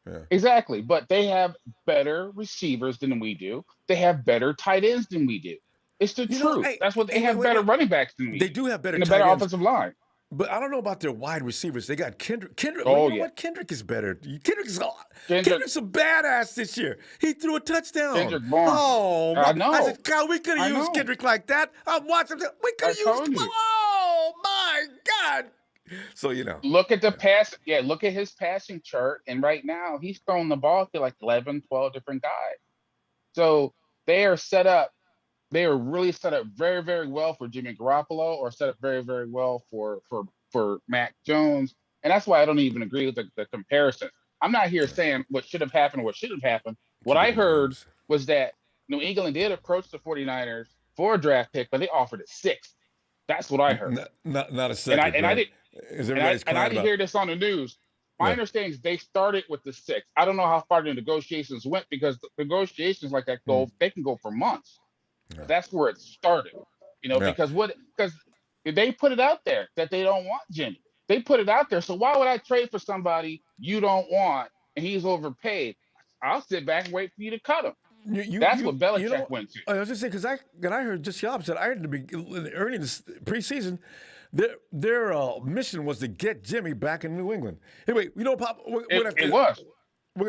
Yeah. Exactly, but they have better receivers than we do. They have better tight ends than we do. It's the truth. That's what they have better running backs than we do. They do have better and a tight better ends. offensive line. But I don't know about their wide receivers. They got Kendrick. What? Kendrick is better. Kendrick's a badass this year. He threw a touchdown. Kendrick Bourne. Oh, I know. I said, God, we could have used Kendrick like that. I'm watching. We could have used. Oh my God. So look at the pass. Yeah, look at his passing chart, and right now he's throwing the ball to like 11, 12 different guys. So they are set up. They are really set up very, very well for Jimmy Garoppolo, or set up very, very well for Mac Jones. And that's why I don't even agree with the comparison. I'm not here saying what should have happened or what shouldn't have happened. What I heard was that New England did approach the 49ers for a draft pick, but they offered a 6th. That's what I heard. Not a second. And I didn't hear this on the news. My understanding is they started with the 6th. I don't know how far the negotiations went, because the negotiations like that they can go for months. Yeah. That's where it started, because they put it out there that they don't want Jimmy. They put it out there. So why would I trade for somebody you don't want and he's overpaid? I'll sit back and wait for you to cut him. That's what Belichick went to. I was just saying, because I heard just the opposite. I heard early in the preseason, their mission was to get Jimmy back in New England. Anyway, Pop, we're going to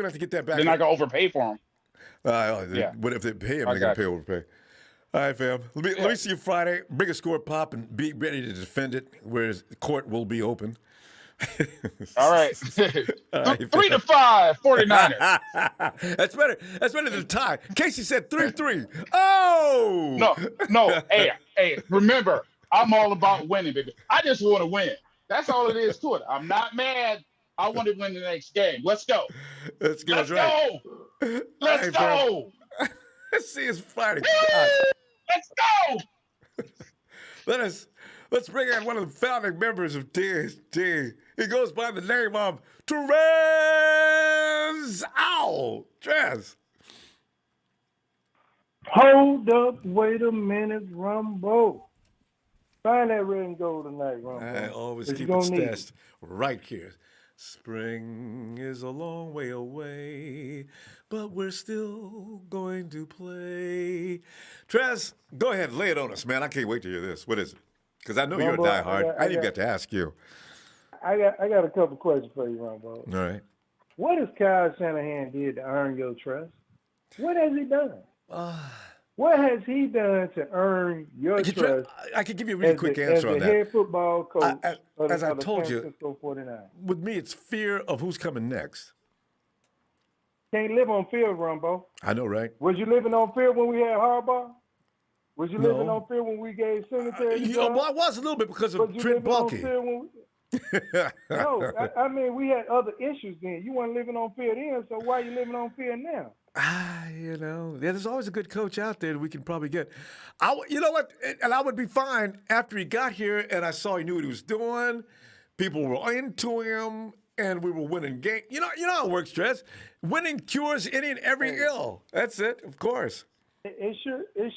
have to get that back. They're not going to overpay for him. What if they pay him? They're going to overpay. All right, fam. Let me see you Friday. Bring a score, Pop, and be ready to defend it, whereas the court will be open. All right. 3-5, 49ers. That's better. That's better than a tie. Casey said 3-3. Oh! No. Hey, remember, I'm all about winning, baby. I just want to win. That's all it is to it. I'm not mad. I want to win the next game. Let's go. Let's go. Let's go. Let's see us Friday. Let's go. Let's bring in one of the founding members of TST. He goes by the name of Trez Owl. Trez. Hold up, wait a minute, Ronbo. Find that red and gold tonight, Ronbo. I always keep it stashed right here. Spring is a long way away, but we're still going to play. Trez, go ahead, lay it on us, man. I can't wait to hear this. What is it? Because I know you're a diehard. I didn't get to ask you. I got a couple questions for you, Ronbo. All right. What has Kyle Shanahan did to earn your trust? What has he done? What has he done to earn your trust? I could give you a really quick answer on that. As the head football coach of the San Francisco 49. With me, it's fear of who's coming next. Can't live on field, Ronbo. I know, right? Was you living on field when we had Harbaugh? Was you living on field when we gave Singletary the job? Well, I was a little bit because of Trent Baalke. No, I mean, we had other issues then. You weren't living on field then, so why are you living on field now? There's always a good coach out there that we can probably get. You know what? And I would be fine after he got here and I saw he knew what he was doing. People were into him and we were winning games. You know how it works, Dress. Winning cures any and every ill. That's it, of course. It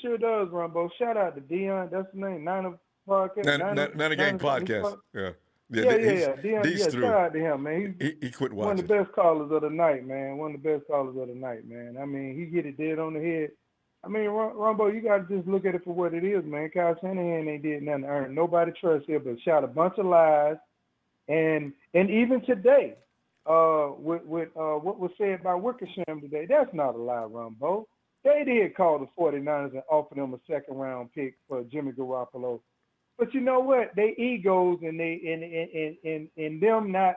sure does, Ronbo. Shout out to Dion. That's the name. Niner Podcast. Niner Gang Podcast. Yeah. Dion, shout out to him, man. He quit watching. One of the best callers of the night, man. I mean, he get it dead on the head. I mean, Ronbo, you got to just look at it for what it is, man. Kyle Shanahan ain't did nothing to earn nobody trust here, but shout a bunch of lies. And even today, with what was said by Wickersham today, that's not a lie, Ronbo. They did call the 49ers and offer them a second-round pick for Jimmy Garoppolo. But you know what? They egos and them not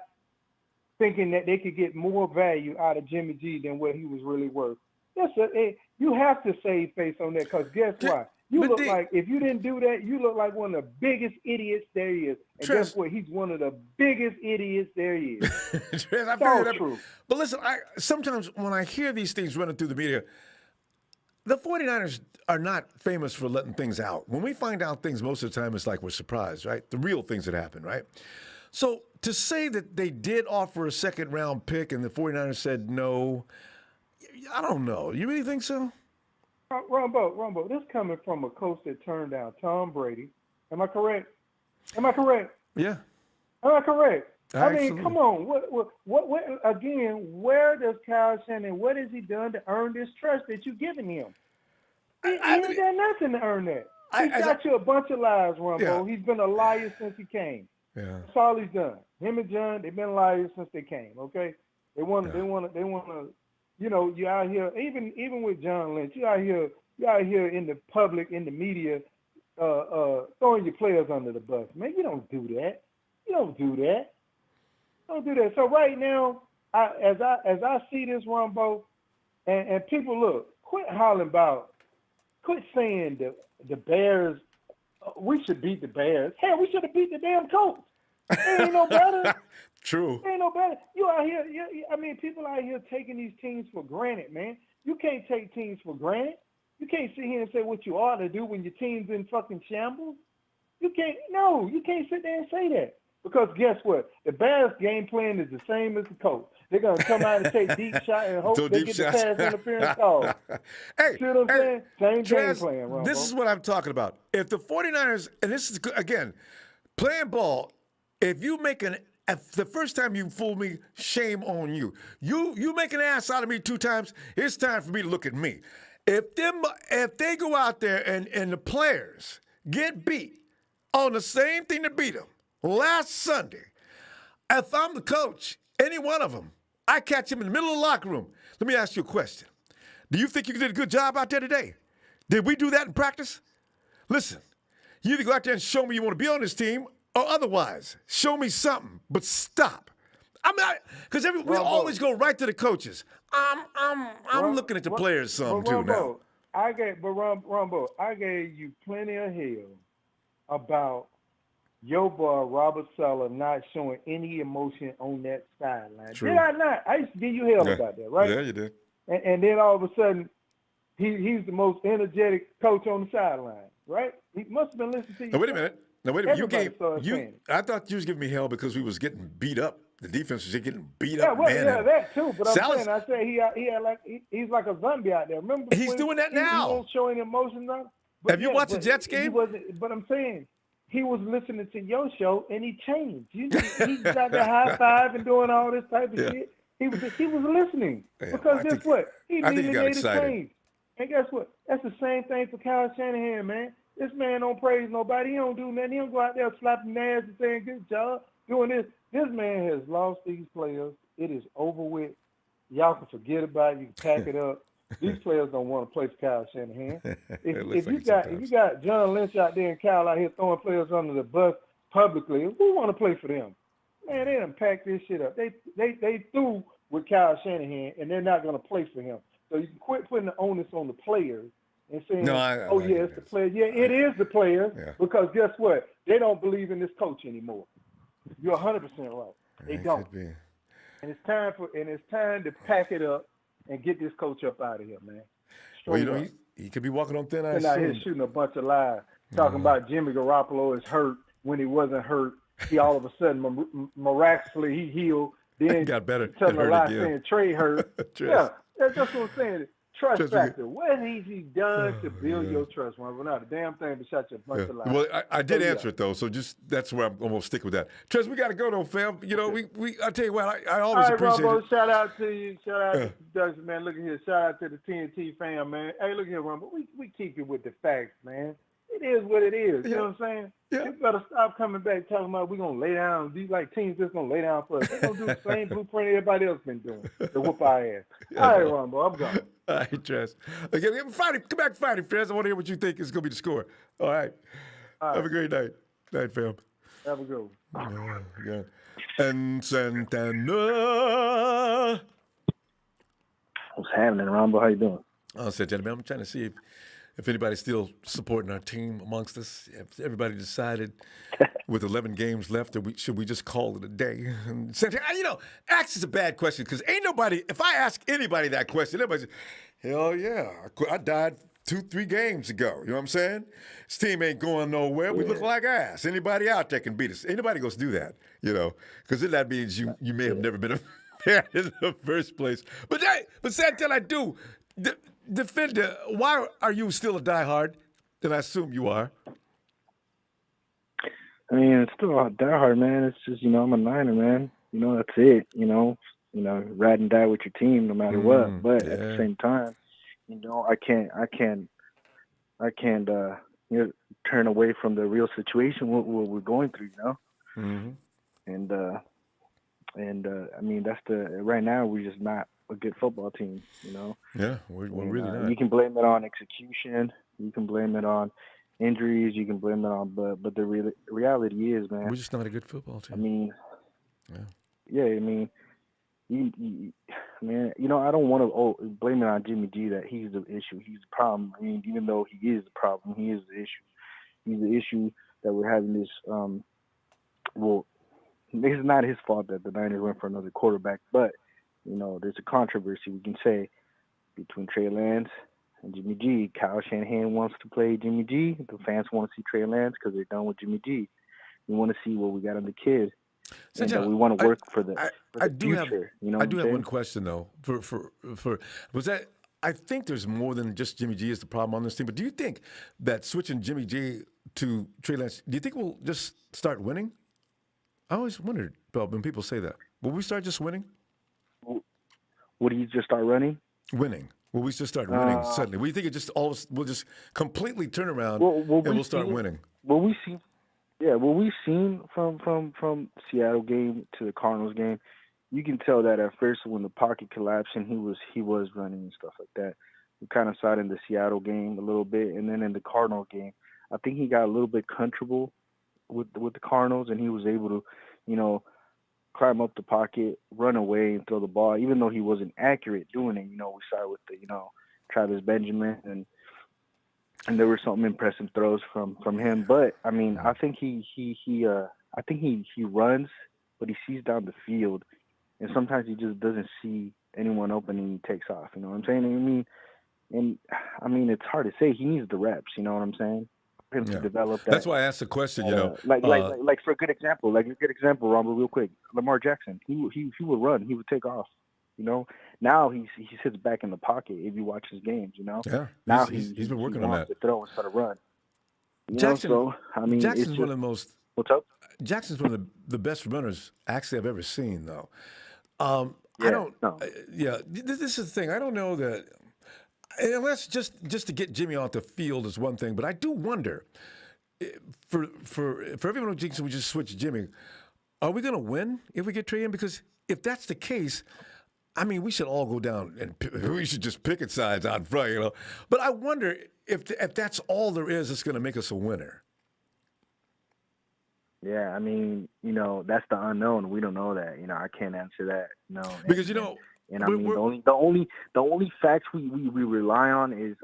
thinking that they could get more value out of Jimmy G than what he was really worth. You have to save face on that because guess what? You look like, if you didn't do that, you look like one of the biggest idiots there is. And guess what? He's one of the biggest idiots there is. That's all true. But listen, sometimes when I hear these things running through the media, the 49ers are not famous for letting things out. When we find out things, most of the time it's like we're surprised, right? The real things that happen, right? So to say that they did offer a second-round pick and the 49ers said no, I don't know. You really think so? Ronbo, this coming from a coach that turned down Tom Brady. Am I correct? Yeah. Am I correct? Absolutely. I mean, come on. What again, where does Kyle Shanahan, what has he done to earn this trust that you're giving him? He ain't done nothing to earn that. He got you a bunch of lies, Ronbo. Yeah. He's been a liar since he came. Yeah. That's all he's done. Him and John, they've been liars since they came, okay? They want to, you know, you out here, even with John Lynch, you out here in the public, in the media, throwing your players under the bus. Man, you don't do that. Don't do that. So right now, as I see this, Ronbo, and people look, quit saying the Bears, we should beat the Bears. Hell, we should have beat the damn Colts. They ain't no better. True. Ain't no better. You out here, people out here taking these teams for granted, man. You can't take teams for granted. You can't sit here and say what you ought to do when your team's in fucking shambles. You can't sit there and say that. Because guess what? The Bears' game plan is the same as the Colts. They're going to come out and take deep shots and hope they get the pass interference call. Hey, see what I'm saying? Same game plan, Ronbo. This is what I'm talking about. If the 49ers, and this is, again, playing ball, if the first time you fool me, shame on you. You make an ass out of me 2 times, it's time for me to look at me. If they go out there and the players get beat on the same thing that beat them last Sunday, if I'm the coach, any one of them, I catch him in the middle of the locker room. Let me ask you a question. Do you think you did a good job out there today? Did we do that in practice? Listen, you either go out there and show me you want to be on this team or otherwise, show me something, but stop. I'm not, because we always go right to the coaches. I'm looking at the players some too now. Ronbo, I gave you plenty of hell about your boy Robert Saleh not showing any emotion on that sideline. Did I not? I used to give you hell about that, right? Yeah, you did. And then all of a sudden, he's the most energetic coach on the sideline, right? He must have been listening to you. Now, wait a minute. I thought you was giving me hell because we was getting beat up. The defense was getting beat up. That too. But I said he's like a zombie out there. Remember? He's doing that now. He won't show any emotions on. Have you watched the Jets game? But I'm saying he was listening to your show and he changed. He got the high five and doing all this type of shit. He was listening because guess what? He needed to change. And guess what? That's the same thing for Kyle Shanahan, man. This man don't praise nobody. He don't do nothing. He don't go out there slapping their ass and saying good job doing this. This man has lost these players. It is over with. Y'all can forget about it. You can pack it up. These players don't want to play for Kyle Shanahan. If you got John Lynch out there and Kyle out here throwing players under the bus publicly, who want to play for them? Man, they done packed this shit up. They threw with Kyle Shanahan, and they're not going to play for him. So you can quit putting the onus on the players and saying, it's the players. Yeah, it is the players because guess what? They don't believe in this coach anymore. You're 100% right. They don't. And it's time to pack it up and get this coach up out of here, man. Well, he could be walking on thin ice. He's out here shooting a bunch of lies, talking about Jimmy Garoppolo is hurt when he wasn't hurt. He all of a sudden miraculously he healed. Then got better. Telling a lie saying Trey hurt. Yeah, that's what I'm saying. Trust factor. What has he done to build your trust? Well, not a damn thing to shut your bunch of lies. Well, I did answer it though, so that's where I'm gonna stick with that. Trust, we got to go though, fam. You know, I tell you what, I always appreciate Ronbo, it. Shout out to you. Shout out to the production, man. Look at here. Shout out to the TNT fam, man. Hey, look here, Ronbo. We keep it with the facts, man. It is what it is. You know what I'm saying? Yeah. You better stop coming back talking about we're going to lay down. These teams just going to lay down for us. They're going to do the same blueprint everybody else been doing to whoop our ass. All right, Ronbo, I'm gone. All right, Tress. Okay, Friday, come back Friday, Tress. I want to hear what you think is going to be the score. All right. Have a great night. Night, fam. Have a good one. Yeah. And Santana. What's happening, Ronbo? How you doing? Santana, man, I'm trying to see if anybody's still supporting our team amongst us. If everybody decided with 11 games left, should we just call it a day? And ask is a bad question because ain't nobody, if I ask anybody that question, everybody says, hell yeah, I died 2-3 games ago. You know what I'm saying? This team ain't going nowhere. We look like ass. Anybody out there can beat us. Anybody goes to do that, because then that means you may have never been a fan in the first place. But Santana, I do. Defender, why are you still a diehard? And I assume you are. I mean, it's still a diehard, man. It's just, I'm a Niner, man. That's it. Ride and die with your team no matter what. But at the same time, I can't turn away from the real situation what we're going through, And I mean, that's right now we're just not a good football team, Yeah, we're really not. You can blame it on execution. You can blame it on injuries. You can blame it on, but the reality is, man, we're just not a good football team. I mean, I mean, man, I don't want to blame it on Jimmy G that he's the issue. He's the problem. I mean, even though he is the problem, he is the issue. He's the issue that we're having this. It's not his fault that the Niners went for another quarterback, but there's a controversy we can say between Trey Lance and Jimmy G. Kyle Shanahan wants to play Jimmy G. The fans want to see Trey Lance because they're done with Jimmy G. We want to see what we got in the kid. And we want to work for the future. I do have one question though. Was that? I think there's more than just Jimmy G is the problem on this team. But do you think that switching Jimmy G to Trey Lance, do you think we'll just start winning? I always wondered, Bill, when people say that. Will we start just winning? Would he just start running? Winning. Will we just start winning suddenly? We think we'll just completely turn around and we'll start winning? What we've seen from Seattle game to the Cardinals game, you can tell that at first when the pocket collapsed and he was running and stuff like that. We kind of saw it in the Seattle game a little bit, and then in the Cardinal game, I think he got a little bit comfortable with the Cardinals, and he was able to, climb up the pocket, run away, and throw the ball, even though he wasn't accurate doing it. We saw it with the, Travis Benjamin, and there were some impressive throws from him. But I mean, I think he runs, but he sees down the field, and sometimes he just doesn't see anyone open and he takes off. You know what I'm saying? I mean, it's hard to say. He needs the reps. You know what I'm saying? For him to develop that. That's why I asked the question. Like for a good example, Ronbo, real quick. Lamar Jackson, he would run, he would take off. Now he sits back in the pocket if you watch his games. Yeah. Now he's been working on that. To throw instead of run. Jackson's Jackson's one of the most. What's up? Jackson's one of the best runners actually I've ever seen, though. This is the thing. I don't know that. Unless just to get Jimmy off the field is one thing, but I do wonder for everyone who thinks we just switch Jimmy, are we going to win if we get Trey in? Because if that's the case, I mean, we should all go down and we should just picket sides out front, you know. But I wonder if that's all there is that's going to make us a winner. Yeah, I mean, you know, that's the unknown. We don't know that. You know, I can't answer that. No, because you know, and I mean, the only facts we rely on is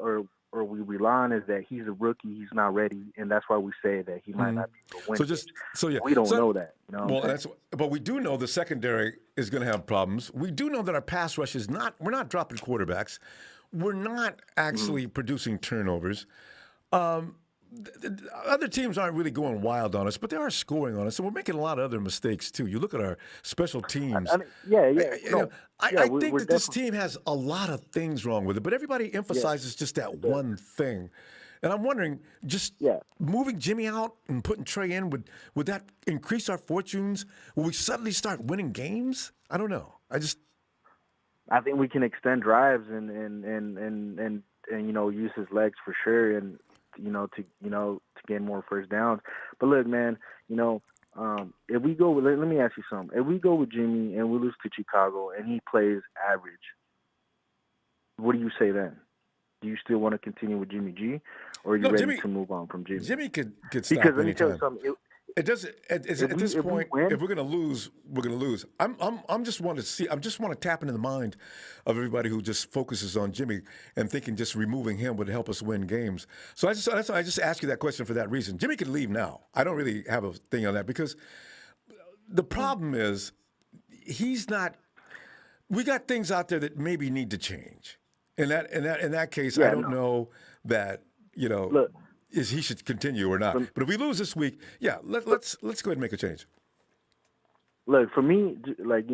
we rely on is that he's a rookie, he's not ready, and that's why we say that he might not be able to win. We don't know that. You know but we do know the secondary is going to have problems. We do know that our pass rush is not. We're not dropping quarterbacks. We're not actually producing turnovers. Other teams aren't really going wild on us, but they are scoring on us. So we're making a lot of other mistakes too. You look at our special teams. I think that this team has a lot of things wrong with it, but everybody emphasizes just that one thing. And I'm wondering, moving Jimmy out and putting Trey in, would that increase our fortunes? Will we suddenly start winning games? I don't know. I think we can extend drives and you know, use his legs for sure, and to gain more first downs. But look, man, you know, if we go, let me ask you something. If we go with Jimmy and we lose to Chicago and he plays average, what do you say then? Do you still want to continue with Jimmy G, or are you ready to move on from Jimmy? Jimmy could stop anytime. Let me tell you something. It doesn't. At this point, if we're going to lose, we're going to lose. I'm just want to see. I just want to tap into the mind of everybody who just focuses on Jimmy and thinking just removing him would help us win games. So I just ask you that question for that reason. Jimmy can leave now. I don't really have a thing on that because the problem is he's not. We got things out there that maybe need to change. In that case, I don't know that Look, is he should continue or not. But if we lose this week, let's go ahead and make a change. Look, for me, is like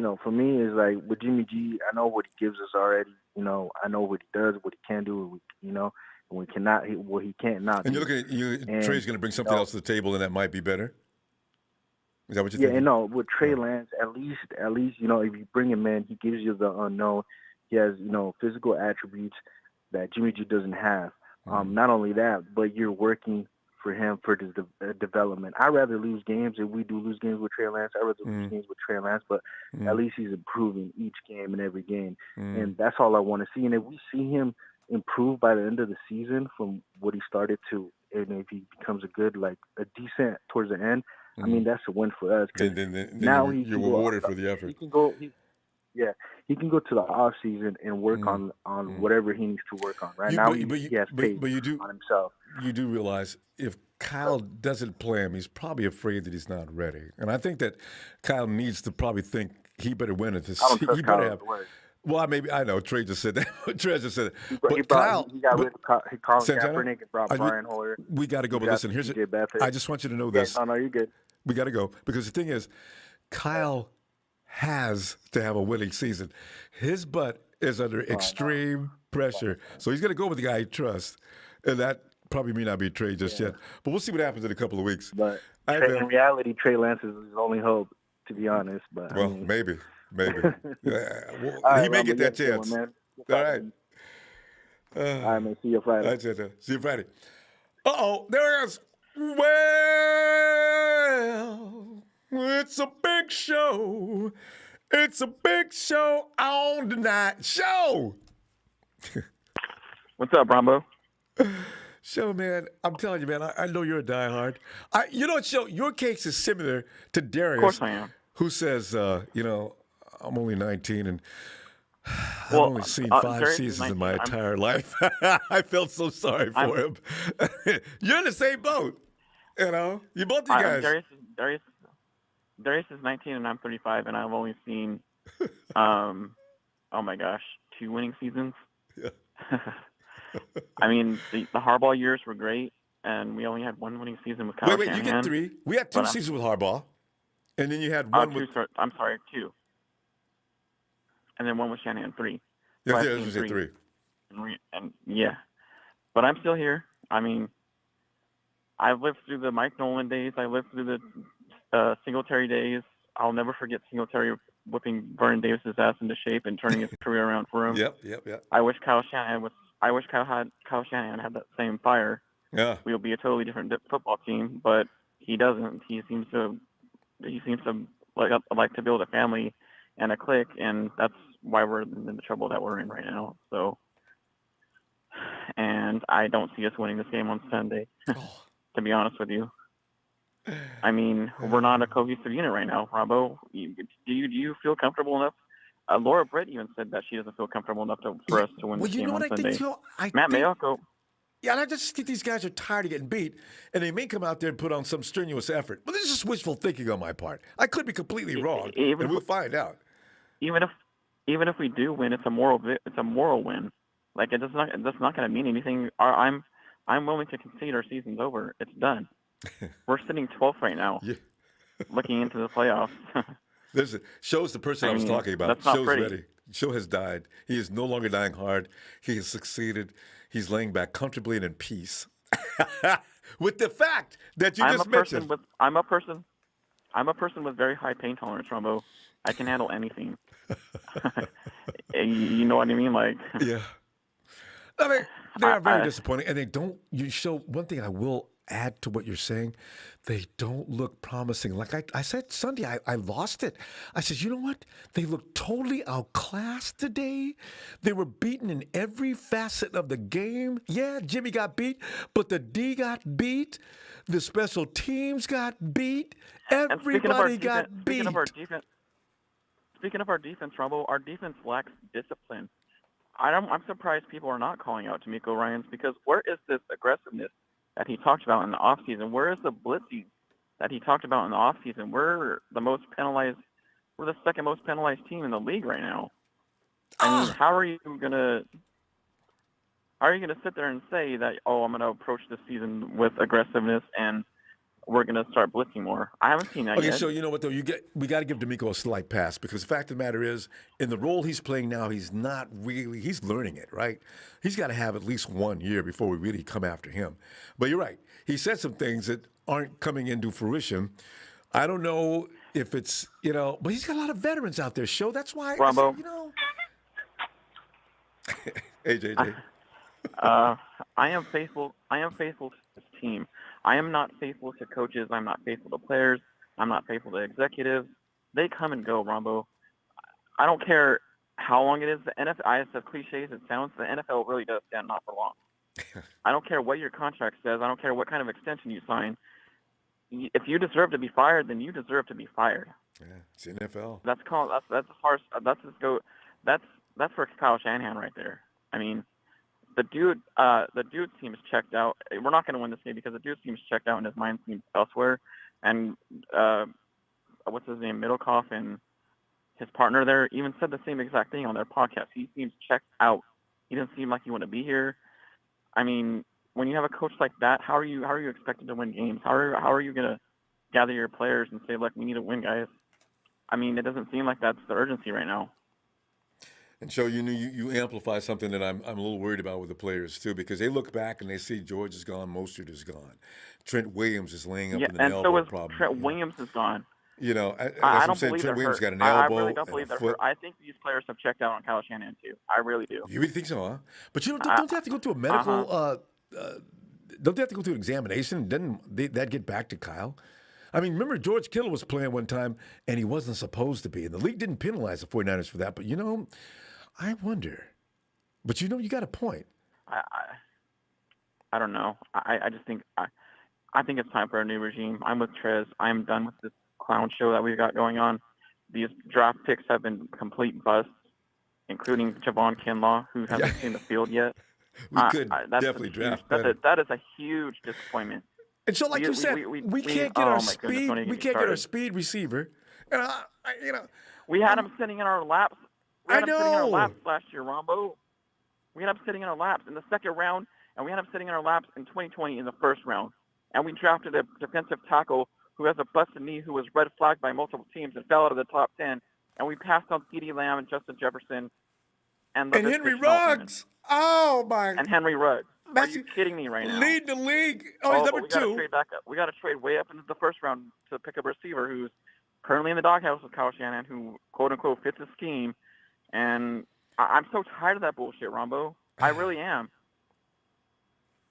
with Jimmy G, I know what he gives us already. You know, I know what he does, what he can do, and we cannot, what he can't not. And do. you're looking at Trey's going to bring something else to the table, and that might be better. Is that what you're thinking? Yeah, and no, with Trey Lance, at least, if you bring him in, he gives you the unknown. He has, physical attributes that Jimmy G doesn't have. Not only that, but you're working for him for his development. I'd rather lose games if we do lose games with Trey Lance. I'd rather lose games with Trey Lance, but at least he's improving each game and every game. And that's all I want to see. And if we see him improve by the end of the season from what he started to, and if he becomes a decent towards the end, I mean, that's a win for us. Then now you're rewarded for the effort. He can go to the off season and work on whatever he needs to work on. Right now, he has faith on himself. You do realize if Kyle doesn't play him, he's probably afraid that he's not ready. And I think that Kyle needs to probably think he better win it. I don't trust Kyle. Well, I know Trey just said that. Trey just said it. He got rid of Colin Kaepernick and brought Brian Hoyer. We got to go. But listen, I just want you to know this. No, you're good. We got to go because the thing is, Kyle has to have a winning season. His butt is under extreme pressure. So he's going to go with the guy he trusts. And that probably may not be Trey just yet. But we'll see what happens in a couple of weeks. But in reality, Trey Lance is his only hope, to be honest. But maybe. He right, may get that chance. Man. All right. All right, man. See you Friday. That's it. See you Friday. Uh-oh, there it is. Well, it's a big show. It's a big show on tonight. Show! What's up, Ronbo? Show, man. I'm telling you, man, I know you're a diehard. You know what, Show? Your case is similar to Darius. Of course I am. Who says, I'm only 19 and I've only seen 5 seasons in my entire life. I felt so sorry for him. You're in the same boat. You both you guys. Darius is 19 and I'm 35, and I've only seen, oh my gosh, 2 winning seasons. Yeah. I mean, the Harbaugh years were great, and we only had 1 winning season with Kyle Shanahan. You get 3. We had 2 seasons with Harbaugh, and then you had 1 with... 2. And then 1 with Shanahan, 3. Yeah, I was 3. And but I'm still here. I mean, I lived through the Mike Nolan days. I lived through the Singletary days. I'll never forget Singletary whipping Vernon Davis's ass into shape and turning his career around for him. Yep. I wish Kyle Shanahan had that same fire. Yeah. We'll be a totally different football team, but he doesn't. He seems to like to build a family and a clique, and that's why we're in the trouble that we're in right now. So, and I don't see us winning this game on Sunday, to be honest with you. I mean, we're not a cohesive unit right now, Ronbo. Do you feel comfortable enough? Laura Britt even said that she doesn't feel comfortable enough for us to win this game on Sunday. Matt Mayoko. Yeah, and I just think these guys are tired of getting beat, and they may come out there and put on some strenuous effort. But this is just wishful thinking on my part. I could be completely wrong, and we'll find out. Even if we do win, it's a moral win. Like that's not going to mean anything. I'm willing to concede our season's over. It's done. We're sitting 12th right now, looking into the playoffs. Shows the person I was talking about. That's not Show's pretty. ready. Show has died. He is no longer dying hard. He has succeeded. He's laying back comfortably and in peace. With the fact that you just mentioned. I'm a person with very high pain tolerance, Ronbo. I can handle anything. You know what I mean? Like. Yeah. I mean, they are very disappointing, and they don't. You show one thing I will add to what you're saying. They don't look promising. Like I said Sunday, I lost it. I said, you know what? They look totally outclassed today. They were beaten in every facet of the game. Yeah, Jimmy got beat, but the D got beat. The special teams got beat. Everybody got beat. Speaking of our defense, Ronbo, our defense lacks discipline. I'm surprised people are not calling out D'Amico Ryans, because where is this aggressiveness that he talked about in the offseason? Where is the blitzing that he talked about in the offseason? We're the most penalized. We're the second most penalized team in the league right now. I mean, how are you gonna sit there and say that, I'm gonna approach this season with aggressiveness and we're gonna start blitzing more? I haven't seen that yet. Okay, so you know what though? We got to give D'Amico a slight pass, because the fact of the matter is, in the role he's playing now, he's learning it, right? He's got to have at least 1 year before we really come after him. But you're right. He said some things that aren't coming into fruition. I don't know if it's, but he's got a lot of veterans out there, Show. That's why, Ronbo. Hey, JJ. I am faithful to this team. I am not faithful to coaches. I'm not faithful to players. I'm not faithful to executives. They come and go, Ronbo. I don't care how long it is. The NFL, as cliche as it sounds, the NFL really does stand not for long. I don't care what your contract says. I don't care what kind of extension you sign. If you deserve to be fired, then you deserve to be fired. Yeah, it's the NFL. That's as far as that's for Kyle Shanahan right there. I mean, the dude seems checked out. We're not going to win this game because the dude seems checked out and his mind seems elsewhere. And what's his name, Middlecoff, and his partner there even said the same exact thing on their podcast. He seems checked out. He doesn't seem like he want to be here. I mean, when you have a coach like that, how are you expected to win games? How are you going to gather your players and say, look, we need to win, guys? I mean, it doesn't seem like that's the urgency right now. And so you amplify something that I'm a little worried about with the players too, because they look back and they see George is gone, Mostert is gone, Trent Williams is laying up in an elbow problem. Trent Williams is gone. I don't believe Trent Williams got an I elbow. really don't believe they're hurt. I think these players have checked out on Kyle Shanahan too. I really do. You really think so, huh? But don't they have to go through a medical? Don't they have to go through an examination? Doesn't that get back to Kyle? I mean, remember George Kittle was playing one time and he wasn't supposed to be, and the league didn't penalize the 49ers for that. But I wonder. But you got a point. I don't know. I just think I think it's time for a new regime. I'm with Trez. I'm done with this clown show that we've got going on. These draft picks have been complete busts, including Javon Kinlaw, who hasn't seen the field yet. We could definitely draft better. That is a huge disappointment. And so, like you said, we can't get our speed. We can't get our speed receiver. We had him sitting in our laps. We had him sitting in our laps last year, Ronbo. We had him sitting in our laps in the second round, and we had him sitting in our laps in 2020 in the first round. And we drafted a defensive tackle who has a busted knee, who was red flagged by multiple teams and fell out of the top 10. And we passed on CeeDee Lamb and Justin Jefferson. And Henry Ruggs. Oh, my. And Henry Ruggs. Are you kidding me right now? Lead the league. Oh, he's number 2. We got to trade way up into the first round to pick up a receiver who's currently in the doghouse with Kyle Shanahan, who, quote-unquote, fits his scheme. And I'm so tired of that bullshit, Ronbo. I really am.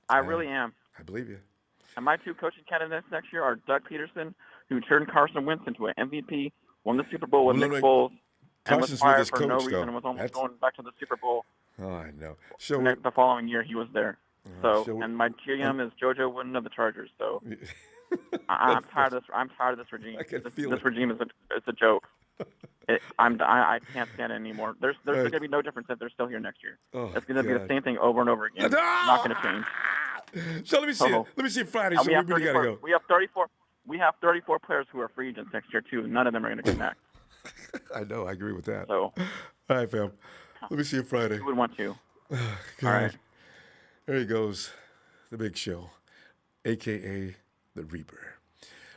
I really am. I believe you. And my 2 coaching candidates next year are Doug Peterson, who turned Carson Wentz into an MVP, won the Super Bowl with Nick Foles. Carson's fired with his for coach, no reason though. and was almost going back to the Super Bowl. Oh, I know. The following year, he was there. And my GM is JoJo Wooden of the Chargers. So I'm tired of this. I'm tired of this regime. This regime is a joke. I can't stand it anymore. There's going to be no difference if they're still here next year. It's going to be the same thing over and over again. It's not going to change. So let me see it. Let me see Friday. So we really got to go. We have 34. We have 34 players who are free agents next year too. None of them are going to come back. I know. I agree with that. So, all right, fam. Let me see you Friday. Who would want to? All right. There he goes, the Big Show, a.k.a. the Reaper.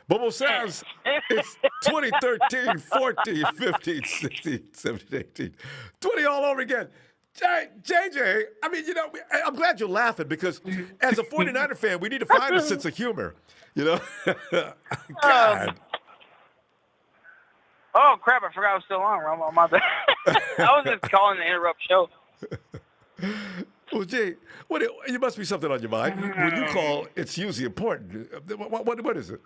Bobo says it's 2013, 14, 15, 16, 17, 18, 20 all over again. JJ, I mean, I'm glad you're laughing because as a 49er fan, we need to find a sense of humor, God. Oh, crap, I forgot I was still on, Ronbo. My bad. I was just calling to interrupt show. Well, Jay, you must be something on your mind. When you call, it's usually important. What is it?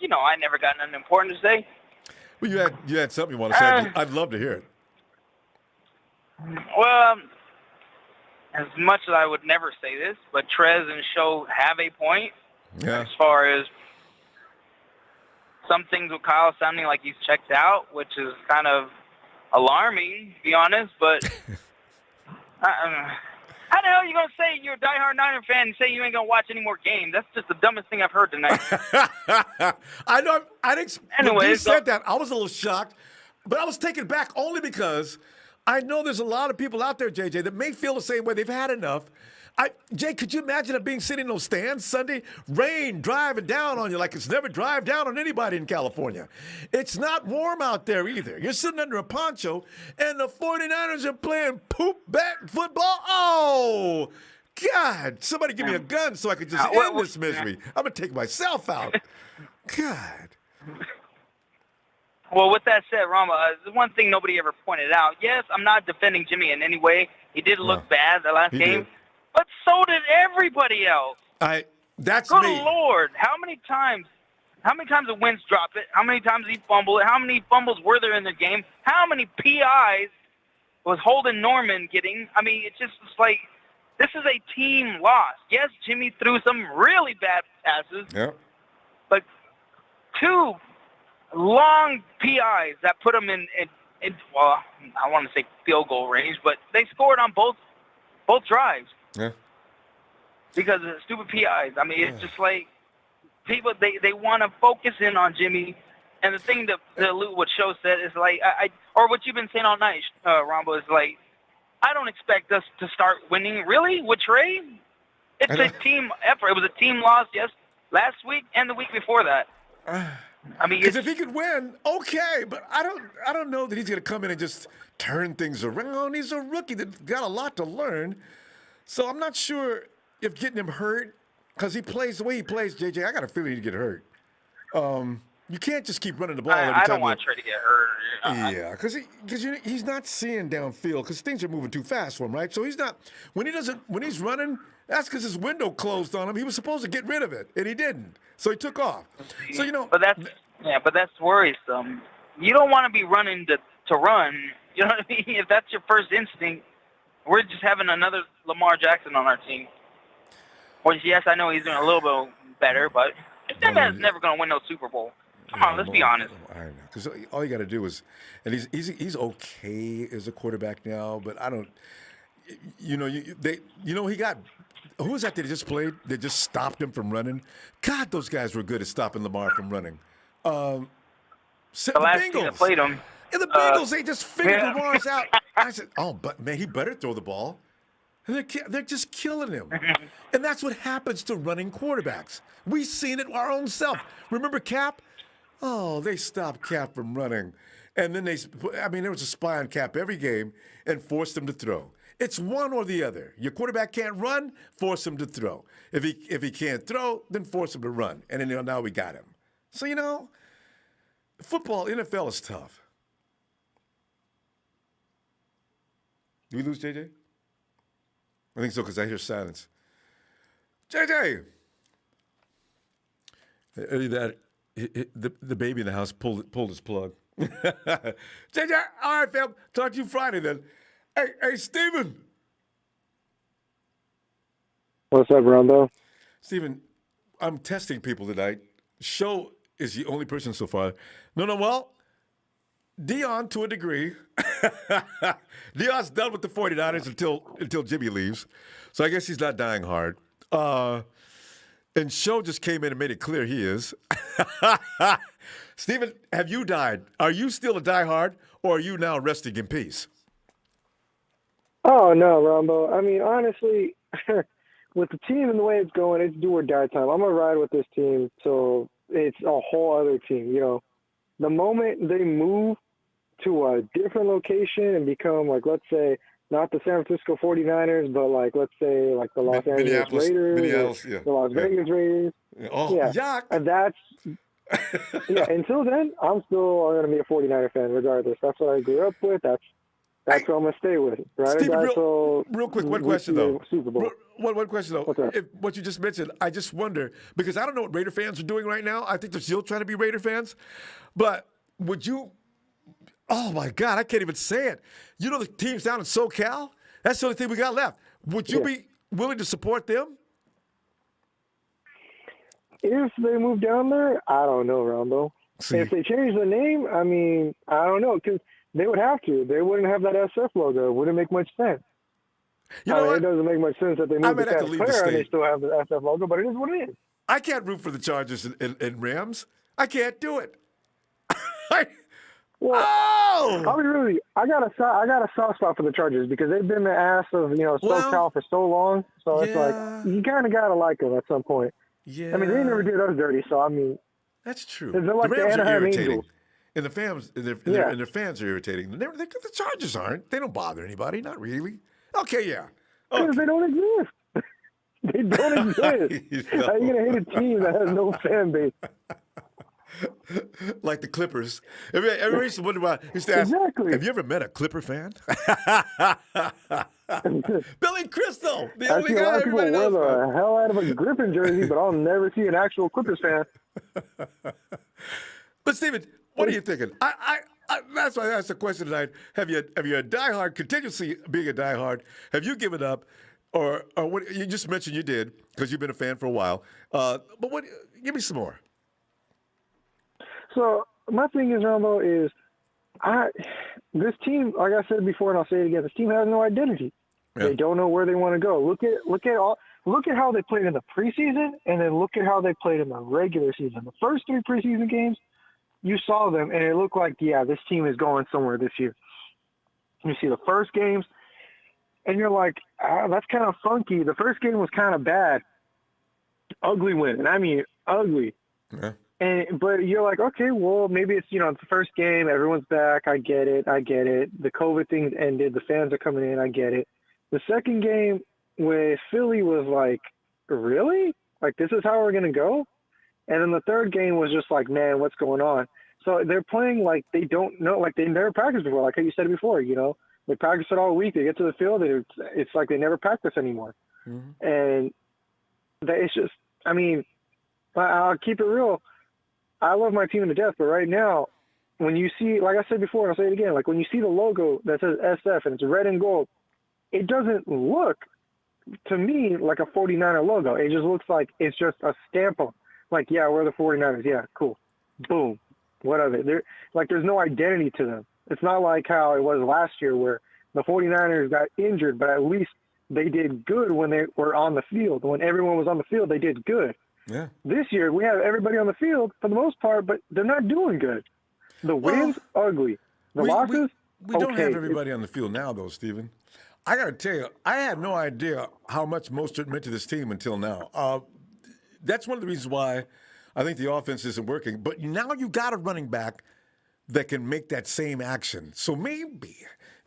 No, I never got nothing important to say. Well, you had something you want to say. I'd love to hear it. Well, as much as I would never say this, but Trez and Show have a point as far as some things with Kyle sounding like he's checked out, which is kind of alarming, to be honest, but how the hell are you going to say you're a diehard Niner fan and say you ain't going to watch any more games? That's just the dumbest thing I've heard tonight. I know. When you said that, I was a little shocked, but I was taken back only because I know there's a lot of people out there, JJ, that may feel the same way. They've had enough. Jay, could you imagine it being sitting in those stands Sunday? Rain driving down on you like it's never drive down on anybody in California. It's not warm out there either. You're sitting under a poncho, and the 49ers are playing poop-back football. Oh, God. Somebody give me a gun so I can just end this misery. I'm going to take myself out. God. Well, with that said, Rama, there's one thing nobody ever pointed out. Yes, I'm not defending Jimmy in any way. He did look bad the last game. Did. But so did everybody else. That's Good me. Lord, how many times did Wentz drop it? How many times did he fumble it? How many fumbles were there in the game? How many PIs was Holden Norman getting? I mean, it's like this is a team loss. Yes, Jimmy threw some really bad passes. Yep. But 2 long PIs that put them in well, I want to say field goal range, but they scored on both drives. Yeah. Because of the stupid PIs. I mean, it's just like people, they want to focus in on Jimmy. And the thing that what Show said is like, or what you've been saying all night, Ronbo, is like, I don't expect us to start winning. Really? With Trey? It's a team effort. It was a team loss, yes, last week and the week before that. I mean, because if he could win, okay, but I don't know that he's going to come in and just turn things around. He's a rookie that's got a lot to learn. So I'm not sure if getting him hurt, because he plays the way he plays, JJ, I got a feeling he'd get hurt. You can't just keep running the ball every time. I don't want Trey to get hurt. Yeah, because he's not seeing downfield because things are moving too fast for him, right? So he's not when he's running. That's because his window closed on him. He was supposed to get rid of it, and he didn't. So he took off. So but that's worrisome. You don't want to be running to run. You know what I mean? If that's your first instinct, we're just having another Lamar Jackson on our team. Which, yes, I know he's doing a little bit better, but that man's never going to win no Super Bowl. Come on, let's be honest. I know, because all you got to do is, and he's okay as a quarterback now, but I don't. He got. Who was that just played? They just stopped him from running. God, those guys were good at stopping Lamar from running. The last team that played him. And the Bengals, they just figured Lamar's out. I said, oh, but man, he better throw the ball. And they're just killing him. And that's what happens to running quarterbacks. We've seen it our own self. Remember Cap? Oh, they stopped Cap from running. And then there was a spy on Cap every game and forced him to throw. It's one or the other. Your quarterback can't run, force him to throw. If he can't throw, then force him to run. And then now we got him. So, football, NFL is tough. Did we lose JJ? I think so because I hear silence. JJ! The baby in the house pulled his plug. JJ, all right, fam. Talk to you Friday then. Hey, Steven. What's up, Ronbo? Steven, I'm testing people tonight. Show is the only person so far. No, well, Dion to a degree. Dion's done with the 49ers until Jimmy leaves. So I guess he's not dying hard. And Show just came in and made it clear he is. Steven, have you died? Are you still a diehard, or are you now resting in peace? Oh, no, Ronbo. I mean, honestly, with the team and the way it's going, it's do or die time. I'm going to ride with this team till it's a whole other team. The moment they move to a different location and become, like, let's say, not the San Francisco 49ers, but, like, let's say, like the Los Angeles Raiders, the Las Vegas Raiders. Oh, yeah. And that's until then, I'm still going to be a 49er fan regardless. That's what I grew up with. That's what I'm going to stay with. Right? Steven, real quick, one question, though. Super Bowl. One question, though. What you just mentioned, I just wonder, because I don't know what Raider fans are doing right now. I think they're still trying to be Raider fans. But would you – oh, my God, I can't even say it. You know the teams down in SoCal? That's the only thing we got left. Would you be willing to support them? If they move down there, I don't know, Ronbo. If they change the name, I mean, I don't know, because they would have to. They wouldn't have that SF logo. It wouldn't make much sense. You know what? It doesn't make much sense that they moved the Cavs player and they still have the SF logo, but it is what it is. I can't root for the Chargers and Rams. I can't do it. I'll be really. I got a soft spot for the Chargers because they've been the ass of SoCal for so long. So it's like you kind of gotta like them at some point. Yeah. I mean, they never did us dirty, so I mean. That's true. They're like the Rams the are irritating, Angels. and the fans, and their fans are irritating. The Chargers aren't. They don't bother anybody. Not really. Okay, yeah. Because they don't exist. They don't exist. How are you gonna hate a team that has no fan base? Like the Clippers. Everybody used to wonder why. Exactly. Have you ever met a Clipper fan? Billy Crystal, the only guy everybody knows. Wear the hell out of a Griffin jersey, but I'll never see an actual Clippers fan. But Steven, what are you thinking? I that's why I asked the question tonight. Have you a diehard, continuously being a diehard? Have you given up, or what? You just mentioned you did because you've been a fan for a while. But what? Give me some more. So my thing is, Ronbo, is this team, like I said before, and I'll say it again, this team has no identity. Yeah. They don't know where they want to go. Look at how they played in the preseason, and then look at how they played in the regular season. The first 3 preseason games, you saw them, and it looked like, this team is going somewhere this year. You see the first games, and you're like, that's kind of funky. The first game was kind of bad. Ugly win, and I mean ugly. Yeah. But you're like, okay, well, maybe it's, it's the first game. Everyone's back. I get it. The COVID thing's ended. The fans are coming in. I get it. The second game with Philly was like, really? Like, this is how we're going to go? And then the third game was just like, man, what's going on? So they're playing like they don't know, like they never practiced before. Like how you said before, they practice it all week. They get to the field. It's like they never practice anymore. Mm-hmm. And it's just, I mean, I'll keep it real. I love my team to death, but right now, when you see, like I said before, and I'll say it again, like when you see the logo that says SF and it's red and gold, it doesn't look, to me, like a 49er logo. It just looks like it's just a stamp on. Like, yeah, we're the 49ers. Yeah, cool. Boom. What of it? There's no identity to them. It's not like how it was last year where the 49ers got injured, but at least they did good when they were on the field. When everyone was on the field, they did good. Yeah. This year, we have everybody on the field for the most part, but they're not doing good. The wins, ugly. The losses, we don't have everybody on the field now, though, Steven. I got to tell you, I had no idea how much Mostert meant to this team until now. That's one of the reasons why I think the offense isn't working. But now you got a running back that can make that same action. So maybe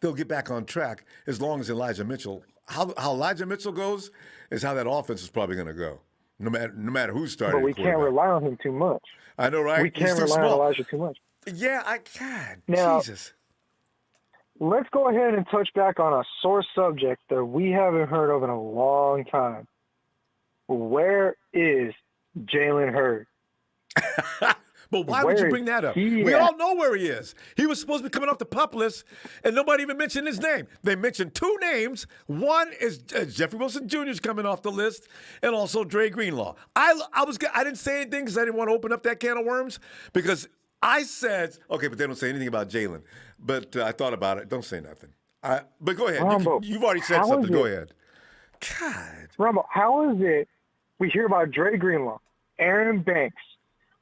they'll get back on track as long as Elijah Mitchell. How Elijah Mitchell goes is how that offense is probably going to go. No matter who's starting. But we can't rely on him too much. I know, right? We can't rely on Elijah too much. Yeah, I can. Now, Jesus. Let's go ahead and touch back on a sore subject that we haven't heard of in a long time. Where is Jalen Hurd? But why would you bring that up? We all know where he is. He was supposed to be coming off the PUP list, and nobody even mentioned his name. They mentioned two names. One is Jeffrey Wilson Jr. is coming off the list, and also Dre Greenlaw. I didn't say anything because I didn't want to open up that can of worms, because I said, okay, but they don't say anything about Jalen. But I thought about it. Don't say nothing. But go ahead. Ronbo, You've already said something. Go ahead. God. Ronbo, how is it we hear about Dre Greenlaw, Aaron Banks,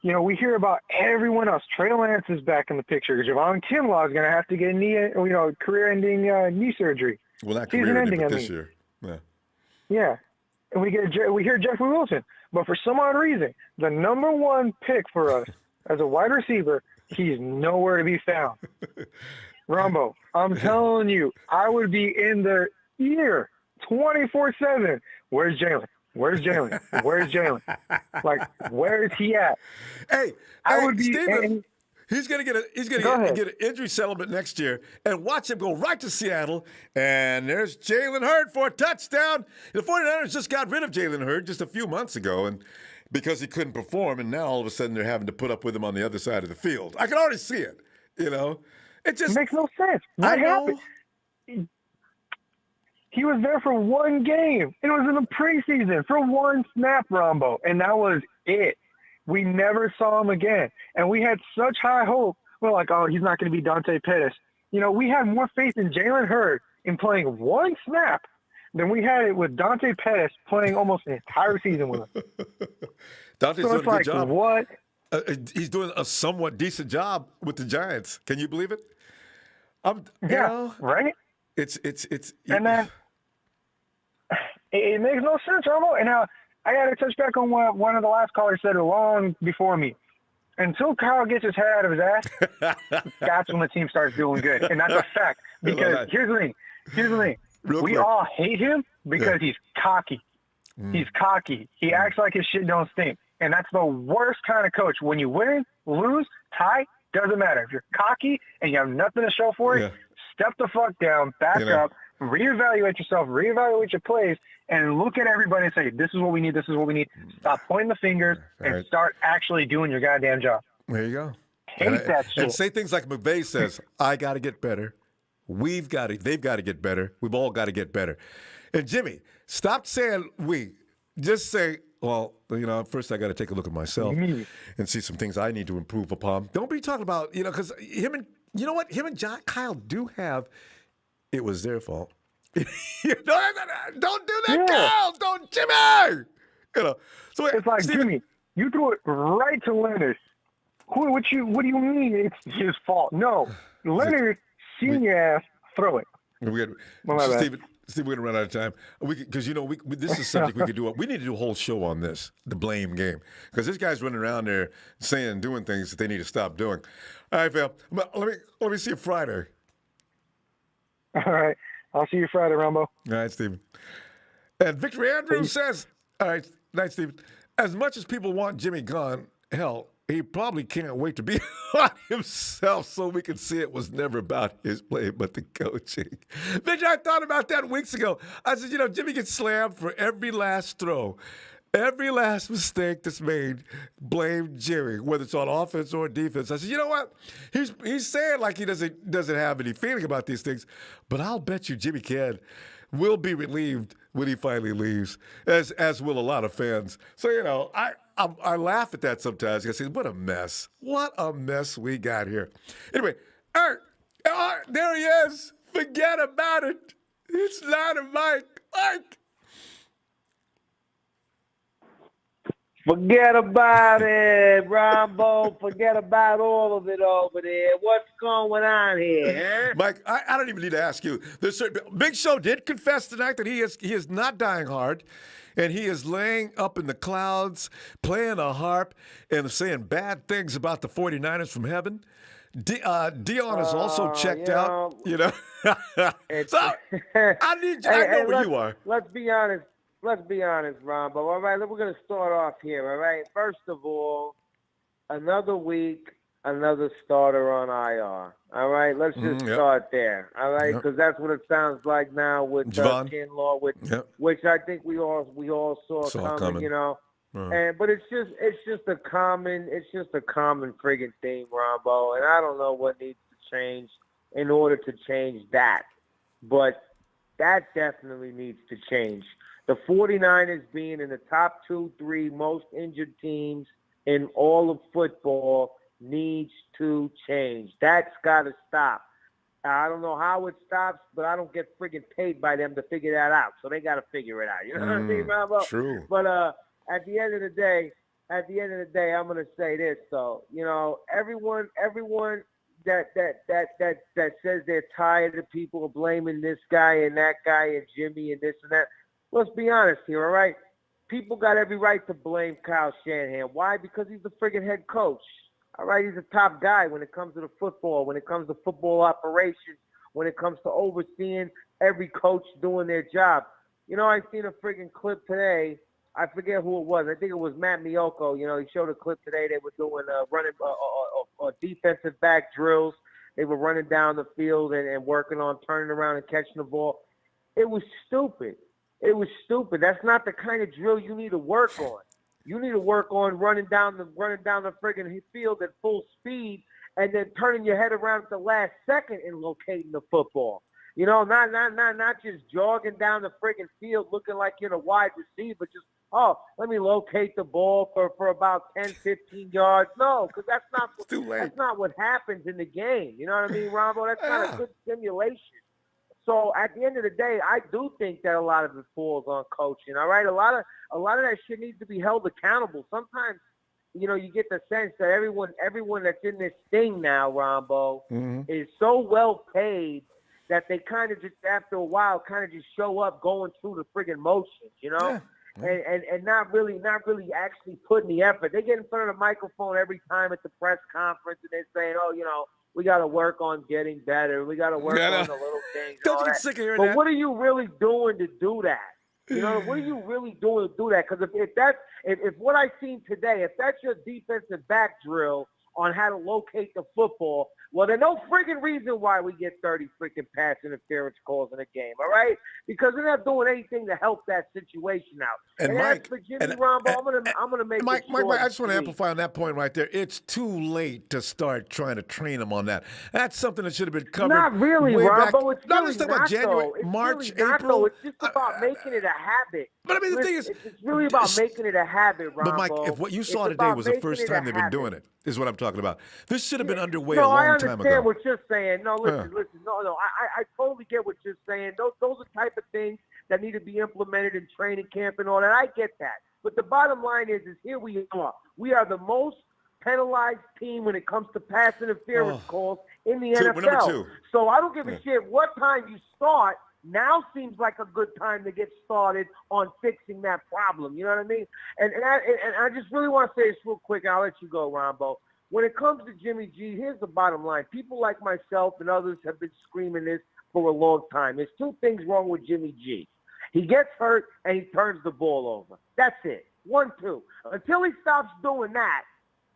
we hear about everyone else. Trey Lance is back in the picture. Javon Kinlaw is going to have to get career-ending knee surgery. Well, not career-ending, but this year. Yeah. Yeah. And we hear Jeffrey Wilson. But for some odd reason, the number one pick for us as a wide receiver, he's nowhere to be found. Ronbo, I'm telling you, I would be in their ear 24/7. Where's Jalen? Where's Jalen? Where's Jalen? Like, where is he at? I would be. Steven, he's gonna get an injury settlement next year, and watch him go right to Seattle. And there's Jalen Hurd for a touchdown. The 49ers just got rid of Jalen Hurd just a few months ago, and because he couldn't perform, and now all of a sudden they're having to put up with him on the other side of the field. I can already see it. It just makes no sense. What happened? He was there for one game. It was in the preseason for one snap, Ronbo, and that was it. We never saw him again. And we had such high hope. We're like, oh, he's not going to be Dante Pettis. We had more faith in Jalen Hurd in playing one snap than we had it with Dante Pettis playing almost an entire season with us. Dante's doing a good job. What? He's doing a somewhat decent job with the Giants. Can you believe it? Right? It's and then it makes no sense, Ronbo. And now I got to touch back on what one of the last callers said long before me. Until Kyle gets his head out of his ass, that's when the team starts doing good. And that's a fact. Because here's the thing. We all hate him because he's cocky. He's cocky. He acts like his shit don't stink. And that's the worst kind of coach. When you win, lose, tie, doesn't matter. If you're cocky and you have nothing to show for it, step the fuck down, back up, reevaluate yourself, reevaluate your plays, and look at everybody and say, this is what we need, this is what we need. Stop pointing the fingers and start actually doing your goddamn job. There you go. Hate that shit. And say things like McVay says, I got to get better. They've got to get better. We've all got to get better. And Jimmy, stop saying we. Just say, well, first I got to take a look at myself and see some things I need to improve upon. Don't be talking about, because him and Kyle do have, it was their fault. Don't do that, Kyle. Don't, Jimmy. So it's like, Steven, Jimmy, you threw it right to Leonard. What do you mean it's his fault? No, Leonard, seen your ass, throw it. Steve, we're going to run out of time. Because, this is something we could do. We need to do a whole show on this, the blame game. Because this guy's running around there doing things that they need to stop doing. All right, Phil. Let me see you Friday. All right. I'll see you Friday, Ronbo. All right, Steven. And Victor Andrews says, all right, night, Steven. As much as people want Jimmy gone, hell, he probably can't wait to be on himself so we can see it was never about his play but the coaching. Victor, I thought about that weeks ago. I said, Jimmy gets slammed for every last throw. Every last mistake that's made, blame Jimmy, whether it's on offense or defense. I said, you know what? He's saying like he doesn't have any feeling about these things, but I'll bet you Jimmy will be relieved when he finally leaves, as will a lot of fans. So, I laugh at that sometimes. I say, what a mess. What a mess we got here. Anyway, Art, there he is. Forget about it. It's not a mic. Art. Forget about it, Ronbo. Forget about all of it over there. What's going on here, huh? Mike, I don't even need to ask you. Big Show did confess tonight that he is not dying hard, and he is laying up in the clouds, playing a harp, and saying bad things about the 49ers from heaven. Dion is also checked out, So I need you. I know where you are. Let's be honest. Ronbo. All right, we're going to start off here, all right? First of all, another week, another starter on IR. All right, let's just start there, all right? Because that's what it sounds like now with Kinlaw, which I think we all saw coming, But it's just a common friggin' theme, Ronbo, and I don't know what needs to change in order to change that. But that definitely needs to change. The 49ers being in the top 2-3 most injured teams in all of football needs to change. That's got to stop. I don't know how it stops, but I don't get friggin' paid by them to figure that out. So they got to figure it out. You know what I mean, Ronbo? True. But at the end of the day, I'm gonna say this though. You know, everyone that says they're tired of people blaming this guy and that guy and Jimmy and this and that. Let's be honest here, all right? People got every right to blame Kyle Shanahan. Why? Because he's the friggin' head coach. All right, he's a top guy when it comes to the football, when it comes to football operations, when it comes to overseeing every coach doing their job. You know, I seen a friggin' clip today. I forget who it was. I think it was Matt Miyoko. You know, he showed a clip today. They were doing running defensive back drills. They were running down the field and working on turning around and catching the ball. It was stupid. It was stupid. That's not the kind of drill you need to work on. You need to work on running down the friggin' field at full speed and then turning your head around at the last second and locating the football. You know, not just jogging down the friggin' field looking like you're a wide receiver, just, let me locate the ball for about 10, 15 yards. No, because that's not what happens in the game. You know what I mean, Ronbo? That's not a good simulation. So at the end of the day, I do think that a lot of it falls on coaching. All right, a lot of that shit needs to be held accountable. Sometimes, you know, you get the sense that everyone that's in this thing now, Ronbo, is so well paid that they kind of just after a while kind of just show up going through the friggin' motions, you know, and not really actually putting the effort. They get in front of the microphone every time at the press conference and they're saying, you know, we got to work on getting better. We got to work on the little things. Don't you get sick of hearing that? But what are you really doing to do that? You know, what are you really doing to do that? Because if what I seen today, if that's your defensive back drill on how to locate the football, well, there's no freaking reason why we get 30 freaking pass interference calls in a game, all right? Because they're not doing anything to help that situation out. And Mike, as for Jimmy Ronbo, I'm gonna make Mike, it short. Mike, I just want to amplify on that point right there. It's too late to start trying to train them on that. That's something that should have been covered. Not really, way Ronbo. Back. It's No, really let's talk about January, It's March, really not, April. though. It's just about making it a habit. But I mean, the thing is, it's really about making it a habit, Ronbo. But Mike, if what you saw today was the first time they've been doing it, is what I'm talking about. This should have been underway a long time ago. No, I understand what you're saying. No, listen. No. I totally get what you're saying. Those are the type of things that need to be implemented in training camp and all that. I get that. But the bottom line is here we are. We are the most penalized team when it comes to pass interference calls in the NFL. Number 2. So I don't give a shit what time you start. Now seems like a good time to get started on fixing that problem. You know what I mean? And I just really want to say this real quick, and I'll let you go, Ronbo. When it comes to Jimmy G, here's the bottom line. People like myself and others have been screaming this for a long time. There's two things wrong with Jimmy G. He gets hurt and he turns the ball over. That's it. 1, 2. Until he stops doing that,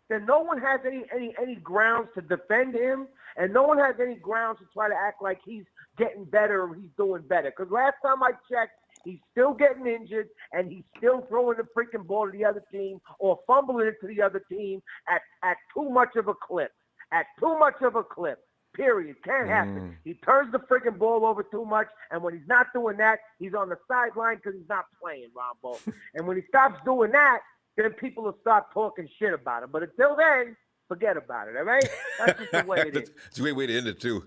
then no one has any grounds to defend him, and no one has any grounds to try to act like he's getting better or he's doing better. Because last time I checked, he's still getting injured, and he's still throwing the freaking ball to the other team or fumbling it to the other team at too much of a clip. At too much of a clip. Period. Can't happen. He turns the freaking ball over too much, and when he's not doing that, he's on the sideline because he's not playing, Ronbo. And when he stops doing that, then people will start talking shit about him. But until then, forget about it, all right? That's just the way it is. It's a great way to end it, too.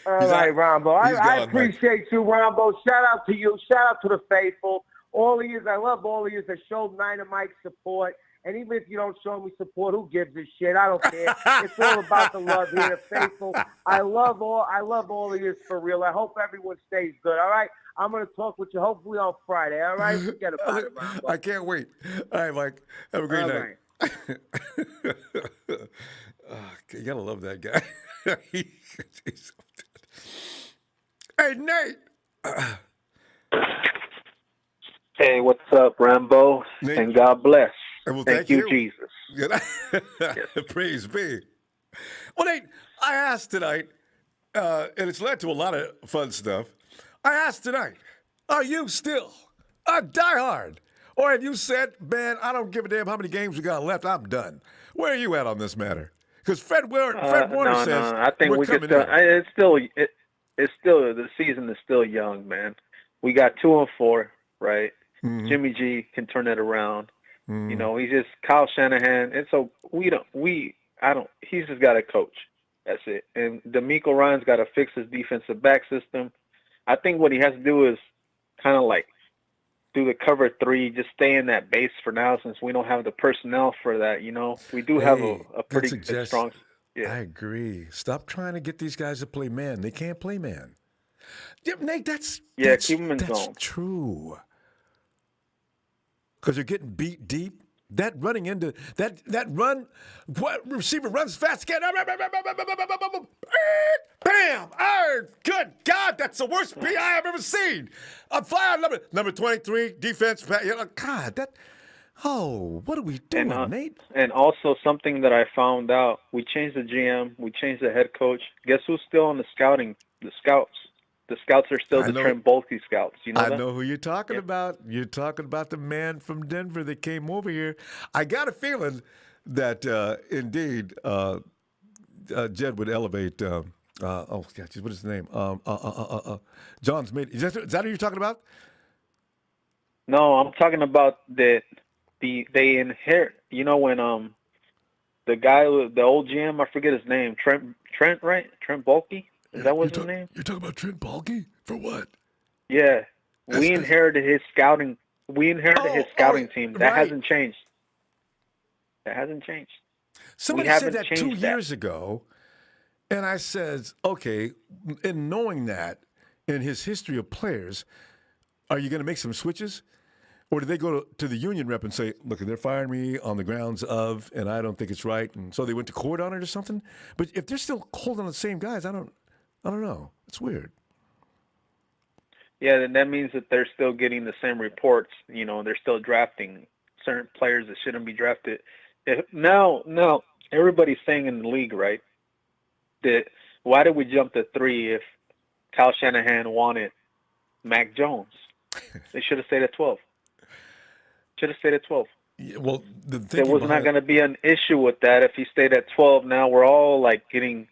All right, Ronbo. I appreciate you, Ronbo. Shout out to you. Shout out to the faithful. All of you, I love all of you that showed Niner Mike support. And even if you don't show me support, who gives a shit? I don't care. It's all about the love here, the faithful. I love all of you for real. I hope everyone stays good, all right? I'm going to talk with you hopefully on Friday, all right? Forget about it, Ronbo. I can't wait. All right, Mike. Have a great night. Right. You got to love that guy. Hey, Nate. Hey, what's up, Ronbo? Nate. And God bless. Well, thank you, Jesus. Yes. Praise be. Well, Nate, I asked tonight, and it's led to a lot of fun stuff. I asked tonight, are you still a diehard Or have you said, man, I don't give a damn how many games we got left. I'm done. Where are you at on this matter? Because Fred Warner says I think we're we could coming still. in. It's still the season is still young, man. We got 2-4, right? Mm-hmm. Jimmy G can turn it around. Mm-hmm. You know, he's just Kyle Shanahan. And so he's just got to coach. That's it. And DeMeco Ryan's got to fix his defensive back system. I think what he has to do is kind of like do the cover 3, just stay in that base for now since we don't have the personnel for that, you know. We do have a pretty good, strong. Yeah. I agree. Stop trying to get these guys to play man. They can't play man. Yeah, Nate, that's keep them in zone. True. Because you're getting beat deep. That running into that run, what receiver runs fast, get bam! Good God, that's the worst PI I've ever seen. A flyer number 23, defense. God, that. Oh, what are we doing, Nate? And also something that I found out: we changed the GM, we changed the head coach. Guess who's still on the scouting? The scouts. The scouts are still the Trent Baalke scouts. You know that? I know who you're talking about. You're talking about the man from Denver that came over here. I got a feeling that indeed Jed would elevate. Oh gosh, what is his name? John's made. Is that who you're talking about? No, I'm talking about that. They inherit. You know when the guy, the old GM, I forget his name. Trent, right? Trent Baalke. Is that what's his name? You're talking about Trent Baalke? For what? Yeah. We inherited his scouting. We inherited his scouting team. That hasn't changed. That hasn't changed. Somebody said that 2 years ago, and I said, okay, in knowing that, in his history of players, are you going to make some switches? Or do they go to the union rep and say, look, they're firing me on the grounds of, and I don't think it's right, and so they went to court on it or something? But if they're still holding on the same guys, I don't know. It's weird. Yeah, then that means that they're still getting the same reports. You know, they're still drafting certain players that shouldn't be drafted. Now, everybody's saying in the league, right, that why did we jump to 3 if Kyle Shanahan wanted Mac Jones? They should have stayed at 12. Should have stayed at 12. Yeah, well, there was not going to be an issue with that if he stayed at 12. Now we're all like getting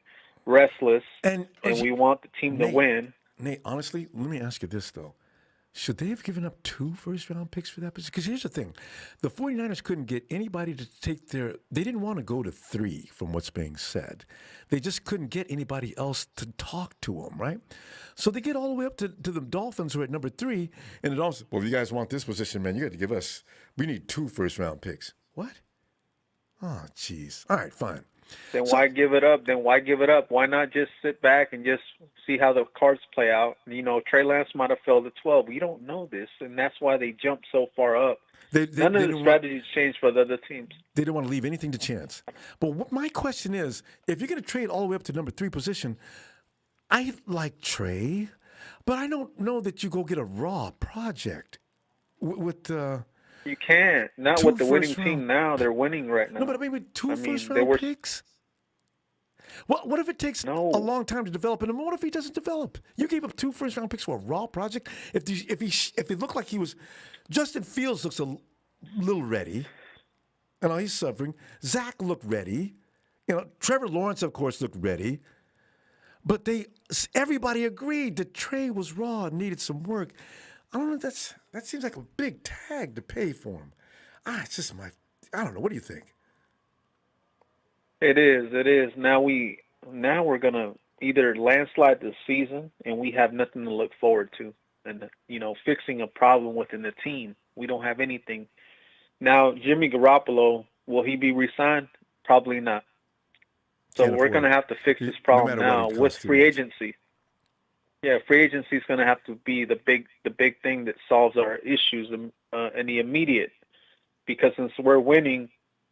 restless, and we want the team to win. Nate, honestly, let me ask you this, though. Should they have given up 2 first-round picks for that position? Because here's the thing. The 49ers couldn't get anybody to take they didn't want to go to 3 from what's being said. They just couldn't get anybody else to talk to them, right? So they get all the way up to the Dolphins who are at number 3, and the Dolphins, well, if you guys want this position, man, you got to give us, we need 2 first-round picks. What? Oh, jeez. All right, fine. Then why give it up? Why not just sit back and just see how the cards play out? You know, Trey Lance might have failed at 12. We don't know this, and that's why they jumped so far up. None of the strategies changed for the other teams. They didn't want to leave anything to chance. But what my question is, if you're going to trade all the way up to number 3 position, I like Trey, but I don't know that you go get a raw project with you can't. Not with the winning team now. They're winning right now. No, but I mean with 2 first-round picks? What if it takes a long time to develop? And what if he doesn't develop? You gave up 2 first-round picks for a raw project? If he looked like he was... Justin Fields looks a little ready. You know, he's suffering. Zach looked ready. You know, Trevor Lawrence, of course, looked ready. But everybody agreed that Trey was raw and needed some work. I don't know. That seems like a big tag to pay for him. It's just I don't know. What do you think? It is. Now we're gonna either landslide this season, and we have nothing to look forward to, and fixing a problem within the team. We don't have anything. Now, Jimmy Garoppolo, will he be re-signed? Probably not. So we're gonna have to fix this problem now with free agency. Yeah, free agency is going to have to be the big thing that solves our issues in the immediate. Because since we're winning,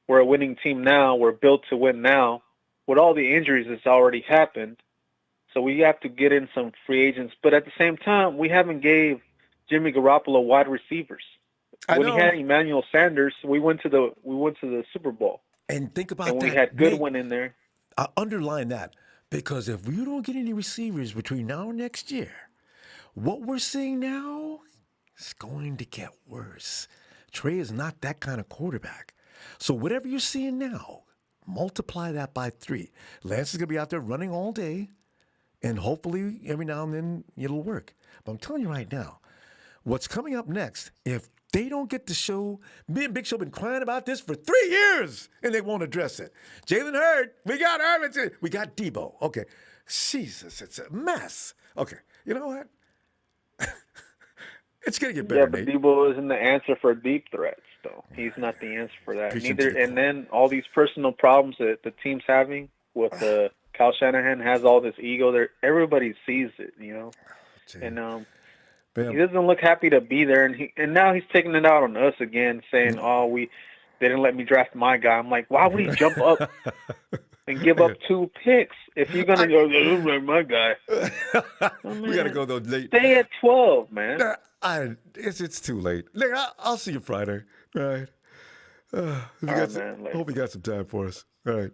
we're a winning team now. We're built to win now. With all the injuries that's already happened, so we have to get in some free agents. But at the same time, we haven't gave Jimmy Garoppolo wide receivers. When he had Emmanuel Sanders, we went to the Super Bowl. And think about that. And we had Goodwin in there. I underline that. Because if we don't get any receivers between now and next year, what we're seeing now is going to get worse. Trey is not that kind of quarterback. So whatever you're seeing now, multiply that by 3. Lance is going to be out there running all day, and hopefully every now and then it'll work. But I'm telling you right now, what's coming up next, if they don't get to show, me and Big Show have been crying about this for 3 years, and they won't address it. Jalen Hurd, we got Irvington, we got Debo. Okay, Jesus, it's a mess. Okay, you know what? It's going to get better, Yeah, but Nate. Debo isn't the answer for deep threats, though. He's not the answer for that. And then all these personal problems that the team's having with Kyle Shanahan has all this ego there. Everybody sees it, you know. And he doesn't look happy to be there. And now he's taking it out on us again, saying, they didn't let me draft my guy. I'm like, why would he jump up and give up 2 picks if you're going to go, my guy? We got to go, though, late. Stay at 12, man. It's too late. Nick, I'll see you Friday. All right. Hope you got some time for us. All right.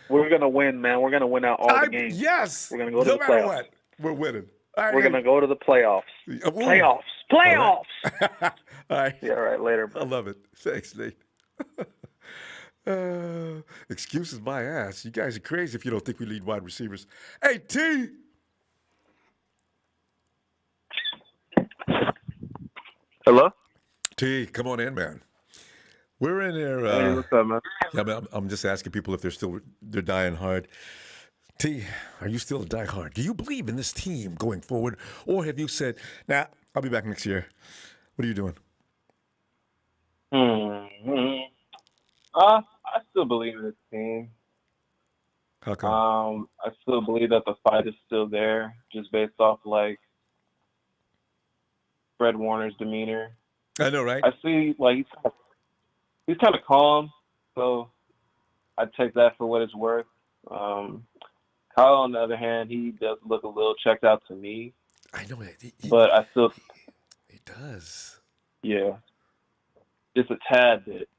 We're going to win, man. We're going to win out all the games. Yes. We're going to go to the playoffs. No matter what, we're winning. All right, we're going to go to the playoffs. Playoffs. All right. Yeah, all right. Later. I love it. Thanks, Nate. Excuses my ass. You guys are crazy if you don't think we lead wide receivers. Hey, T. Hello? T, come on in, man. We're in there. Hey, what's up, man? Yeah, I'm just asking people if they're dying hard. T, are you still a diehard? Do you believe in this team going forward? Or have you said, nah, I'll be back next year? What are you doing? I still believe in this team. How come? I still believe that the fight is still there, just based off like Fred Warner's demeanor. I know, right? I see, like he's kind of calm, so I take that for what it's worth. Kyle, on the other hand, he does look a little checked out to me. I know it, but I still. He does. Yeah, just a tad bit.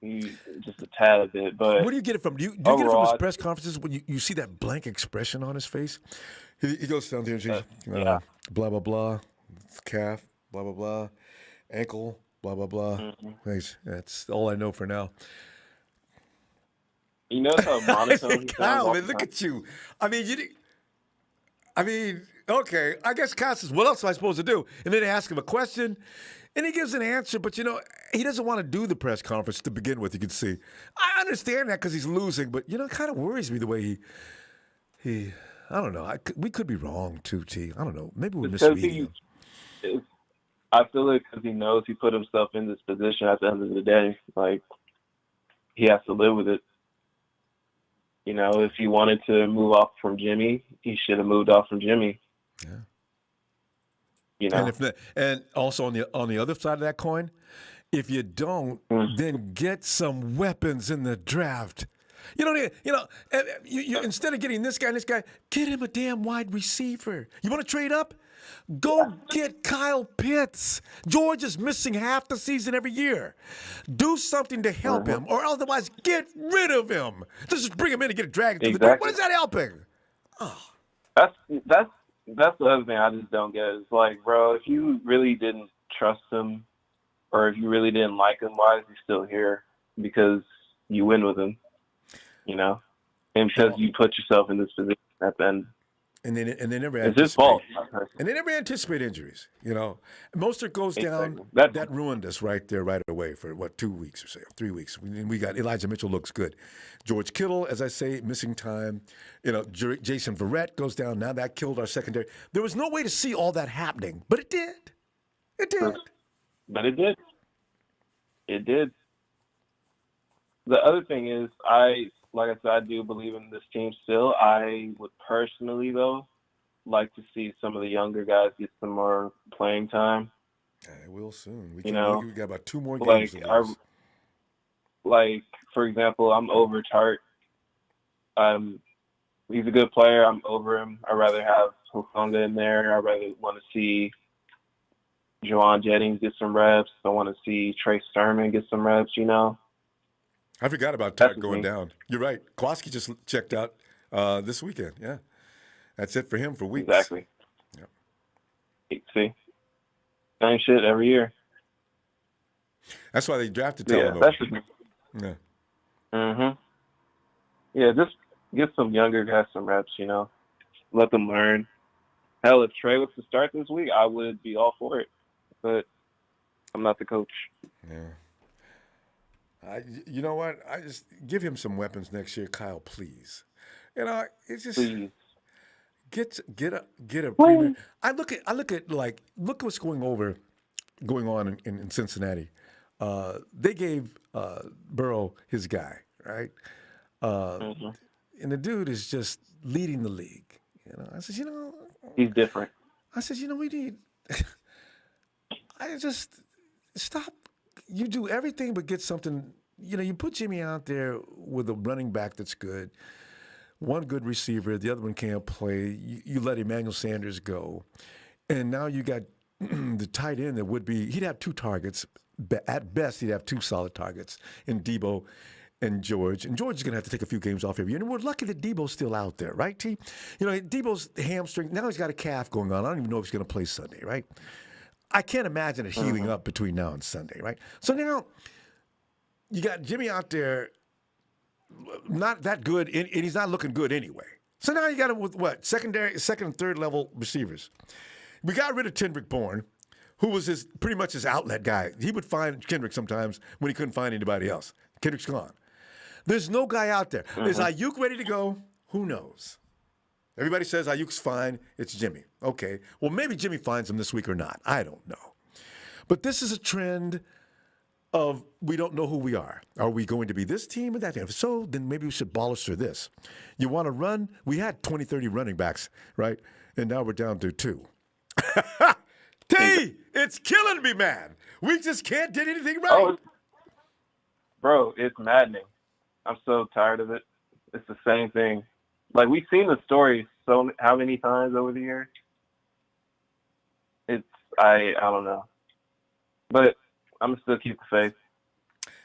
Just a tad bit, but where do you get it from? Do you get it from his press conferences when you see that blank expression on his face? He goes down there and says, blah, blah, blah, calf, blah, blah, blah, ankle, blah, blah, blah. Mm-hmm. That's all I know for now. You know how monotone he Kyle, man, look at you. I mean, okay, I guess Kyle says, what else am I supposed to do? And then they ask him a question, and he gives an answer, but, he doesn't want to do the press conference to begin with, you can see. I understand that because he's losing, but, it kind of worries me the way he I don't know. We could be wrong, too, T. I don't know. Maybe we're misreading him. I feel like because he knows he put himself in this position at the end of the day. Like, he has to live with it. If he wanted to move off from Jimmy, he should have moved off from Jimmy. Yeah. And also on the other side of that coin, if you don't, then get some weapons in the draft. Instead of getting this guy and this guy, get him a damn wide receiver. You want to trade up? Go get Kyle Pitts. George is missing half the season every year. Do something to help him, or otherwise get rid of him. Just bring him in and get a drag to the door. What is that helping? Oh. That's the other thing I just don't get. It's like, bro, if you really didn't trust him, or if you really didn't like him, why is he still here? Because you win with him, and because you put yourself in this position at the end. And they never it's his fault. And they never anticipate injuries. Mostert goes down. That ruined us right there, right away for 2 weeks or so, 3 weeks. We got Elijah Mitchell looks good. George Kittle, as I say, missing time. Jason Verrett goes down. Now that killed our secondary. There was no way to see all that happening, but it did. It did. But it did. It did. The other thing is, like I said, I do believe in this team still. I would personally, though, like to see some of the younger guys get some more playing time. I will soon. We got about 2 more games. For example, I'm over Tart. He's a good player. I'm over him. I'd rather have Hufanga in there. I'd rather want to see Juwan Jennings get some reps. I want to see Trey Sermon get some reps, I forgot about Tart going down. You're right. Kowalski just checked out this weekend. Yeah. That's it for him for weeks. Exactly. Yeah. See? Same shit every year. That's why they drafted Yeah, Talanoa. that's just. Yeah. Yeah, just give some younger guys some reps. Let them learn. Hell, if Trey was to start this week, I would be all for it. But I'm not the coach. Yeah. You know what? I just give him some weapons next year, Kyle. Please. It's just Please. get a premier. I look at look what's going on in Cincinnati. They gave Burrow his guy, right? And the dude is just leading the league. I said, he's different. I said, we need. I just stop. You do everything but get something. You put Jimmy out there with a running back that's good, one good receiver, the other one can't play. You let Emmanuel Sanders go, and now you got the tight end that would be. He'd have 2 targets. At best, he'd have 2 solid targets in Debo and George. And George is going to have to take a few games off every year. And we're lucky that Debo's still out there, right, T? Debo's hamstring, now he's got a calf going on. I don't even know if he's going to play Sunday, right? I can't imagine it healing up between now and Sunday, right? So now you got Jimmy out there, not that good, and he's not looking good anyway. So now you got him with what? Second and third level receivers. We got rid of Kendrick Bourne, who was pretty much his outlet guy. He would find Kendrick sometimes when he couldn't find anybody else. Kendrick's gone. There's no guy out there. Is Ayuk ready to go? Who knows? Everybody says Ayuk's fine. It's Jimmy. Okay. Well, maybe Jimmy finds him this week or not. I don't know. But this is a trend of we don't know who we are. Are we going to be this team or that team? If so, then maybe we should bolster this. You want to run? We had 20, 30 running backs, right? And now we're down to 2. T, it's killing me, man. We just can't get anything right. Oh, bro, it's maddening. I'm so tired of it. It's the same thing. Like, we've seen the story how many times over the years. I don't know. But I'm still keep the faith.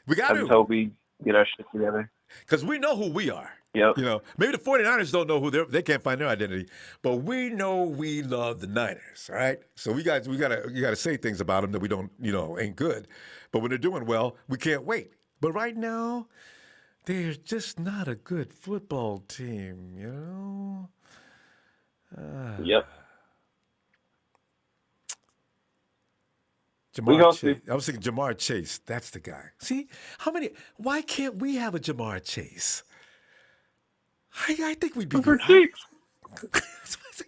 We got to. I just hope we get our shit together. Because we know who we are. Yep. Maybe the 49ers don't know who they can't find their identity, but we know we love the Niners, all right? So you gotta say things about them that we don't, ain't good. But when they're doing well, we can't wait. But right now, they're just not a good football team, Yep. Jamar Chase. I was thinking Jamar Chase. That's the guy. See, why can't we have a Jamar Chase? I think we'd be good.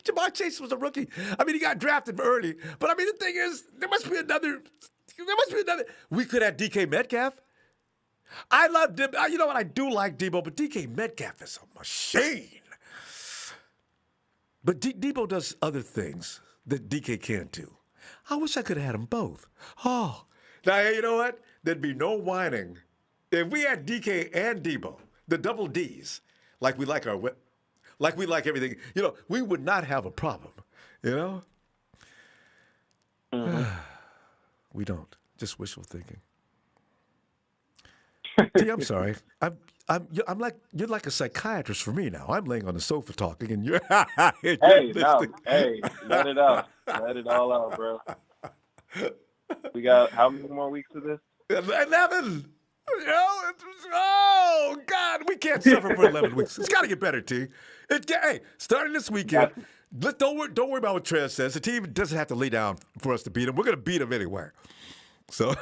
Jamar Chase was a rookie. I mean, he got drafted early. But, I mean, the thing is, there must be another. We could have DK Metcalf. I love Debo. You know what? I do like Debo, but DK Metcalf is a machine. But Debo does other things that DK can't do. I wish I could have had them both. Oh, now, you know what? There'd be no whining. If we had DK and Debo, the double Ds, like we like everything, we would not have a problem, We don't. Just wishful thinking. T, I'm sorry. I'm like you're like a psychiatrist for me now. I'm laying on the sofa talking, and you're. Hey, let it out. Let it all out, bro. We got how many more weeks of this? 11. Oh God, we can't suffer for 11 weeks. It's got to get better, T. Hey, starting this weekend. Don't worry about what Trez says. The team doesn't have to lay down for us to beat them. We're going to beat them anyway. So.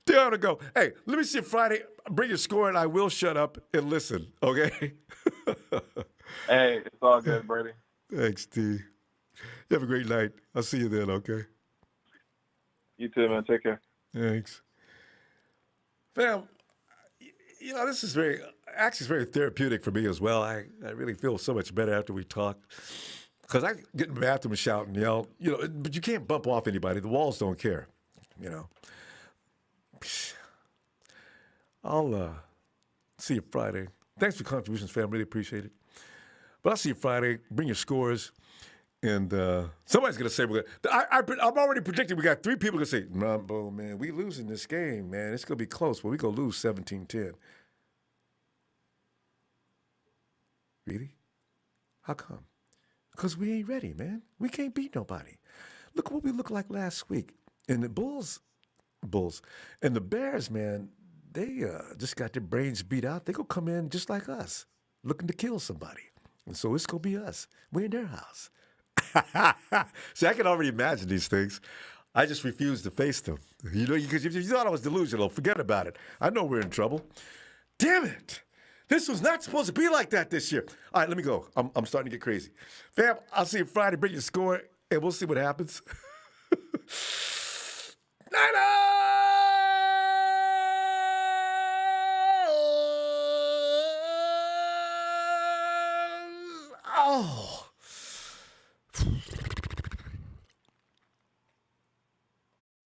There to go. Hey, let me see if Friday. Bring your score, and I will shut up and listen. Okay. Hey, it's all good, Brady. Thanks, T. You have a great night. I'll see you then. Okay. You too, man. Take care. Thanks, fam. This is very therapeutic for me as well. I really feel so much better after we talk. Because I get in the bathroom and shout and yell, but you can't bump off anybody. The walls don't care, I'll see you Friday. Thanks for your contributions, fam. Really appreciate it. But I'll see you Friday. Bring your scores. And somebody's going to say, I'm already predicting we got 3 people going to say, Ronbo, man, we losing this game, man. It's going to be close, but we're going to lose 17-10. Really? How come? Because we ain't ready, man. We can't beat nobody. Look what we looked like last week. And the Bulls, Bulls. And the Bears, man, they just got their brains beat out. They gonna come in just like us, looking to kill somebody. And so it's gonna be us. We're in their house. See, I can already imagine these things. I just refuse to face them. Because if you thought I was delusional, forget about it. I know we're in trouble. Damn it! This was not supposed to be like that this year. All right, let me go. I'm starting to get crazy. Fam, I'll see you Friday. Bring your score, and we'll see what happens. Niners! Oh.